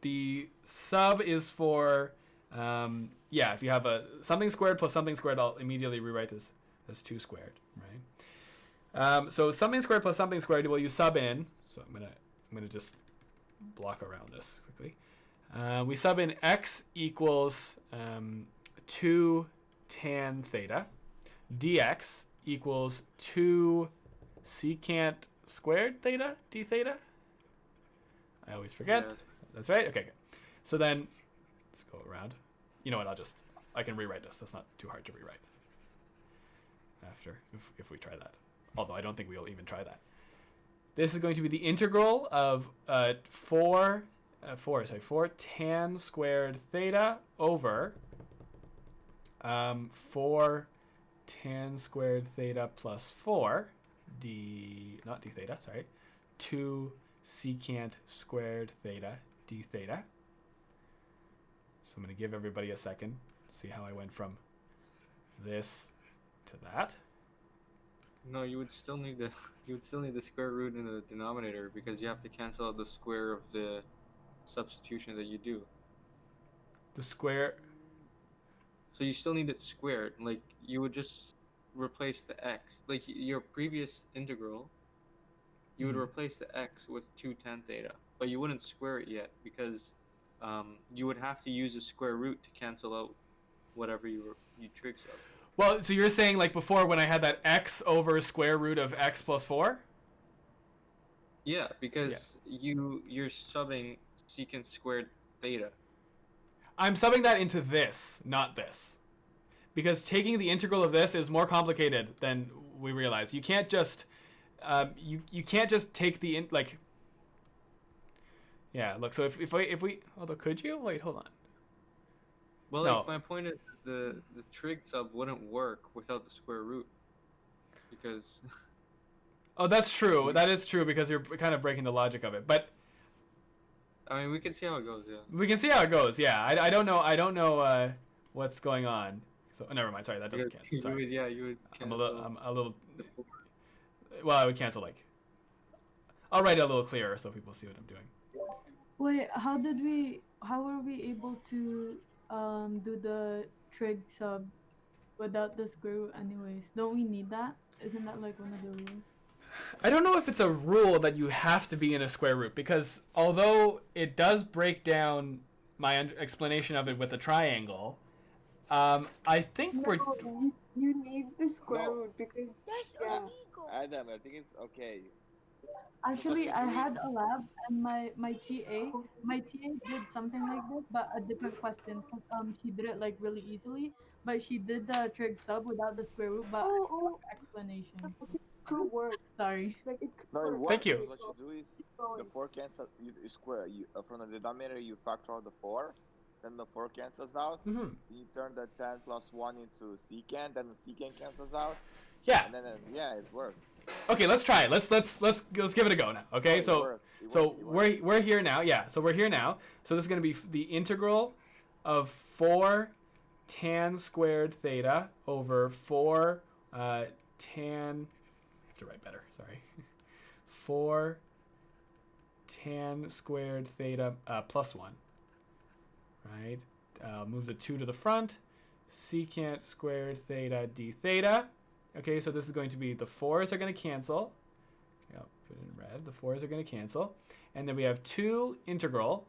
the sub is for if you have a something squared plus something squared, I'll immediately rewrite this as 2 squared, right? So something squared plus something squared, well, you sub in. So I'm gonna just block around this quickly. We sub in x equals 2 tan theta. Dx equals 2 secant squared theta, d theta. I always forget. Yeah. That's right. Okay, good. So then let's go around. You know what? I can rewrite this. That's not too hard to rewrite. After, if we try that. Although I don't think we'll even try that. This is going to be the integral of 4 tan squared theta over 4 tan squared theta plus 4 not d theta, sorry, 2 secant squared theta d theta. So I'm going to give everybody a second to see how I went from this to that. No, you would still need the square root in the denominator because you have to cancel out the square of the substitution that you do. The square. So you still need it squared. Like, you would just replace the x. Like, your previous integral, you would replace the x with 2 tan theta, but you wouldn't square it yet because you would have to use a square root to cancel out whatever you trig sub. Well, so you're saying, like, before when I had that x over square root of x plus 4? Yeah, because you're subbing secant squared theta. I'm subbing that into this, not this. Because taking the integral of this is more complicated than we realize. You can't just you can't just take the yeah, look, so if we although could you? Wait, hold on. Well, No. like, my point is the trig sub wouldn't work without the square root. Because Oh, that's true. That is true because you're kind of breaking the logic of it. But I mean, we can see how it goes, yeah. we can see how it goes. Yeah, I don't know what's going on. So never mind. Sorry, that doesn't cancel. Sorry. You would I'm cancel a little. the 4. Well, I would cancel like. I'll write it a little clearer so people see what I'm doing. Wait, how were we able to do the trig sub without the square root anyways? Don't we need that? Isn't that like one of the rules? I don't know if it's a rule that you have to be in a square root because although it does break down my explanation of it with a triangle, I think we're. You need the square root because Adam, I think it's okay. Actually, I had a lab and my TA did something like this, but a different question. She did it like really easily, but she did the trig sub without the square root, but explanation. could work. Sorry. Like it could No, it work. works. Thank you. What you do is the 4 cancels. You square. You from the denominator you factor out the 4, then the 4 cancels out. Mhm. You turn the 10 plus 1 into secant, then the secant cancels out. Yeah. And then yeah, it works. Okay, let's try it. Let's give it a go now. Okay, It so works. we're here now. Yeah, so we're here now. So this is going to be the integral of 4 tan squared theta over 4 tan. I have to write better. Sorry. 4 tan squared theta plus 1. Right. Move the 2 to the front. Secant squared theta d theta. Okay, so this is going to be the 4's are going to cancel. Okay, I'll put it in red. The 4's are going to cancel. And then we have 2 integral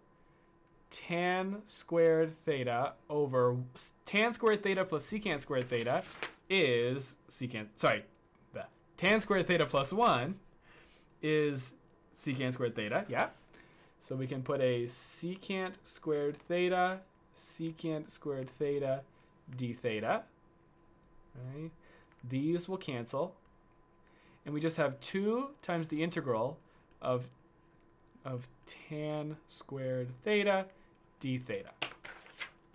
tan squared theta over tan squared theta plus secant squared theta is tan squared theta plus 1 is secant squared theta. Yeah. So we can put a secant squared theta d theta. Right? These will cancel. And we just have 2 times the integral of tan squared theta d theta.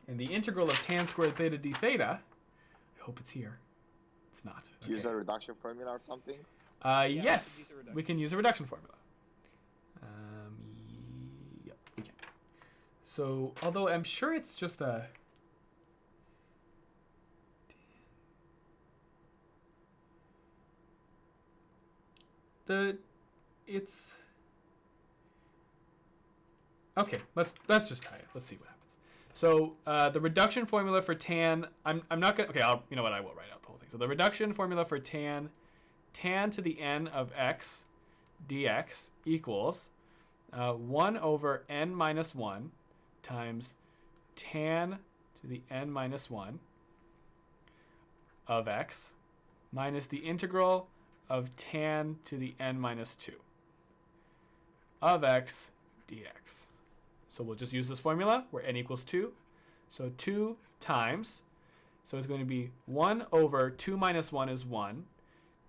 And the integral of tan squared theta d theta, I hope it's here. It's not. Okay. Use a reduction formula or something? Yes, we can use a reduction formula. Yep, we can. So, although I'm sure it's just a... It's... Okay, let's just try it. Let's see what happens. So, the reduction formula for tan... I'm not going to... Okay, you know what? I will write out the whole thing. So, the reduction formula for tan to the n of x dx equals 1 over n minus 1 times tan to the n minus 1 of x minus the integral of tan to the n minus 2 of x dx. So we'll just use this formula where n equals 2. So 2 times, so it's going to be 1 over 2 minus 1 is 1.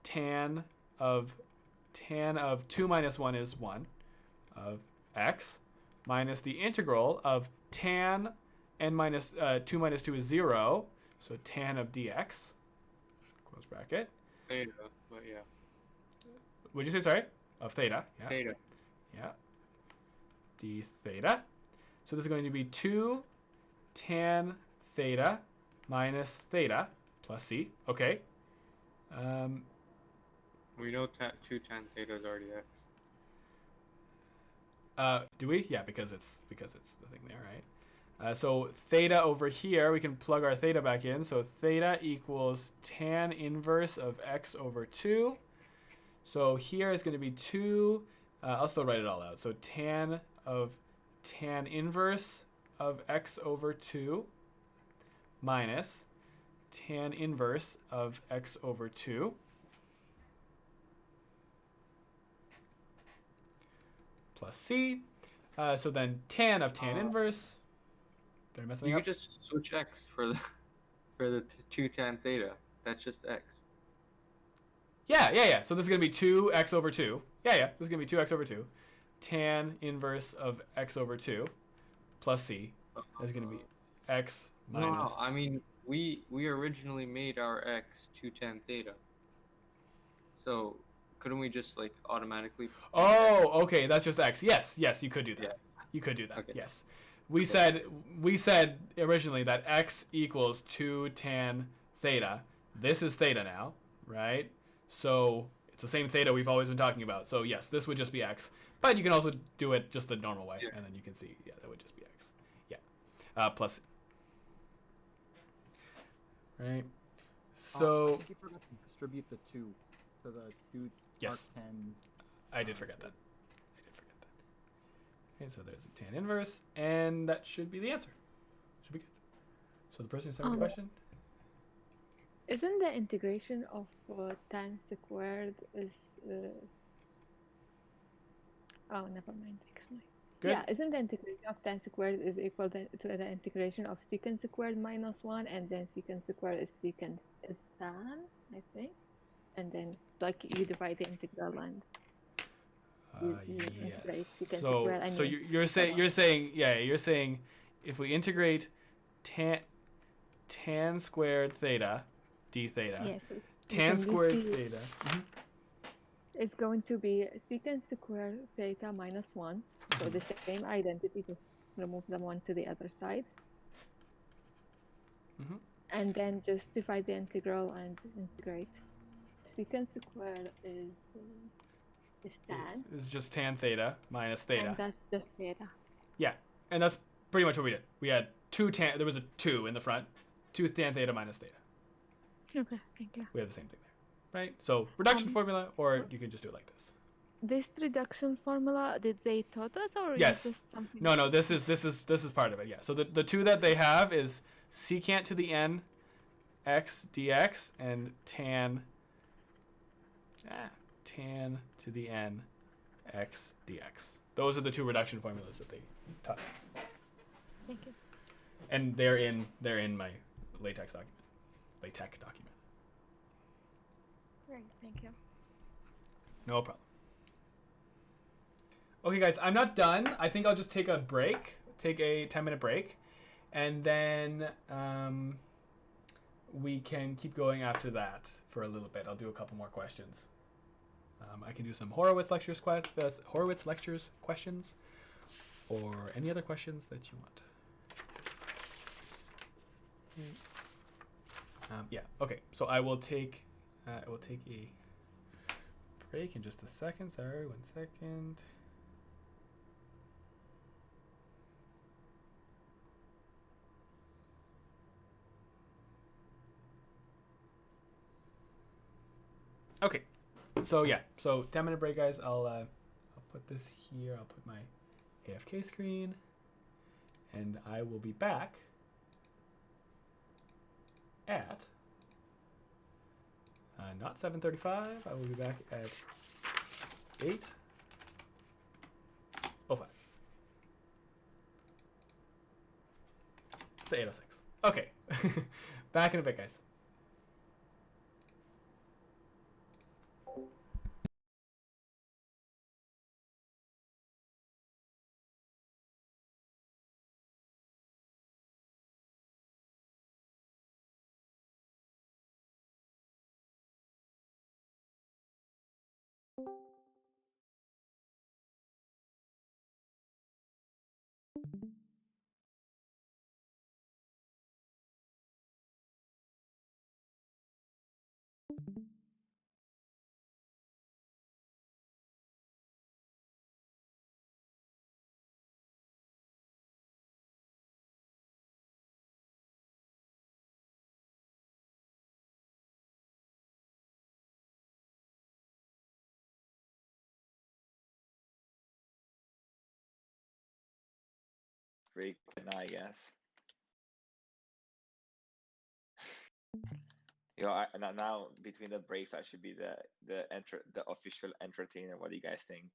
Tan of 2 minus 1 is 1 of x minus the integral of tan n minus 2 minus 2 is 0. So tan of dx, close bracket. Theta, but yeah. Would you say, sorry? Of theta. Yeah. Theta. Yeah. D theta. So this is going to be 2 tan theta minus theta plus c. Okay. We know 2 tan theta is already x. Do we? Yeah, because it's the thing there, right? So theta over here, we can plug our theta back in. So theta equals tan inverse of x over 2. So here is going to be 2. I'll still write it all out. So tan inverse of x over 2 minus tan inverse of x over 2 plus c. So then tan of tan inverse They're messing You up. could just switch x for the 2 tan theta. That's just x. Yeah. So this is going to be 2x over 2. Yeah. This is going to be 2x over 2. Tan inverse of x over 2 plus c is going to be x minus. No, I mean, we originally made our x 2 tan theta. So couldn't we just like automatically? Oh, okay. That's just x. Yes, you could do that. Yeah. You could do that. Okay. Yes. We said originally that x equals 2 tan theta. This is theta now, right? So it's the same theta we've always been talking about. So yes, this would just be x. But you can also do it just the normal way, and then you can see, that would just be x. Yeah. Plus. Right. So. I think you forgot to distribute the 2 to the 2 Yes. arc 10. I did forget that. Okay, so there's a tan inverse, and that should be the answer. Should be good. So the person who sent me the question? Isn't the integration of tan squared is oh, never mind actually. Good. Yeah, isn't the integration of tan squared is equal to the integration of secant squared minus 1, and then secant squared is secant is tan, I think, and then like you divide the integral and Yes. So you're saying if we integrate tan squared theta d theta, yes, tan squared theta. It's going to be secant squared theta minus 1. So the same identity, just remove the 1 to the other side. And then just divide the integral and integrate. Secant squared is tan. It's just tan theta minus theta. And that's just theta. Yeah, and that's pretty much what we did. We had there was a 2 in the front, 2 tan theta minus theta. Okay, thank you. We have the same thing there, right? So reduction formula, or you can just do it like this. This reduction formula, did they taught us, or Yes. is this something? No. This is part of it. Yeah. So the 2 that they have is secant to the n x dx and tan to the n x dx. Those are the 2 reduction formulas that they taught us. Thank you. And they're in my LaTeX document. Great, thank you. No problem. Okay, guys, I'm not done. I think I'll just take a break, take a 10-minute break, and then we can keep going after that for a little bit. I'll do a couple more questions. I can do some Horowitz lectures questions, or any other questions that you want. Yeah. Okay. So I will take a break in just a second. Sorry, 1 second. Okay. So yeah. So 10-minute break, guys. I'll put this here. I'll put my AFK screen, and I will be back at not 7:35. I will be back at 8:05. It's 8:06. Okay. Back in a bit, guys. Break now, I guess. Now between the breaks, that should be the official entertainer. What do you guys think?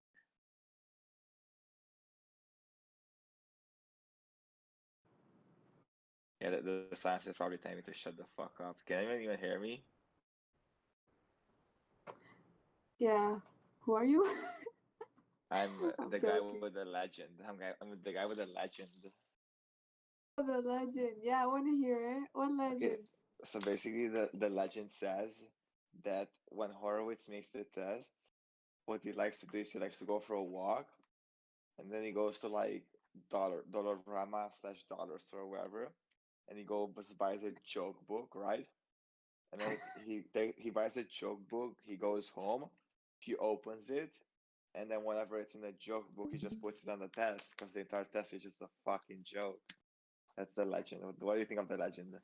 Yeah, the science is probably telling me to shut the fuck up. Can anyone even hear me? Yeah. Who are you? I'm I'm the guy joking. with the legend. I'm the guy with the legend. Oh, the legend. Yeah, I want to hear it. What Okay, legend? so basically the legend says that when Horowitz makes the tests, what he likes to do is he likes to go for a walk, and then he goes to like Dollarama / dollar store or wherever, and he buys a joke book, right? And then he buys a joke book, he goes home, he opens it, and then whenever it's in the joke book, he just puts it on the test because the entire test is just a fucking joke. That's the legend. What do you think of the legend?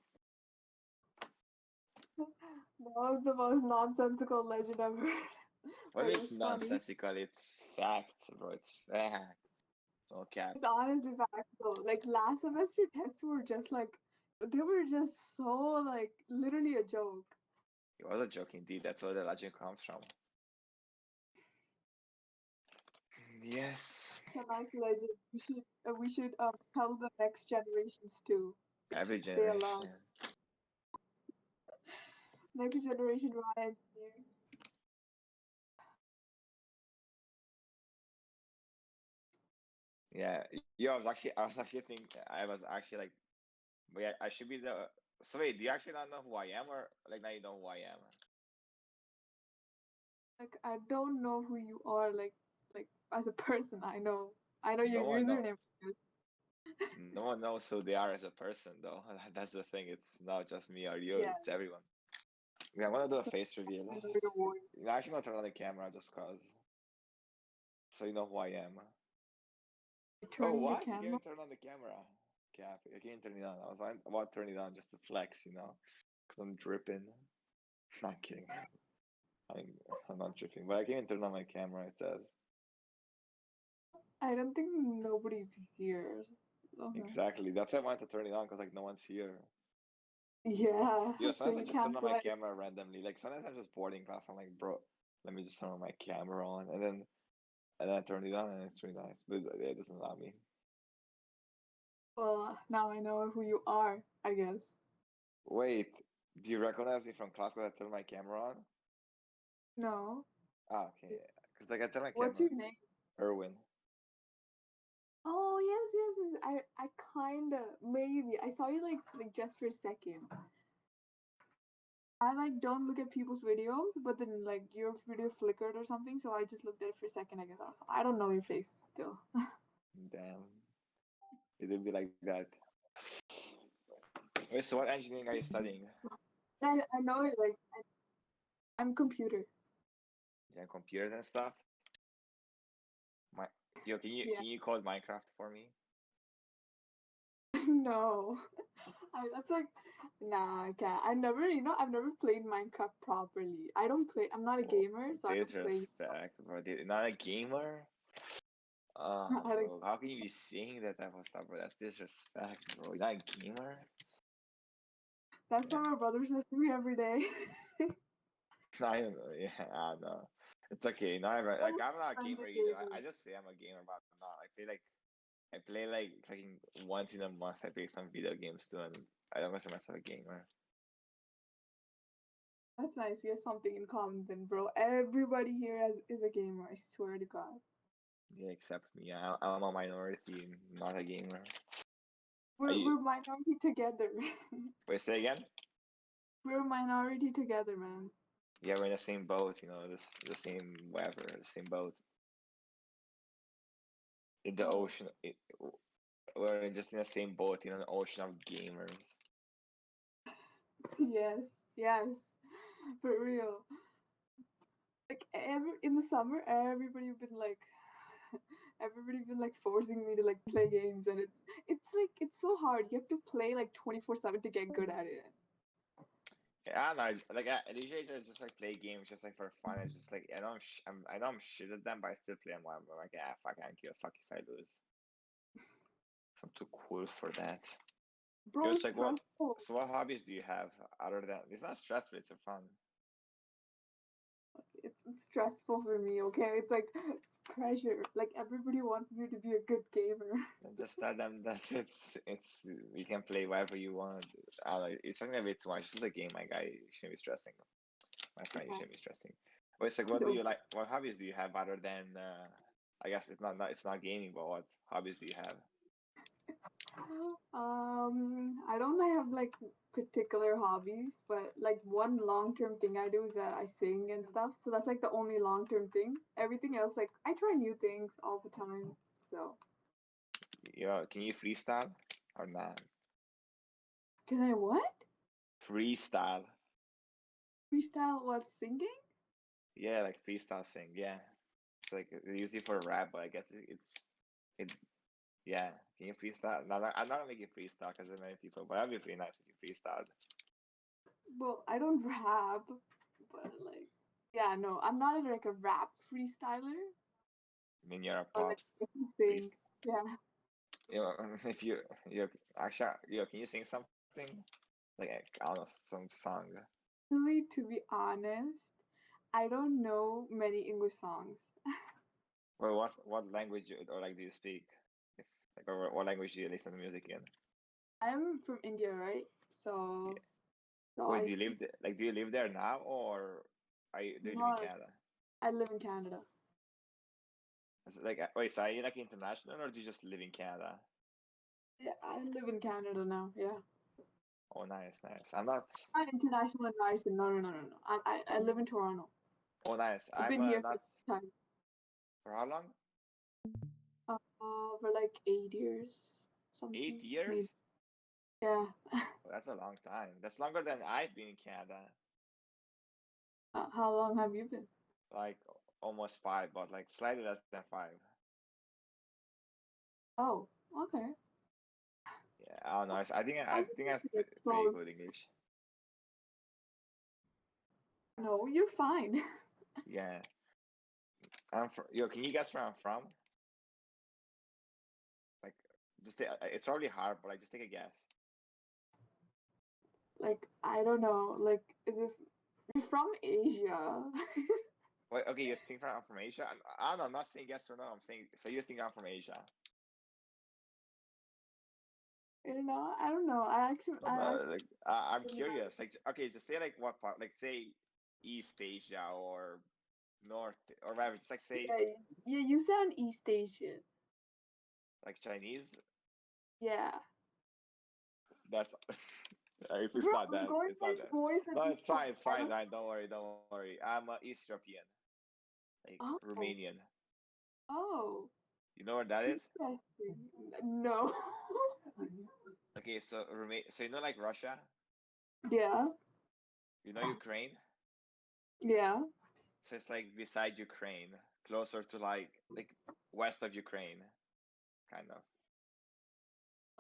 That was the most nonsensical legend I've heard. What But makes it's funny. nonsensical? It's facts, bro. It's fact. No cap. It's honestly fact though. Like last semester tests were just like they were just so like literally a joke. It was a joke indeed. That's where the legend comes from. Yes. It's a nice legend. We should tell the next generations too. It Every should stay alive. generation. Next generation Ryan engineer. Yeah. Yo, I was actually thinking. I was actually like, but yeah, I should be the. So wait, do you actually not know who I am, or like now you know who I am? Like I don't know who you are like as a person. I know your No one know. username. No one knows who they are as a person, though. That's the thing. It's not just me or you. Yeah. It's everyone. Yeah, I'm gonna do a face reveal. I know your voice. I'm actually gonna turn on the camera just cause, so you know who I am. Turning the What? You can't camera. even turn on the camera. Cap. I can't turn it on. I was about to turn it on just to flex, cause I'm dripping. Not kidding. I'm not dripping, but I can't even turn on my camera. It says I don't think nobody's here. Okay. exactly. That's why I wanted to turn it on, cause like no one's here. Yeah. Yo, So sometimes I you just turn can't on my play. camera randomly. Like sometimes I'm just bored in class. I'm like, bro, let me just turn on my camera on, and then I turn it on, and it's really nice. But it doesn't allow me. Well, now I know who you are, I guess. Wait, do you recognize me from class because I turned my camera on? No. Ah, okay. Because like I turned my What's camera. your name? Erwin. Oh yes. I kinda maybe I saw you like just for a second. I like don't look at people's videos, but then like your video flickered or something, so I just looked at it for a second. I guess I don't know your face still. Damn. It would be like that. Wait, so what engineering are you studying? I know it like I'm computer. Yeah, computers and stuff. My Yo, can Yeah. you code Minecraft for me? No. That's like nah, I can't. I've never played Minecraft properly. I'm not a gamer, so I don't play. Disrespect, bro. Not a gamer? Oh, I don't- bro. How can you be saying that type of stuff, bro? That's disrespect, bro. You're not a gamer? That's Yeah. what my brother says to me every day. I don't know. Yeah, I know. It's okay. No, I'm not a Friends gamer are either. gamers. I just say I'm a gamer, but I'm not. I play like fucking once in a month. I play some video games too, and I don't consider myself a gamer. That's nice. We have something in common then, bro. Everybody here is a gamer, I swear to God. Yeah, except me. I'm a minority, not a gamer. We're minority together. Wait, say again? We're a minority together, man. Yeah, we're in the same boat. The same whatever, the same boat. In the ocean, we're just in the same boat in an ocean of gamers. Yes, for real. Like in the summer, everybody been like forcing me to like play games, and it's so hard. You have to play like 24/7 to get good at it. Yeah, I don't know. Like I usually just like play games just like for fun. It's just like I know I'm shit at them, but I still play them. I'm like, fuck, I don't give a fuck if I lose. I'm too cool for that. Bro, Just like what? stressful. So what hobbies do you have other than? It's not stressful. It's fun. It's stressful for me. Okay, it's like pressure. Like everybody wants me to be a good gamer. And just tell them that it's you can play whatever you want. I don't know, it's something a bit too much. It's just a game, my guy. You shouldn't be stressing. My friend, you Yeah. shouldn't be stressing. Wait, so what do you like? What hobbies do you have other than? I guess it's not gaming, but what hobbies do you have? I don't have like particular hobbies, but like one long-term thing I do is that I sing and stuff. So that's like the only long-term thing. Everything else, like I try new things all the time. So Can you freestyle or not? can I what? Freestyle. Freestyle what singing? Yeah, like freestyle sing. Yeah, it's like usually for rap, but I guess it. Yeah, can you freestyle? No, I'm not making freestyle because there are many people, but that'd be pretty nice if you freestyled. Well, I don't rap, but like yeah, no, I'm not like a rap freestyler. I mean, you're a But like pops. I can sing. Yeah. If you actually, can you sing something? Like I don't know, some song. Actually, to be honest, I don't know many English songs. Well, what language or like do you speak? If like or what language do you listen to music in? I'm from India, right? So, Wait, I do you live speak. do you live there now or do you live in No, Canada? I live in Canada. Like wait, so are you like international or do you just live in Canada? Yeah, I live in Canada now. Yeah. Oh, nice, nice. I'm not. Not international in Ryerson. No, no, no, no, no. I live in Toronto. Oh, nice. I've I'm been here not. for some time. For how long? For like 8 years, 8 something. years? Maybe. Yeah. Oh, that's a long time. That's longer than I've been in Canada. How long have you been? Like almost 5, but like slightly less than 5. Oh, okay. Yeah, I don't know. I think I speak Like pretty close. good English. No, you're fine. Yeah. I'm from. Can you guess where I'm from? Like, it's probably hard, but like, just take a guess. Like I don't know. Like is if you're from Asia. Wait, okay, you think I'm from Asia? I don't know. I'm not saying yes or no. I'm saying so. You think I'm from Asia? You know, I don't know. No, no, like I'm curious. Like, okay, just say like what part? Like, say East Asia or North or whatever. Just like say Yeah, yeah, you sound East Asian. like Chinese. Yeah. That's it's Bro, not I'm that. going It's by not your that. voice and No, you it's fine. It's I fine. don't. Don't worry. Don't worry. I'm East European, like Oh. Romanian. Oh. You know where that is? Interesting. No. Okay, so So you know like Russia? Yeah. You know Ukraine? Yeah. So it's like beside Ukraine, closer to like west of Ukraine, kind of.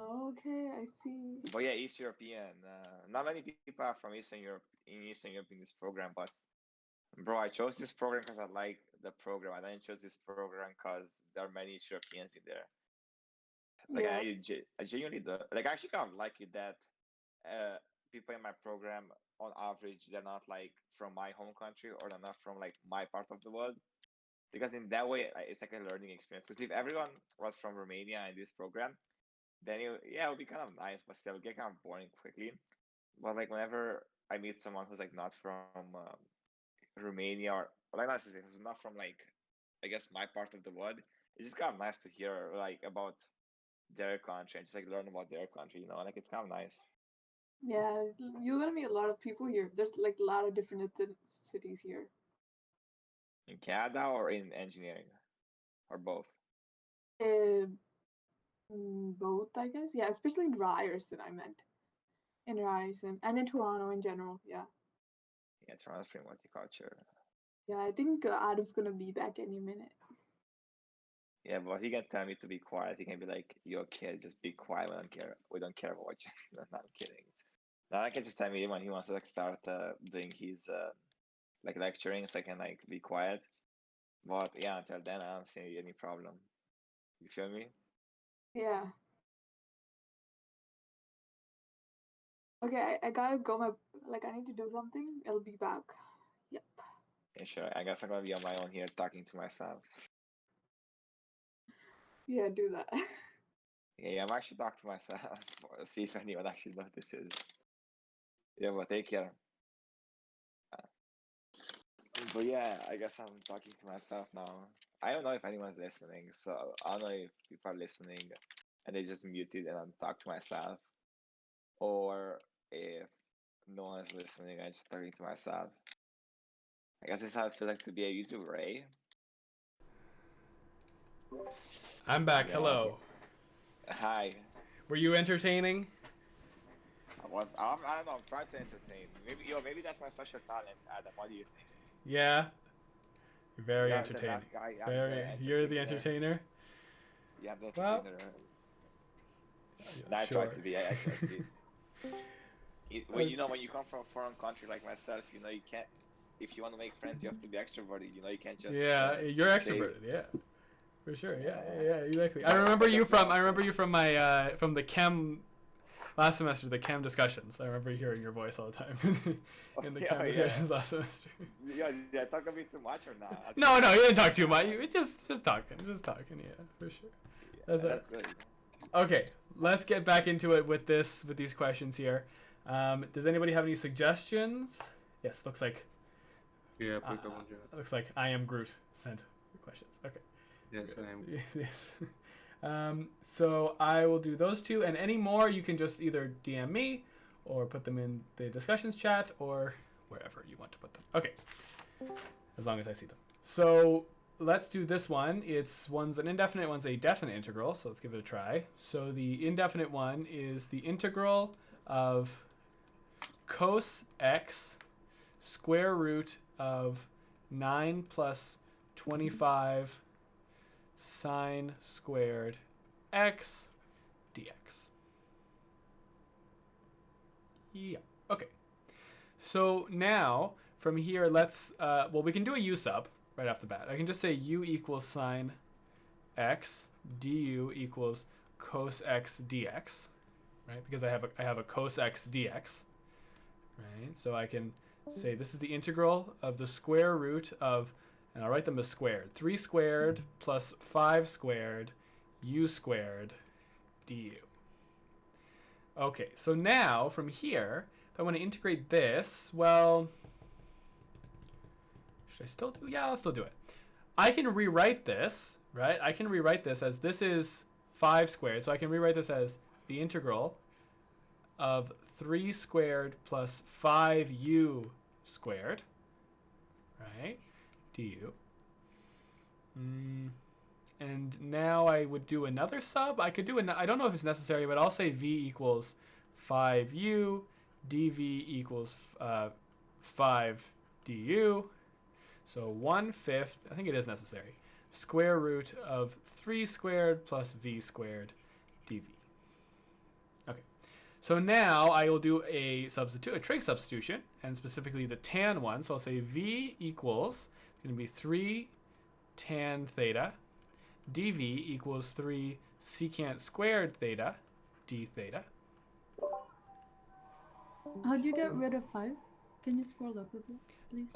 Okay, I see. But yeah, East European. Not many people are from Eastern Europe in this program, but bro, I chose this program because I like the program. I didn't choose this program because there are many East Europeans in there. Like Yeah. I genuinely do. Like I actually kind of like it that people in my program, on average, they're not like from my home country or they're not from like my part of the world. Because in that way, it's like a learning experience. Because if everyone was from Romania in this program, then it would be kind of nice, but still get kind of boring quickly. But like whenever I meet someone who's like not from Romania or like not to say who's not from like I guess my part of the world, it's just kind of nice to hear like about their country and just like learn about their country. Like it's kind of nice. Yeah, you're gonna meet a lot of people here. There's like a lot of different cities here. In Canada or in engineering, or both. Both, I guess. Yeah, especially in Ryerson, I meant. In Ryerson and in Toronto in general. Yeah. Yeah, Toronto's pretty multicultural. Yeah, I think Adam's gonna be back any minute. Yeah, but he can tell me to be quiet. He can be like, "Yo, kid, just be quiet. We don't care. We don't care about you." No, I'm kidding. Now I can just tell me when he wants to like start doing his like lecturing, so I can like be quiet. But yeah, until then, I don't see any problem. You feel me? Yeah. Okay, I gotta go. I need to do something. I'll be back. Yep. Yeah, sure. I guess I'm gonna be on my own here talking to myself. Yeah, do that. Yeah, I'm actually talking to myself. See if anyone actually notices. Yeah, but take care. But yeah, I guess I'm talking to myself now. I don't know if anyone's listening, so I don't know if people are listening and they just muted and I'm talking to myself, or if no one's listening, I'm just talking to myself. I guess this is how it feels like to be a YouTuber, eh? I'm back. Yeah. Hello. Hi. Were you entertaining? I don't know, I'm trying to entertain. Maybe that's my special talent, Adam. What do you think? Yeah. Very Yeah, the entertaining. math guy, I'm Very. the You're the entertainer. entertainer. Yeah, I'm the Well, entertainer. I sure. try to be. I try to be. When you come from a foreign country like myself, you can't. If you want to make friends, you have to be extroverted. You can't just. Yeah, you're say- extroverted. Yeah, for sure. Yeah, exactly. I remember you from my from the chem last semester, the chem discussions. I remember hearing your voice all the time in the chem discussions last semester. Yeah, did I talk a bit too much or not? No, you didn't talk too much. You just talking. Yeah, for sure. That's good. Okay, let's get back into it with these questions here. Does anybody have any suggestions? Yes, looks like. Yeah, Looks like I am Groot sent questions. Okay. Yes, I am. Yes. So I will do those two, and any more you can just either DM me or put them in the discussions chat or wherever you want to put them. Okay. As long as I see them. So let's do this one. One's an indefinite, one's a definite integral. So let's give it a try. So the indefinite one is the integral of cos x square root of 9 plus 25 sine squared x dx. Yeah. Okay. So now from here, let's we can do a u sub right off the bat. I can just say u equals sine x, du equals cos x dx, right? Because I have a cos x dx, right? So I can say this is the integral of the square root of, and I'll write them as squared, 3 squared plus 5 squared u squared du. Okay, so now from here, if I want to integrate this, well, should I still do? Yeah, I'll still do it. I can rewrite this, right? I can rewrite this as this is 5 squared, so I can rewrite this as the integral of 3 squared plus 5u squared, right, du. And now I would do another sub. I could do I don't know if it's necessary, but I'll say v equals 5u, dv equals 5 du. So 1/5, I think it is necessary, square root of 3 squared plus v squared dv. Okay. So now I will do a trig substitution, and specifically the tan one. So I'll say v equals, it's going to be 3 tan theta, dv equals 3 secant squared theta, d theta. How'd you get rid of 5? Can you scroll up a bit, please?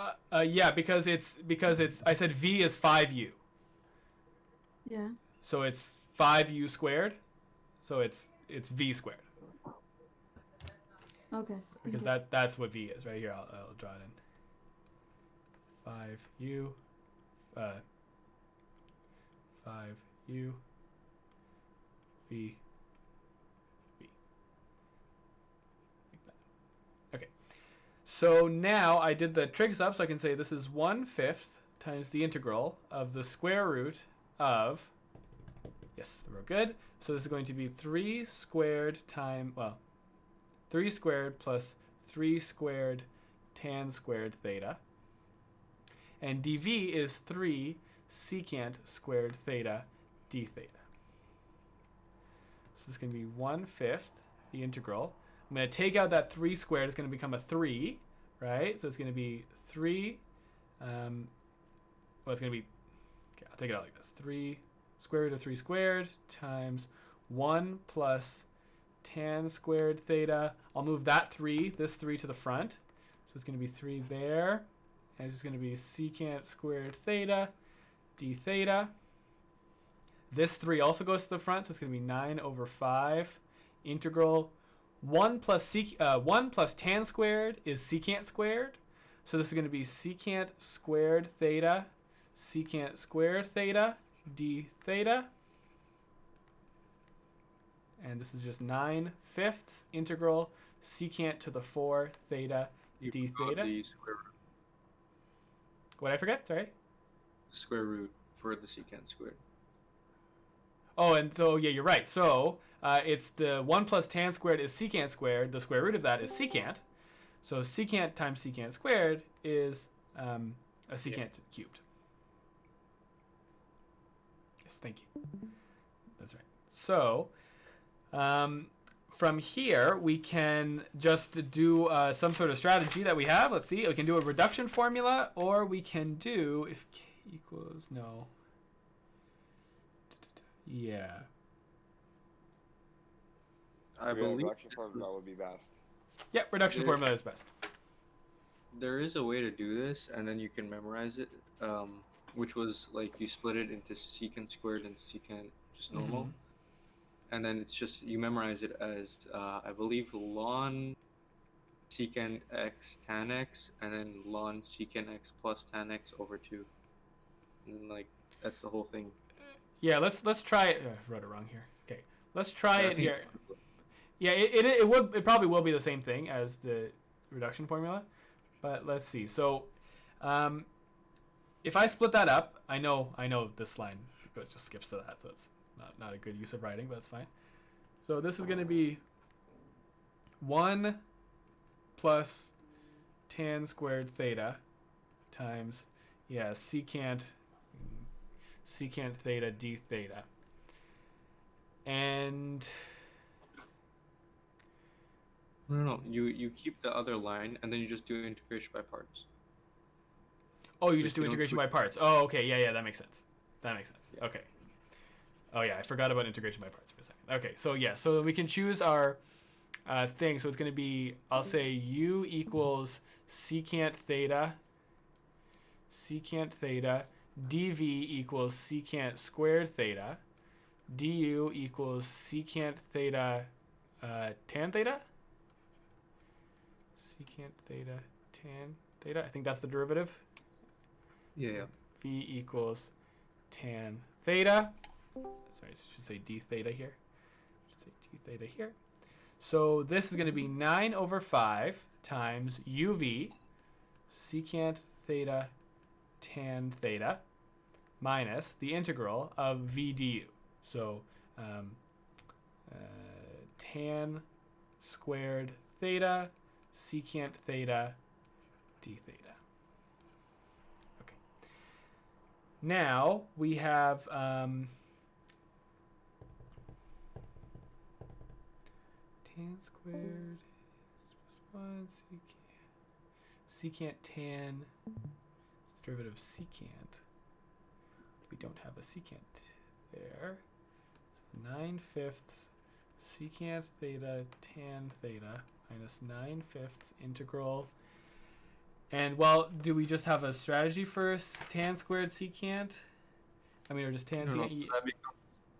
Yeah, because it's I said v is 5u. Yeah. So it's 5u squared. So it's v squared. Okay. Because that's what v is right here. I'll draw it in. 5u 5u v like that. Okay. So now I did the trig sub, so I can say this is 1/5 times the integral of the square root of, yes, we're good. So this is going to be 3 squared times, 3 squared plus 3 squared tan squared theta. And dv is 3 secant squared theta d theta. So this is going to be 1/5 the integral. I'm going to take out that 3 squared. It's going to become a 3, right? So it's going to be 3. It's going to be, okay, I'll take it out like this. 3 square root of 3 squared times 1 plus tan squared theta. I'll move that 3, this 3 to the front. So it's going to be 3 there And it's just going to be secant squared theta d theta. This 3 also goes to the front, so it's going to be 9 over 5 integral 1 plus tan squared is secant squared. So this is going to be secant squared theta d theta. And this is just 9/5 integral secant to the 4 theta d theta. The square root. What did I forget? Sorry? Square root for the secant squared. Oh, and so, yeah, you're right. So it's the 1 plus tan squared is secant squared. The square root of that is secant. So secant times secant squared is a secant cubed. Yes, thank you. That's right. So from here, we can just do some sort of strategy that we have. Let's see. We can do a reduction formula, or we can do, if k equals, no. Yeah. I believe reduction formula would be best. Yeah, reduction formula is best. There is a way to do this, and then you can memorize it, which was like you split it into secant squared and secant just normal. And then it's just, you memorize it as, I believe, ln secant x tan x, and then ln secant x plus tan x over 2. And like, that's the whole thing. Yeah, let's try it. I wrote it wrong here. Okay, let's try it here. Yeah, it probably will be the same thing as the reduction formula, but let's see. So, if I split that up, I know this line just skips to that, so it's not a good use of writing, but it's fine. So this is going to be 1 plus tan squared theta times secant theta d theta. And no, you keep the other line, and then you just do integration by parts. Oh, you just do integration by parts. Oh, okay, yeah, that makes sense. Yeah. Okay. Oh yeah, I forgot about integration by parts for a second. Okay, so yeah, so we can choose our thing. So it's going to be, I'll say u equals secant theta, dv equals secant squared theta, du equals secant theta tan theta, secant theta tan theta. I think that's the derivative. Yeah. V equals tan theta. Sorry, I should say d theta here. So this is going to be 9 over 5 times uv secant theta tan theta minus the integral of v du. So tan squared theta secant theta d theta. Okay. Now we have tan squared plus 1 secant tan is the derivative of secant. We don't have a secant there. So 9/5 secant theta tan theta minus 9/5 integral. And well, do we just have a strategy for tan squared secant? I mean, or just tan secant?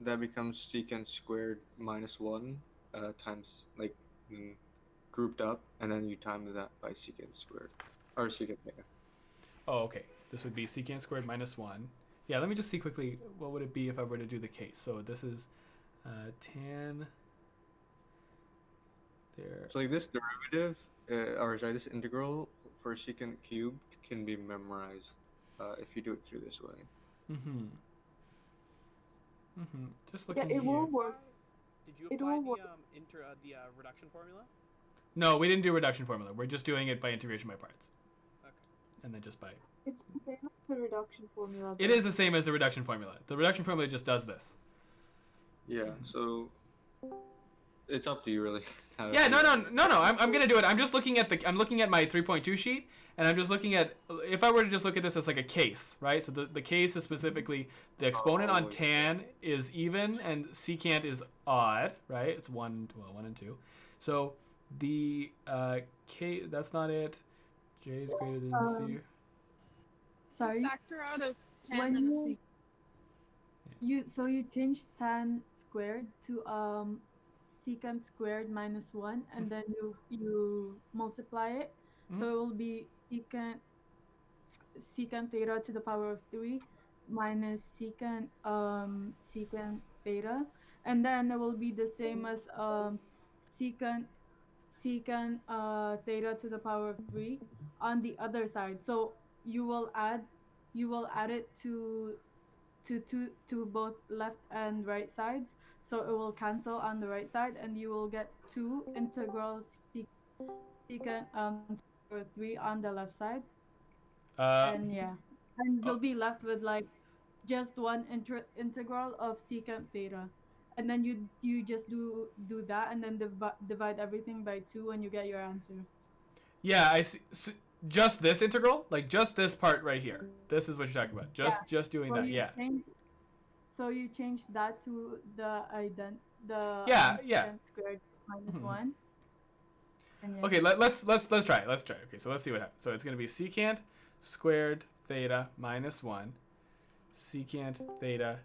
That becomes secant squared minus 1 times, like, grouped up, and then you time that by secant squared, or secant theta. Oh, okay. This would be secant squared minus 1. Yeah, let me just see quickly, what would it be if I were to do the case? So this is tan there. So like this derivative, this integral for secant cubed can be memorized if you do it through this way. Just looking Yeah, it will here. work. Did you apply the reduction formula? No, we didn't do reduction formula. We're just doing it by integration by parts. Okay. And then just by... It's the same as the reduction formula. It is the same as the reduction formula. The reduction formula just does this. Yeah, so it's up to you really. Yeah, no. I'm gonna do it. I'm looking at my 3.2 sheet, and I'm just looking at, if I were to just look at this as like a case, right? So the case is specifically the exponent on tan is even and secant is odd, right? It's 1 and 2. So the k, that's not it. J is greater than 0. sorry. Factor out of 10 When and a you sec. you change tan squared to secant squared minus 1, and then you multiply it, so it will be secant theta to the power of 3 minus secant theta, and then it will be the same as secant theta to the power of 3 on the other side. So you will add it to both left and right sides, so it will cancel on the right side, and you will get 2 integral secant or 3 on the left side. And yeah, and you'll be left with like just one integral of secant theta, and then you just do that, and then divide everything by 2, and you get your answer. Yeah, I see. So just this integral, like just this part right here. This is what you're talking about. Just doing So that. Yeah. So you change that to the Yeah. secant squared minus 1. And yeah. Okay, let's try it. Let's try it. Okay, so let's see what happens. So it's going to be secant squared theta minus 1 secant theta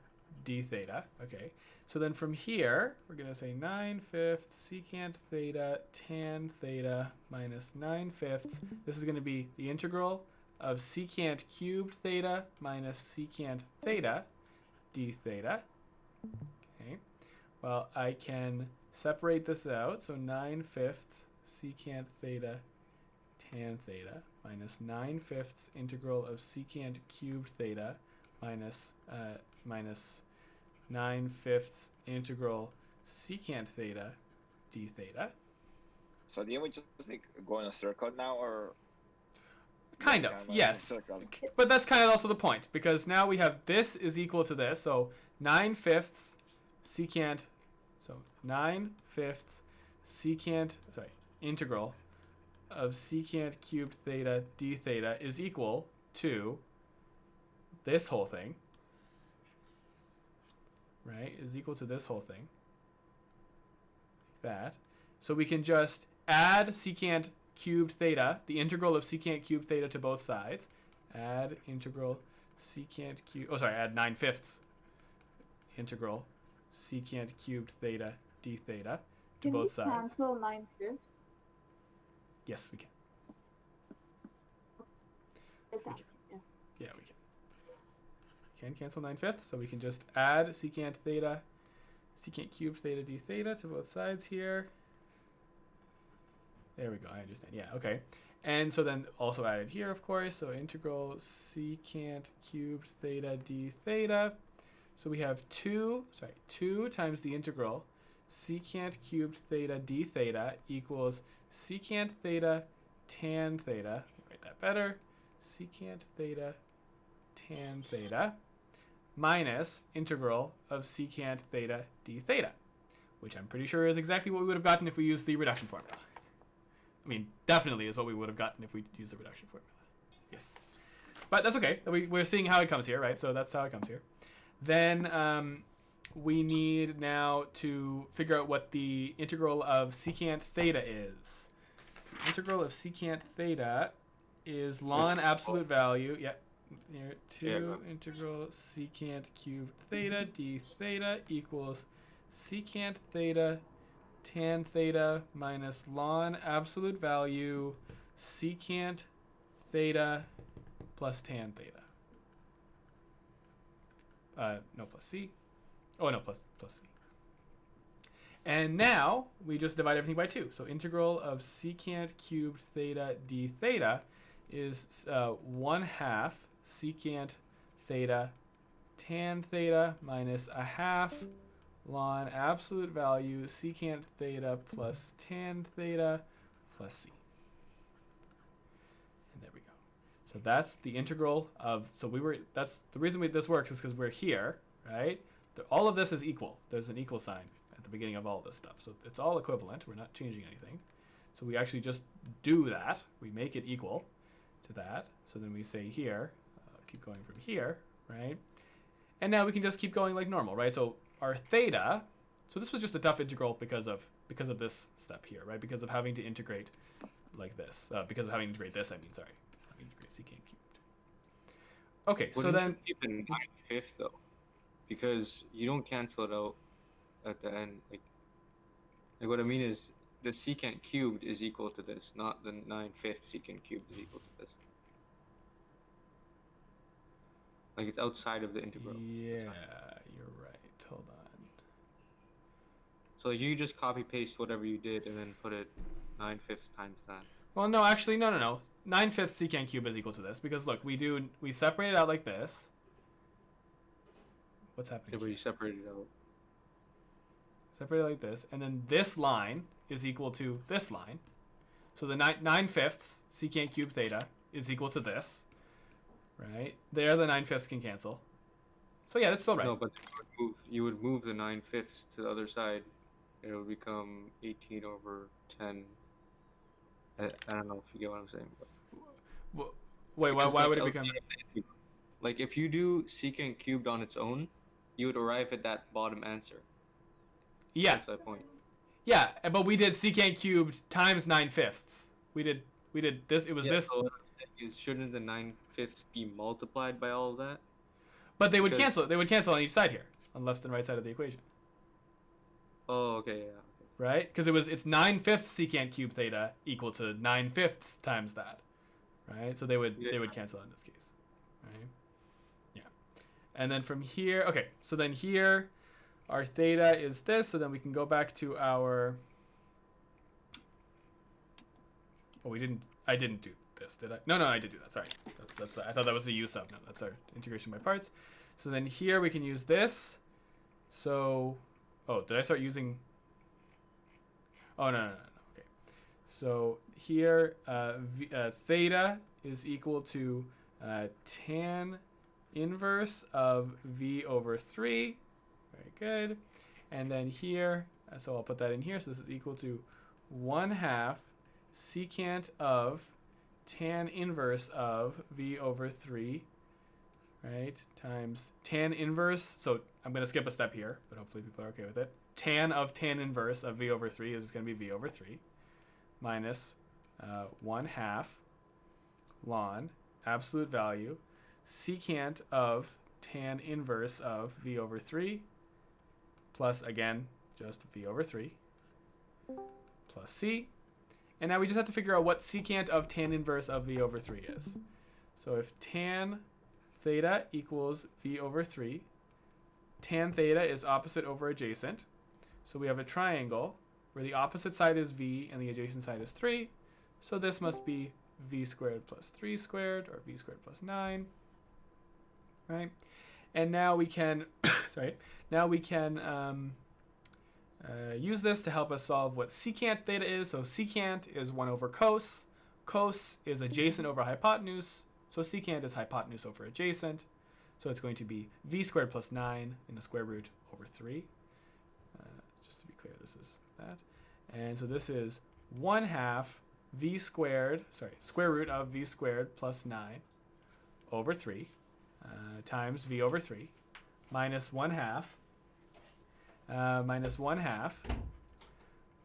d theta. Okay, so then from here we're going to say 9/5 secant theta tan theta minus 9/5. This is going to be the integral of secant cubed theta minus secant theta d theta. Okay, well, I can separate this out, so 9/5 secant theta tan theta minus 9/5 integral of secant cubed theta minus 9/5 integral secant theta d theta. So didn't we just like go in a circle now, or? Kind of, yes. But that's kind of also the point, because now we have this is equal to this, so 9/5 secant, so 9/5 secant, integral of secant cubed theta d theta is equal to this whole thing, right? Is equal to this whole thing, like that. So we can just add secant cubed theta, the integral of secant cubed theta to both sides. Add integral secant cubed, add 9/5 integral secant cubed theta d theta to both sides. Can we cancel 9/5? Yes, we can. Just asking, yeah. Yeah, we can. We can cancel 9/5, so we can just add secant cubed theta d theta to both sides here. There we go, I understand. Yeah, okay. And so then also added here, of course, so integral secant cubed theta d theta. So we have 2 times the integral secant cubed theta d theta equals secant theta tan theta. Write that better. Secant theta tan theta minus integral of secant theta d theta, which I'm pretty sure is exactly what we would have gotten if we used the reduction formula. I mean, definitely is what we would have gotten if we used the reduction formula. Yes. But that's okay. We're seeing how it comes here, right? So that's how it comes here. Then we need now to figure out what the integral of secant theta is. The integral of secant theta is ln absolute value. Yep. Here, 2 integral secant cubed theta d theta equals secant theta tan theta minus ln absolute value secant theta plus tan theta. No, plus c. Oh, no, plus c. And now we just divide everything by 2. So integral of secant cubed theta d theta is 1/2 secant theta tan theta minus 1/2 ln absolute value secant theta plus tan theta plus c. And there we go. So that's the integral of, that's the reason this works is because we're here, right? All of this is equal. There's an equal sign at the beginning of all this stuff. So it's all equivalent. We're not changing anything. So we actually just do that. We make it equal to that. So then we say here, keep going from here, right? And now we can just keep going like normal, right? So our theta, so this was just a tough integral because of this step here, right? Because of having to integrate like this. Because of having to integrate this, I mean, sorry. Having to integrate secant cubed. Okay, so Wouldn't then you keep the 9/5 though? Because you don't cancel it out at the end. Like what I mean is the secant cubed is equal to this, not the 9/5 secant cubed is equal to this. Like it's outside of the integral. yeah, you're right. Hold on. So you just copy paste whatever you did and then put it 9/5 times that. Well, no, actually, no. 9/5 secant cube is equal to this because look, we separate it out like this. What's happening? Yeah, but you separate it out. Separate it like this, and then this line is equal to this line. So the 9/5 secant cube theta is equal to this, right? There, the 9/5 can cancel. So yeah, that's still right. No, but you would move the 9/5 to the other side. It would become 18/10. I don't know if you get what I'm saying. But Wait, why would it become? Like if you do secant cubed on its own, you would arrive at that bottom answer. Yeah. That's my point. Yeah, but we did secant cubed times 9/5. We did this. It was this. So what I'm saying is, shouldn't the 9/5 be multiplied by all of that? But they would cancel. They would cancel on each side here, on left and right side of the equation. Oh, okay, yeah. Right? Because it's 9/5 secant cube theta equal to 9/5 times that, right? So they would cancel in this case, right? Yeah. And then from here, okay. So then here, our theta is this. So then we can go back to our. Oh, I didn't do this, did I? No, I did do that. Sorry. That's. I thought that was the u sub. No, that's our integration by parts. So then here we can use this. So, oh, did I start using? Oh, no. Okay. So here, theta is equal to tan inverse of v over 3. Very good. And then here, so I'll put that in here. So this is equal to 1/2 secant of tan inverse of v over 3, right, times tan inverse. So I'm going to skip a step here, but hopefully people are okay with it. Tan of tan inverse of v over 3 is just going to be v over 3 minus 1/2 ln absolute value secant of tan inverse of v over 3 plus, again, just v over 3 plus c. And now we just have to figure out what secant of tan inverse of v over 3 is. So if tan theta equals v over 3, tan theta is opposite over adjacent. So we have a triangle where the opposite side is v and the adjacent side is 3. So this must be v squared plus 3 squared, or v squared plus 9, right? And now we can, use this to help us solve what secant theta is. So secant is 1 over cos. Cos is adjacent over hypotenuse. So secant is hypotenuse over adjacent. So it's going to be v squared plus 9 in the square root over 3. Just to be clear, this is that. And so this is 1/2 v squared, square root of v squared plus 9 over 3 times v over 3 minus 1/2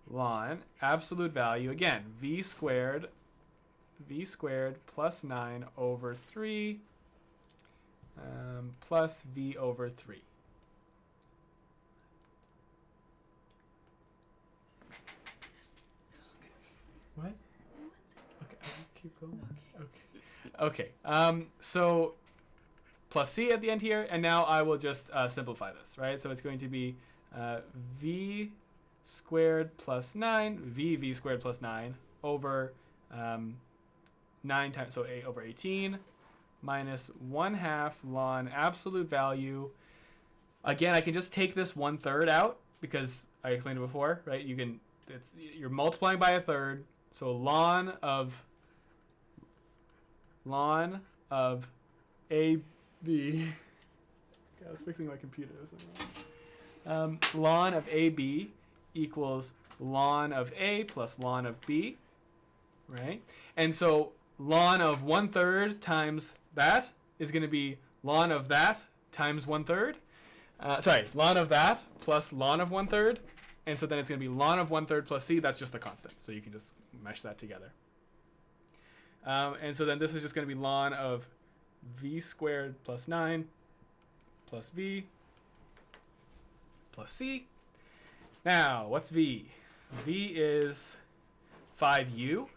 ln absolute value, again, v squared plus 9 over 3 plus v over 3. What? Okay, I'll keep going. Okay. So plus c at the end here, and now I will just simplify this, right? So it's going to be v squared plus 9, v squared plus 9 over 9 times, so 8 over 18 minus 1/2 ln absolute value. Again, I can just take this 1/3 out because I explained it before, right? You're multiplying by 1/3, so ln of AB. I was fixing my computer. Ln of AB equals ln of A plus ln of B, right? And so ln of 1/3 times that is going to be ln of that times 1/3. Ln of that plus ln of 1/3. And so then it's going to be ln of 1/3 plus c. That's just a constant. So you can just mesh that together. And so then this is just going to be ln of v squared plus 9 plus v plus c. Now, what's v? V is 5u.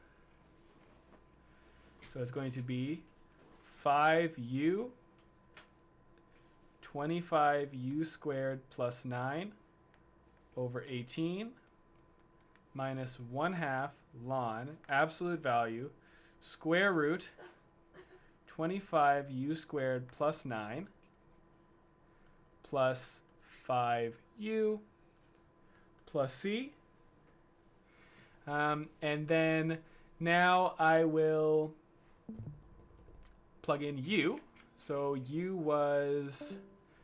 So it's going to be 5u 25u squared plus 9 over 18 minus 1/2 ln absolute value square root 25u squared plus 9 plus 5u plus c. And then now I will plug in u. So u was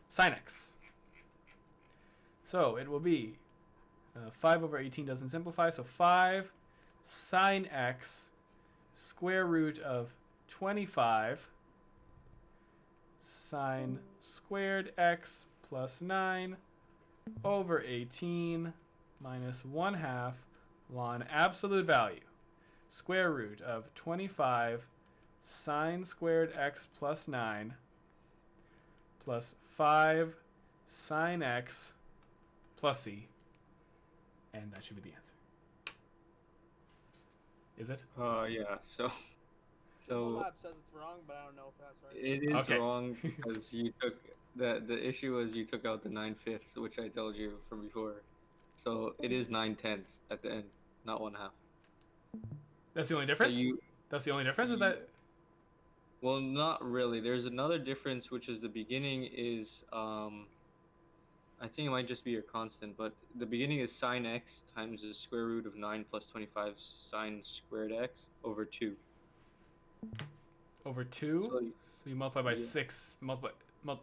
sine x. So it will be 5 over 18 doesn't simplify. So 5 sine x square root of 25 sine squared x plus 9 over 18 minus 1/2 ln absolute value square root of 25 sine squared x plus 9 plus 5 sine x plus c. And that should be the answer. Is it? Yeah. So The lab says it's wrong, but I don't know if that's right. it is Okay. wrong because you took the issue was you took out the 9/5, which I told you from before. So it is 9/10 at the end, not 1/2. That's the only difference? That's the only difference? Is that? Well, not really. There's another difference, which is the beginning is I think it might just be your constant, but the beginning is sine x times the square root of 9 plus 25 sine squared x over 2. Over 2? So, So you multiply by yeah. 6.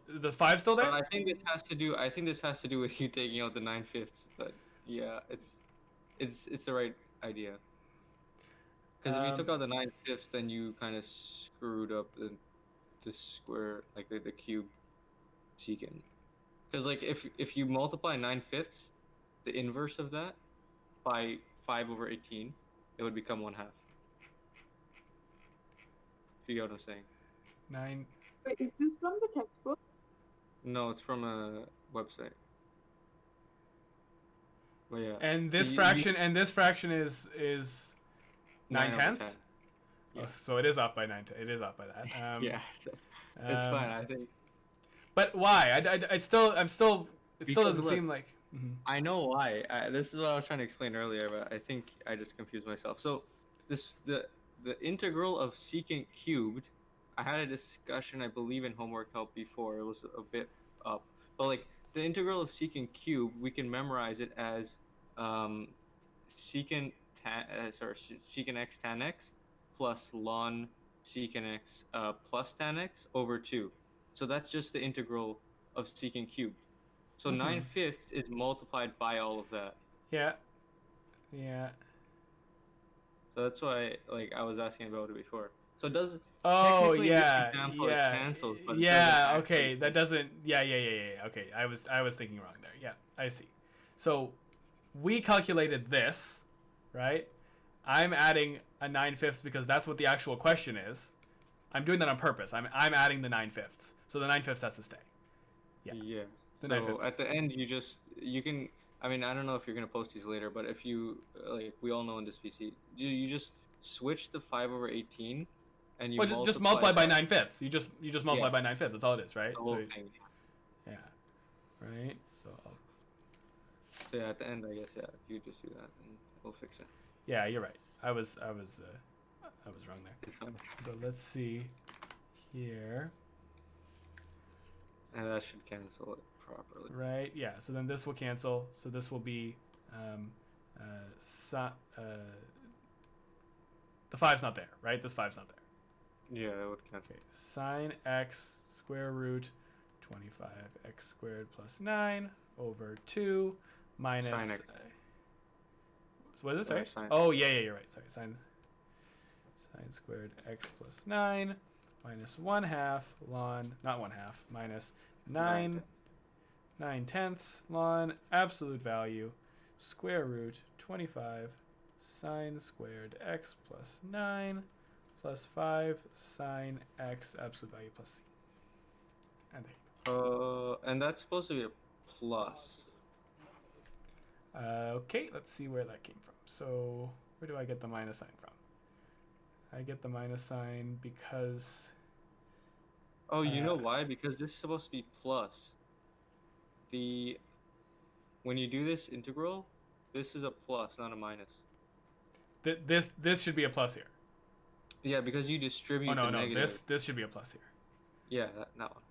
The 5 still there? So I think this has to do with you taking out the 9/5, but yeah, it's the right idea. Because if you took out the 9/5, then you kind of screwed up the square, like the cube secant. Because like if you multiply 9/5, the inverse of that, by 5 over 18, it would become 1/2. If you get what I'm saying. 9. Wait, is this from the textbook? No, it's from a website. But yeah. And this So fraction is 9 9/10. tenths? Yeah. Oh, so it is off by 9. It is off by that. Yeah, so it's fine. I think. But why? It still doesn't Because, look, seem like. Mhm. I know why. This is what I was trying to explain earlier, but I think I just confused myself. So, the integral of secant cubed, I had a discussion, I believe, in homework help before. It was a bit up, but like the integral of secant cubed, we can memorize it as secant x tan x plus ln secant x plus tan x over 2. So that's just the integral of secant cubed. So 9/5 is multiplied by all of that. Yeah. Yeah. So that's why, like, I was asking about it before. So it does. Oh technically in this yeah, example, it yeah, cancels, but it yeah. doesn't Okay, actually- that doesn't. Yeah. Okay, I was thinking wrong there. Yeah, I see. So we calculated this, right? I'm adding a 9/5 because that's what the actual question is. I'm doing that on purpose. I'm adding the 9/5. So the 9/5 has to stay. Yeah. Yeah. The So 9/5 at the end, you can. I mean, I don't know if you're gonna post these later, but if you like, we all know in this PC, you just switch the 5 over 18, and you Well, just multiply by that- 9/5. You just multiply Yeah. by 9/5. That's all it is, right? the whole So thing. yeah, right. So So yeah, at the end, I guess you just do that, and we'll fix it. yeah, you're right. I was wrong there. It's fine. So let's see here. And that should cancel it properly. Right, yeah, so then this will cancel. So this will be, the 5's not there, right? This 5's not there. Yeah, that would cancel. Okay, sine x square root 25 x squared plus 9 over 2 minus... Sine x. So what is it? Sorry? Sine. Oh, yeah, you're right. Sorry, sine squared x plus 9 minus 1/2 ln, not 1/2, minus 9 9/10 ln absolute value square root 25 sine squared x plus 9 plus plus 5 sine x absolute value plus c. And there you go. And that's supposed to be a plus. Okay, let's see where that came from. So where do I get the minus sign from? I get the minus sign because... Oh, you know why? Because this is supposed to be plus. When you do this integral, this is a plus, not a minus. This should be a plus here. Yeah, because you distribute the negative. negative. This should be a plus here. Yeah, that one.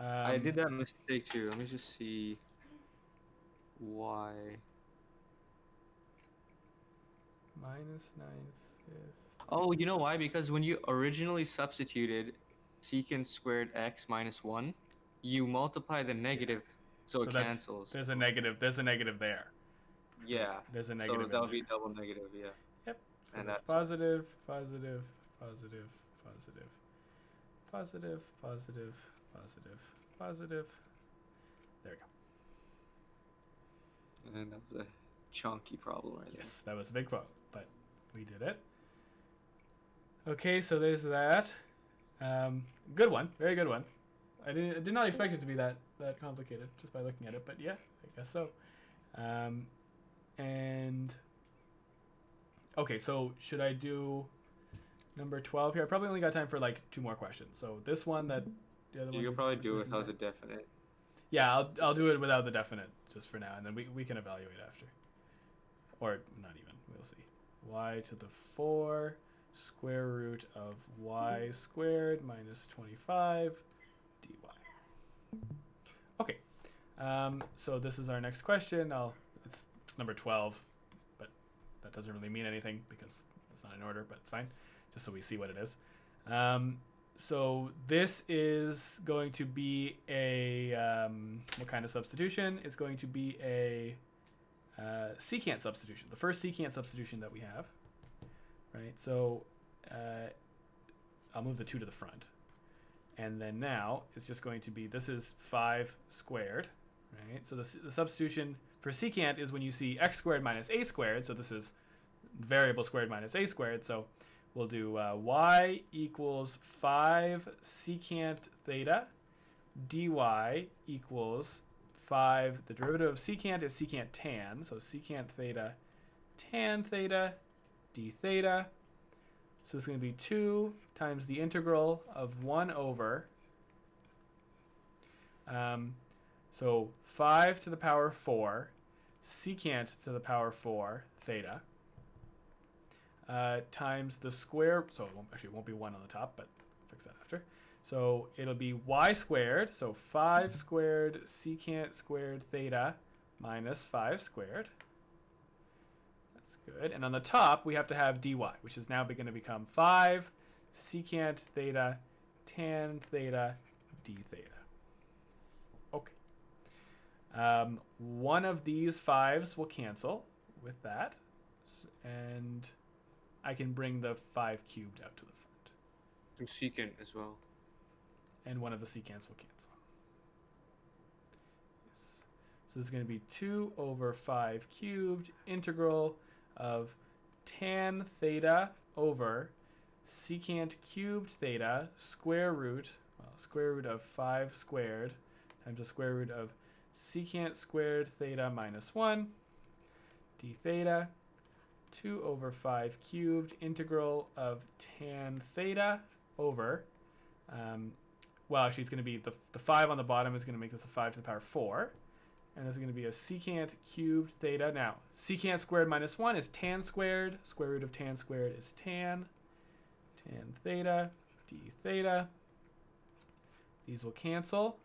I did that mistake too. Let me just see why. Minus 9/5. Oh, you know why? Because when you originally substituted secant squared x minus 1, you multiply the negative, so it cancels. There's a negative there. Yeah. There's a negative. So that'll be double negative, yeah. Yep. So And that's that's positive, positive, positive, positive, positive, positive, positive, positive. There we go. And that was a chunky problem right there. Yes, that was a big quote, but we did it. Okay, so there's that. Good one, very good one. I did not expect it to be that complicated just by looking at it, but yeah, I guess so. And okay, so should I do number 12 here? I probably only got time for like 2 more questions. So this one, the other one. You can probably do it without the definite. Yeah, I'll do it without the definite just for now, and then we can evaluate after. Or not even, we'll see. Y to the 4 square root of y squared minus 25 dy. Okay, so this is our next question. It's number 12, but that doesn't really mean anything because it's not in order, but it's fine, just so we see what it is. So this is going to be a, what kind of substitution? It's going to be a secant substitution, the first secant substitution that we have, right? So I'll move the 2 to the front. And then now it's just going to be, this is 5 squared, right? So the substitution for secant is when you see x squared minus a squared. So this is variable squared minus a squared. So we'll do y equals 5 secant theta dy equals 5. The derivative of secant is secant tan. So secant theta tan theta d theta. So it's going to be 2 times the integral of 1 over. So 5 to the power 4 secant to the power 4 theta times the square. So it won't be 1 on the top, but I'll fix that after. So it'll be y squared. So 5 squared secant squared theta minus 5 squared. Good. And on the top, we have to have dy, which is now going to become 5 secant theta tan theta d theta. Okay. One of these 5s will cancel with that. And I can bring the 5 cubed out to the front. And secant as well. And one of the secants will cancel. Yes. So this is going to be 2 over 5 cubed integral of tan theta over secant cubed theta square root of 5 squared times the square root of secant squared theta minus 1 d theta 2 over 5 cubed integral of tan theta over actually it's going to be the 5 on the bottom is going to make this a 5 to the power 4. And this is going to be a secant cubed theta. Now, secant squared minus 1 is tan squared. Square root of tan squared is tan. Tan theta, d theta. These will cancel.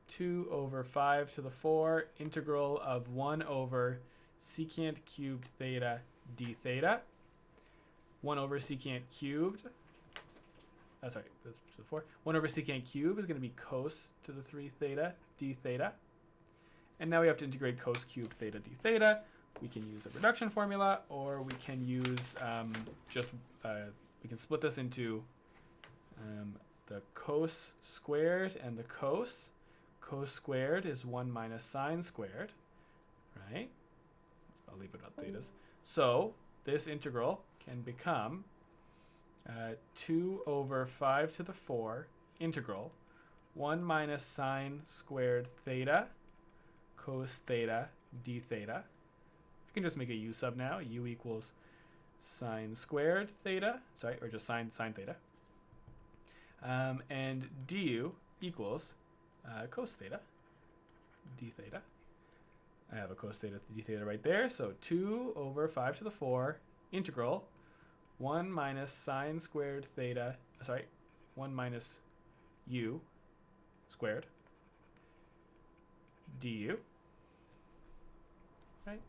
2 over 5 to the 4 integral of 1 over secant cubed theta d theta. 1 over secant cubed. That's to the 4. 1 over secant cubed is going to be cos to the 3 theta d theta. And now we have to integrate cos cubed theta d theta. We can use a reduction formula, or we can use we can split this into the cos squared and the cos. Cos squared is 1 minus sine squared, right? I'll leave it without thetas. So this integral can become 2 over 5 to the 4 integral 1 minus sine squared theta cos theta d theta. I can just make a u sub now. U equals sine squared theta, sorry, or just sine theta. And du equals cos theta d theta. I have a cos theta d theta right there. So 2 over 5 to the 4 integral 1 minus sine squared theta, sorry, 1 minus u squared du, right?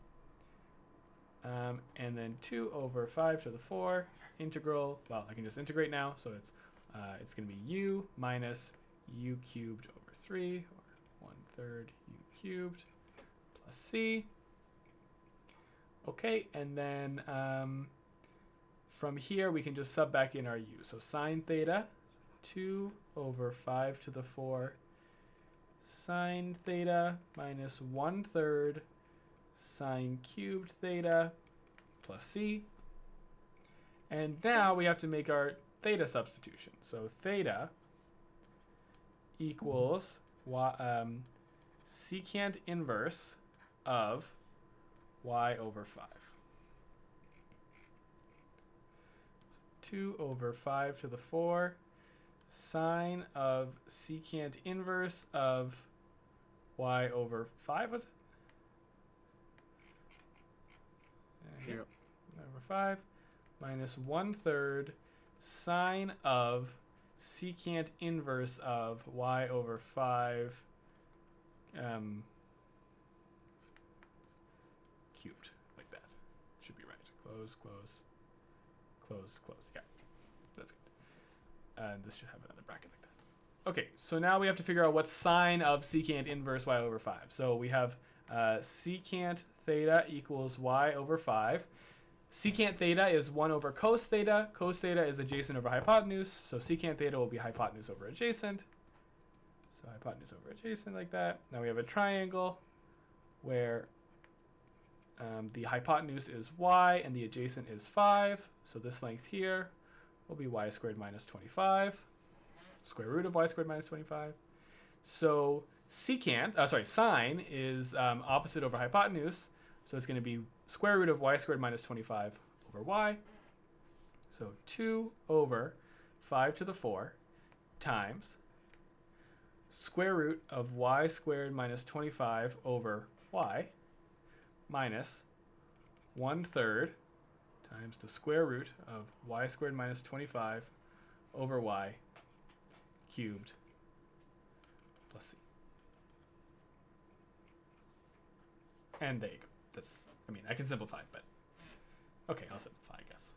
And then 2 over 5 to the 4 integral, well, I can just integrate now, so it's going to be u minus u cubed over 3, or 1/3 u cubed, plus c. Okay, and then from here we can just sub back in our u. So sine theta, 2 over 5 to the 4 sine theta minus 1/3 sine cubed theta plus c. And now we have to make our theta substitution. So theta equals secant inverse of y over 5. 2 over 5 to the 4 sine of secant inverse of y over 5, was it? Here. Over 5 minus 1/3 sine of secant inverse of y over 5 cubed, like that. Should be right. Close, close, close, close. Yeah, that's good. And this should have another bracket like that. Okay, so now we have to figure out what sine of secant inverse y over 5. So we have secant theta equals y over 5. Secant theta is 1 over cos theta. Cos theta is adjacent over hypotenuse. So secant theta will be hypotenuse over adjacent. So hypotenuse over adjacent like that. Now we have a triangle where the hypotenuse is y and the adjacent is 5. So this length here will be y squared minus 25. Square root of y squared minus 25. So sine is opposite over hypotenuse. So it's going to be square root of y squared minus 25 over y. So 2 over 5 to the 4 times square root of y squared minus 25 over y minus 1/3 times the square root of y squared minus 25 over y cubed plus c. And there you go. I can simplify, but okay, I'll simplify, I guess.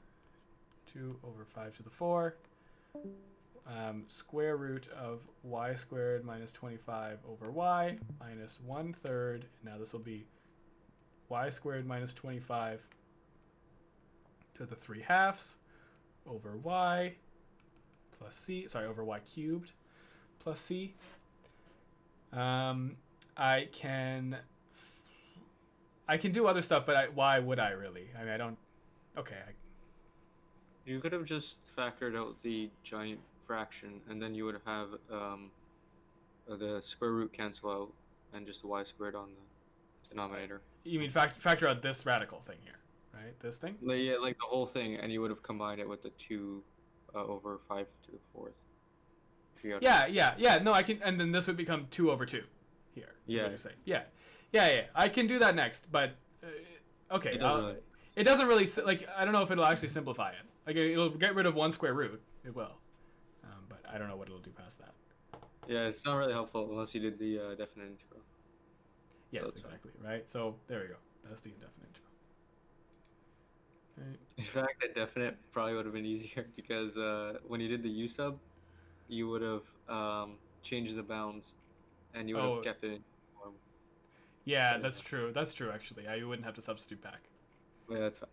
2 over 5 to the 4 square root of y squared minus 25 over y minus 1/3. Now this will be y squared minus 25 to the 3/2 over y plus c, over y cubed plus c. I can do other stuff, but why would I really? I mean, I don't. Okay. You could have just factored out the giant fraction, and then you would have the square root cancel out, and just the y squared on the denominator. You mean factor out this radical thing here, right? This thing? Yeah, like the whole thing, and you would have combined it with the 2 over 5 to the 4th. Yeah. No, I can, and then this would become 2 over 2 here. Yeah. What you're saying. Yeah. I can do that next, but okay. It doesn't really I don't know if it'll actually simplify it. Like it'll get rid of 1 square root. It will, but I don't know what it'll do past that. Yeah, it's not really helpful unless you did the definite integral. Yes, exactly. Right. So there we go. That's the indefinite integral. Right. In fact, the definite probably would have been easier because when you did the u sub, you would have changed the bounds, and you would have kept it in form. Yeah, that's true. That's true. Actually, you wouldn't have to substitute back. Yeah, that's fine.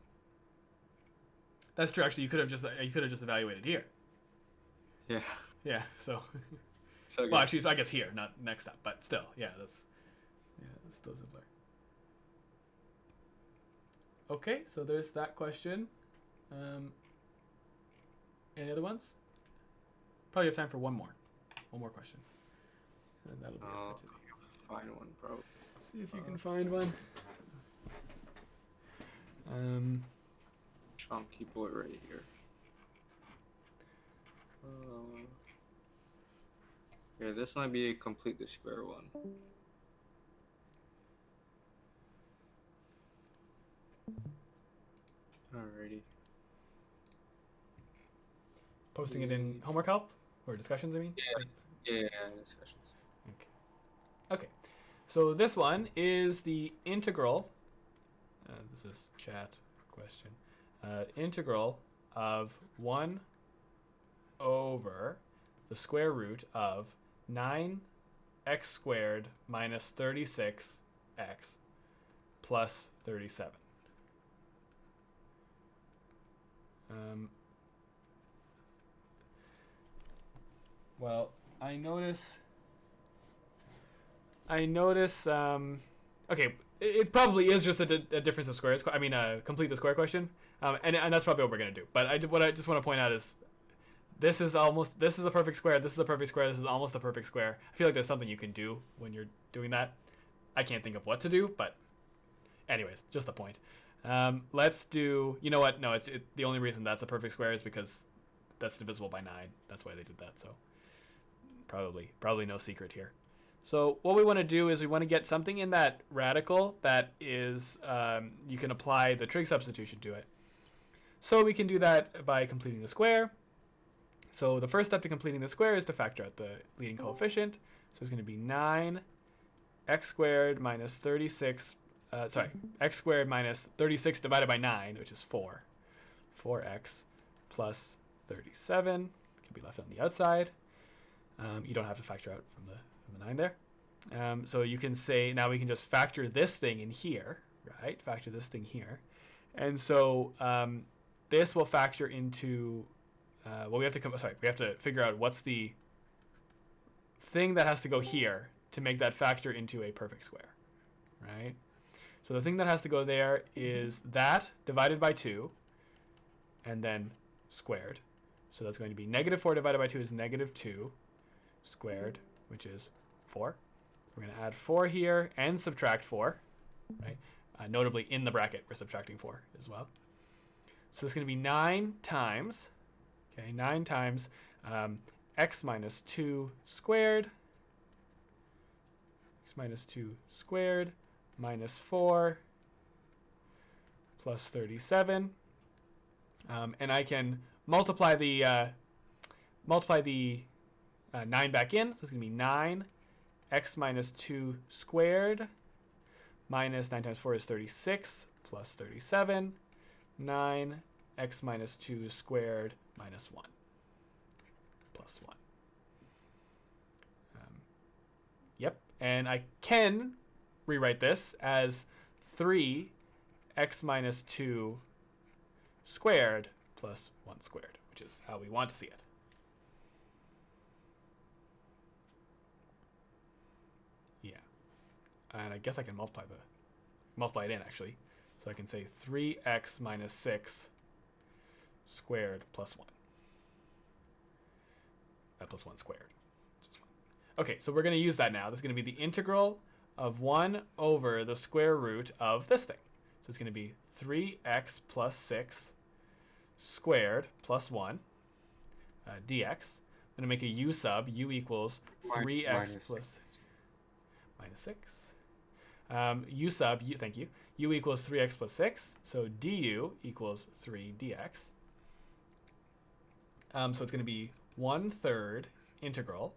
That's true. Actually, you could have just evaluated here. Yeah. Yeah. So. So well, actually, so I guess here, not next up, but still, that's still simpler. Okay, so there's that question. Any other ones? Probably have time for one more question. And that'll be it for today. Find one, bro. See if you can find one. Chunky boy right here. Yeah, this might be a complete the square one. Alrighty. Posting it in homework help or discussions, I mean? Yeah, discussions. Okay. So this one is the integral. This is chat question. Integral of 1 over the square root of 9x squared minus 36x plus 37. Well, I notice, okay, it probably is just a difference of squares. I mean, complete the square question. And that's probably what we're going to do. But what I just want to point out is this is a perfect square. This is a perfect square. This is almost a perfect square. I feel like there's something you can do when you're doing that. I can't think of what to do, but anyways, just a point. Let's do, you know what? No, the only reason that's a perfect square is because that's divisible by 9. That's why they did that. So probably no secret here. So what we want to do is we want to get something in that radical that is, you can apply the trig substitution to it. So we can do that by completing the square. So the first step to completing the square is to factor out the leading coefficient. So it's going to be 9x squared minus 36, x squared minus 36 divided by 9, which is 4. 4x plus 37 can be left on the outside. You don't have to factor out from the 9 there. So you can say, now we can just factor this thing in here, right? Factor this thing here. And so this will factor into, well, we have to figure out what's the thing that has to go here to make that factor into a perfect square, right? So the thing that has to go there is that divided by 2 and then squared. So that's going to be negative 4 divided by 2 is negative 2 squared, which is 4. We're going to add 4 here and subtract 4, right? Notably in the bracket, we're subtracting 4 as well. So it's going to be 9 times, okay, 9 times x minus 2 squared, x minus 2 squared minus 4 plus 37. And I can multiply the 9 back in. So it's going to be 9 x minus 2 squared minus 9 times 4 is 36 plus 37. 9 x minus 2 squared minus 1 plus 1. Yep. And I can rewrite this as 3 x minus 2 squared plus 1 squared, which is how we want to see it. Yeah. And I guess I can multiply it in, actually. So I can say 3x minus 6 squared plus 1. Plus 1 squared. Which is fine. Okay, so we're going to use that now. This is going to be the integral of 1 over the square root of this thing. So it's going to be 3x plus 6 squared plus 1 dx. I'm going to make a u sub. U equals 3x plus minus 6. U sub, thank you. U equals 3x plus 6. So du equals 3 dx. So it's going to be 1/3 integral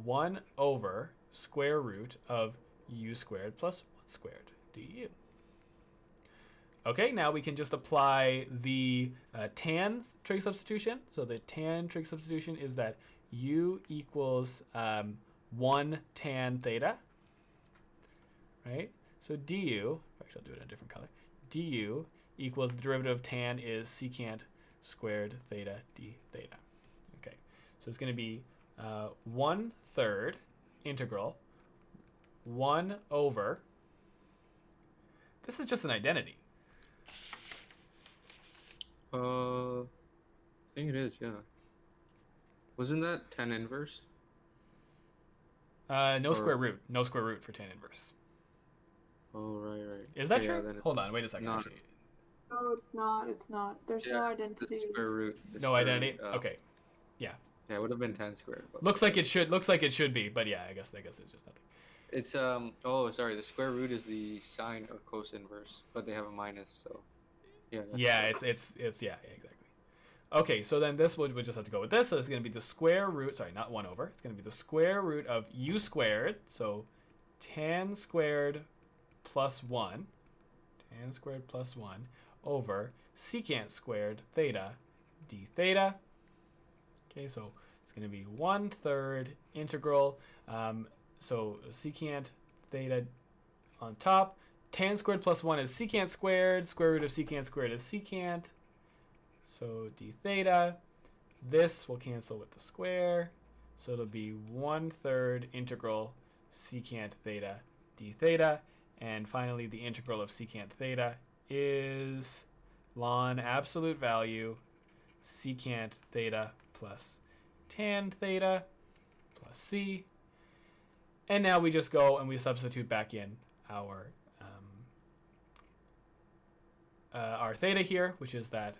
1 over square root of u squared plus 1 squared du. Okay, now we can just apply the tan trig substitution. So the tan trig substitution is that u equals 1 tan theta, right? So du, actually I'll do it in a different color, du equals the derivative of tan is secant squared theta d theta. Okay, so it's going to be 1/3 integral 1 over, this is just an identity. think it is, yeah. Wasn't that tan inverse? No Or- square root. No square root for tan inverse. Oh, right. Is that Okay, yeah, true? then Hold on, wait a second. not- Actually, No, it's not. It's not. There's no yeah, identity. The square root. the no square identity. root, Okay. Yeah, it would have been tan squared. But Looks like it should. Looks like it should be, but yeah, I guess it's just nothing. it's Oh, sorry. The square root is the sine or cos inverse, but they have a minus, so yeah. That's Yeah, correct. it's yeah, exactly. Okay, so then this would just have to go with this. So it's going to be the square root. Sorry, not 1 over. It's going to be the square root of u squared. So tan squared plus 1. Tan squared plus 1 over secant squared theta d theta. Okay, so it's going to be 1/3 integral. So secant theta on top. Tan squared plus 1 is secant squared. Square root of secant squared is secant. So d theta. This will cancel with the square. So it'll be 1/3 integral secant theta d theta. And finally, the integral of secant theta is ln absolute value secant theta plus tan theta plus c. And now we just go and we substitute back in our theta here, which is that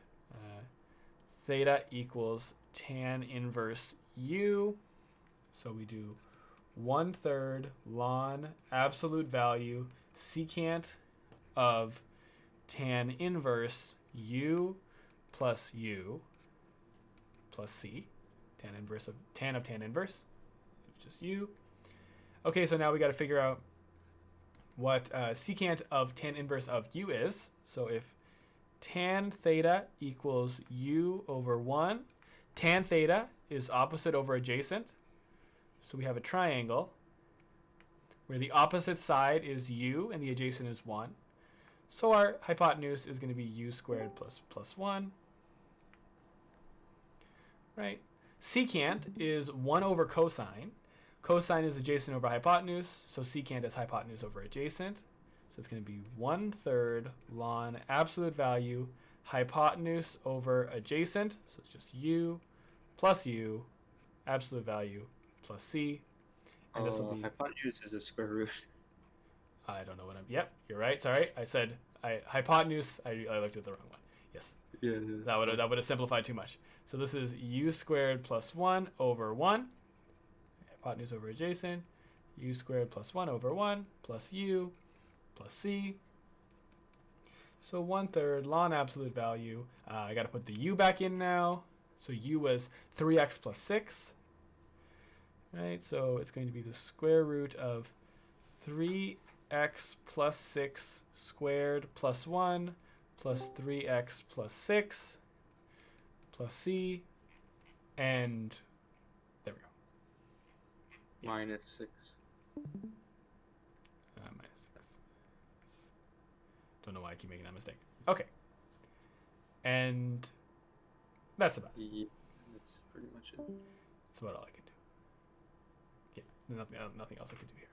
theta equals tan inverse u. So we do 1/3 ln absolute value secant of tan inverse u plus c. Tan inverse of tan inverse. It's just u. Okay, so now we got to figure out what secant of tan inverse of u is. So if tan theta equals u over 1, tan theta is opposite over adjacent. So we have a triangle where the opposite side is u and the adjacent is 1. So our hypotenuse is going to be u squared plus 1. Right? Secant is 1 over cosine. Cosine is adjacent over hypotenuse, so secant is hypotenuse over adjacent. So it's going to be 1/3 ln absolute value hypotenuse over adjacent. So it's just u plus u absolute value plus c. And this will be hypotenuse is a square root. I don't know what I'm. Yep, you're right. Sorry, I said hypotenuse. I looked at the wrong one. Yes. Yeah. That would have simplified too much. So this is u squared plus 1 over 1. Hypotenuse over adjacent. U squared plus 1 over 1 plus u plus c. So 1/3 ln absolute value. I got to put the u back in now. So u was 3x plus 6. Right, so it's going to be the square root of 3x plus 6 squared plus 1 plus 3x plus 6 plus c, and there we go. Minus 6. Minus 6. Don't know why I keep making that mistake. Okay. And that's about it. Yeah, that's pretty much it. That's about all I can do. Yeah, nothing else I can do here.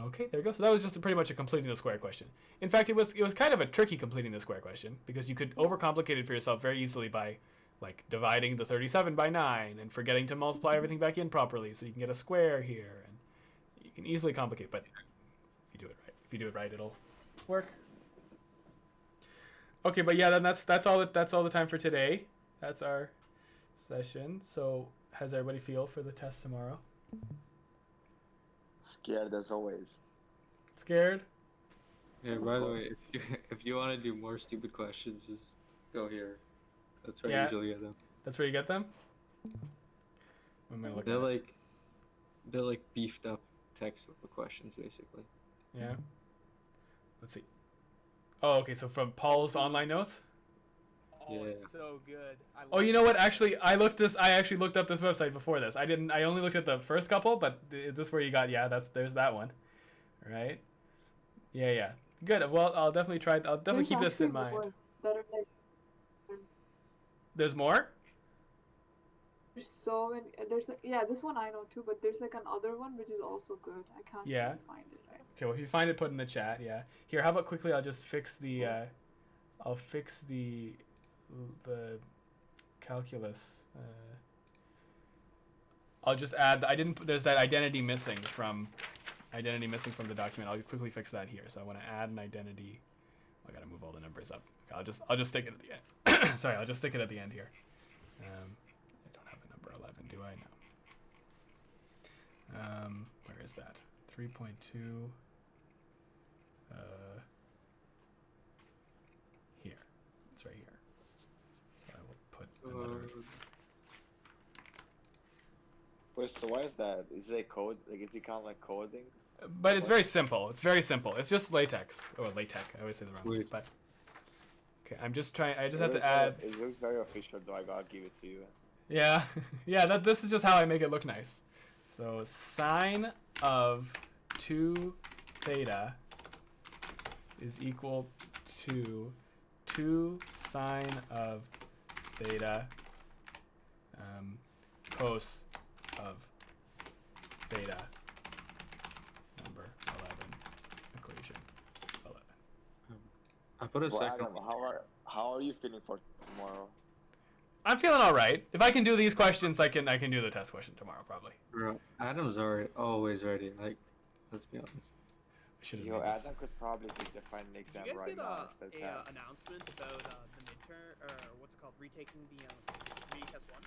Okay, there we go. So that was just pretty much a completing the square question. In fact, it was kind of a tricky completing the square question because you could overcomplicate it for yourself very easily by like dividing the 37 by 9 and forgetting to multiply everything back in properly so you can get a square here, and you can easily complicate, but if you do it right, it'll work. Okay, but yeah, then that's all the time for today. That's our session. So how does everybody feel for the test tomorrow? Scared as always. Scared? Yeah, by the way, if you want to do more stupid questions, just go here. That's where I usually get them. That's where you get them? I'm gonna look They're at it. they're like beefed up textbook questions, basically. Yeah. Let's see. Oh, okay, so from Paul's online notes? Oh, it's so good. Oh, you know what? Actually, I actually looked up this website before this. I only looked at the first couple, but this is where you got, there's that one. Right? Yeah. Good. Well, I'll definitely keep this in mind. That are like, There's more? there's so many. This one I know too, but there's like another one which is also good. I can't Yeah. find it right. Okay, well, if you find it, put it in the chat, yeah. Here, how about quickly I'll just fix the, I'll fix the calculus. I'll just add. There's that identity missing from the document. I'll quickly fix that here. So I want to add an identity. I gotta move all the numbers up. Okay, I'll just stick it at the end. Sorry, I'll just stick it at the end here. I don't have a number 11, do I? No. Where is that? 3.2. Here. It's right here. So I will put another. Wait, so why is that? Is it a code? Like, is it kind of like coding? But it's very simple. It's very simple. It's just latex. Or LaTeX. I always say the wrong word. But okay, I'm just trying. I just have to add. It looks very official, though. I gotta give it to you. Yeah, yeah. This is just how I make it look nice. So sine of 2 theta is equal to 2 sine of theta cos of theta. Number 11. Equation 11. I put a Well, second. Adam, how are you feeling for tomorrow? I'm feeling all right. If I can do these questions, I can do the test question tomorrow probably. Bro, Adam's always ready. Like, let's be honest. Yo, Adam could probably take the final exam Did you guys right get now instead a test. announcement about the midterm, or what's it called, retaking the retest 1?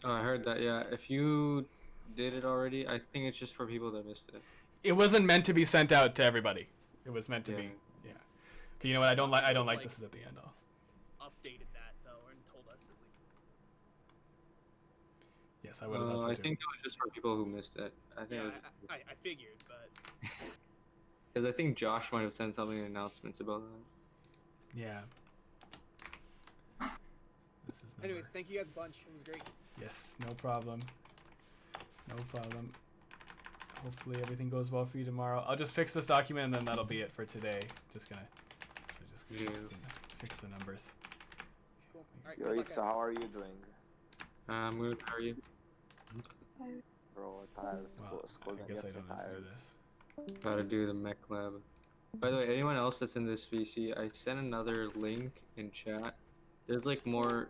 Oh, I heard that. Yeah, if you did it already, I think it's just for people that missed it. It wasn't meant to be sent out to everybody. It was meant to be. Yeah. Okay, you know what? I don't like this is at the end. I'll Updated that though and told us at least. Yes, I would have thought so I too. think it was just for people who missed it. I think Yeah, it was I figured, but because I think Josh might have sent something in announcements about that. Yeah. This is number. anyways, thank you guys a bunch. It was great. Yes, no problem. No problem. Hopefully everything goes well for you tomorrow. I'll just fix this document and then that'll be it for today. Just gonna fix the numbers. Cool. All right, Yo, good luck, Issa, guys. how are you doing? I'm good. How are you? Bro, tired. Well, School I guess I gets me don't have to tired. do this. Gotta do the mech lab. By the way, anyone else that's in this VC, I sent another link in chat. There's like more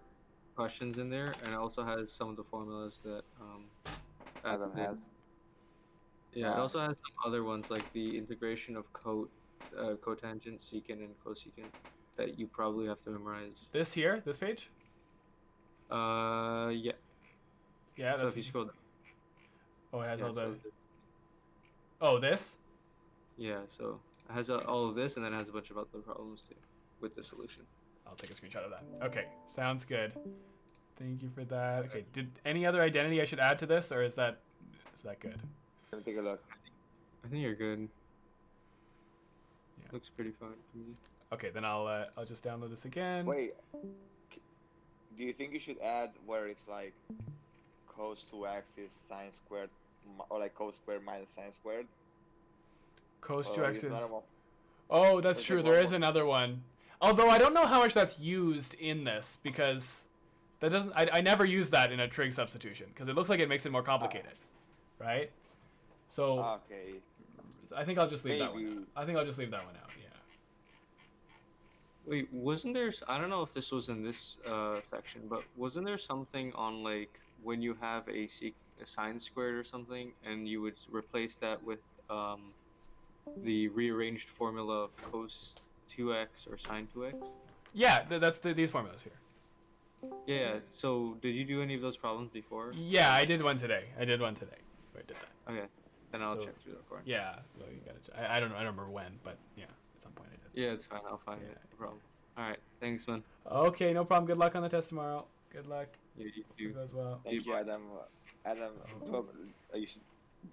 questions in there, and it also has some of the formulas that Adam has. Yeah, it also has some other ones like the integration of cotangent, secant, and cosecant that you probably have to memorize. This here, this page? Yeah. Yeah, So that's if you scroll. Oh, it has Yeah, all the so Oh, this? yeah, so it has all of this, and then it has a bunch of other problems too with the solution. I'll take a screenshot of that. Okay, sounds good. Thank you for that. Okay, did any other identity I should add to this, or is that good? Let me take a look. I think you're good. Yeah. Looks pretty fine to me. Okay, then I'll just download this again. Wait. Do you think you should add where it's like cos 2x is sine squared, or like cos squared minus sine squared? Cos Or 2x is is... none of them- Oh, that's There's true. like There one is more. another one. Although I don't know how much that's used in this, because that doesn't... I never use that in a trig substitution, because it looks like it makes it more complicated. Right? So Okay. I think I'll just leave that one Maybe. out. I think I'll just leave that one out, yeah. Wait, wasn't there? I don't know if this was in this section, but wasn't there something on like when you have a sine squared or something, and you would replace that with the rearranged formula of cos 2x or sine 2x? Yeah, that's these formulas here. Yeah. So did you do any of those problems before? Yeah, I did one today. I did that. Okay. Then I'll So- check through that for you. Yeah, well, you gotta. I don't know. I don't remember when, but yeah, at some point I did. Yeah, it's fine. I'll find it. No problem. All right. Thanks, man. Okay, no problem. Good luck on the test tomorrow. Good luck. Yeah, you Hope it goes well. Thank you, Adam. Adam, you should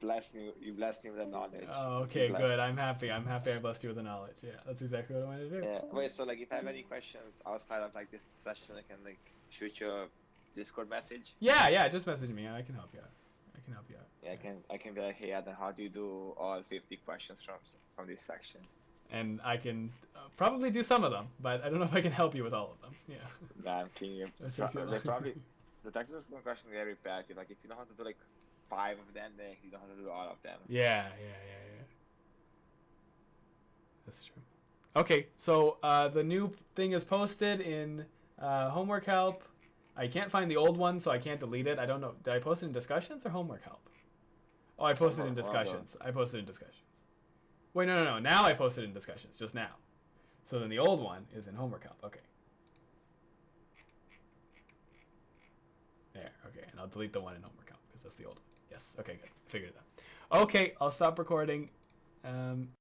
bless me. You bless me with the knowledge. Oh, okay, Bless. good. I'm happy. I blessed you with the knowledge. Yeah, that's exactly what I wanted to do. Yeah. Wait. So like, if I have any questions outside of like this session, I can like shoot you a Discord message. Yeah. Just message me. I can help you out. Yeah, I can be like, hey Adam, how do you do all 50 questions from this section? And I can probably do some of them, but I don't know if I can help you with all of them. Yeah. Nah, I'm kidding. They probably the textbook questions are very repetitive. Like if you know how to do like 5 of them, then you know how to do all of them. Yeah. That's true. Okay, so the new thing is posted in homework help. I can't find the old one, so I can't delete it. I don't know. Did I post it in discussions or homework help? Oh, I posted it in discussions. I posted it in discussions. Wait, no. Now I posted it in discussions, just now. So then the old one is in homework help. Okay. There, okay. And I'll delete the one in homework help because that's the old one. Yes, okay, good. Figured it out. Okay, I'll stop recording.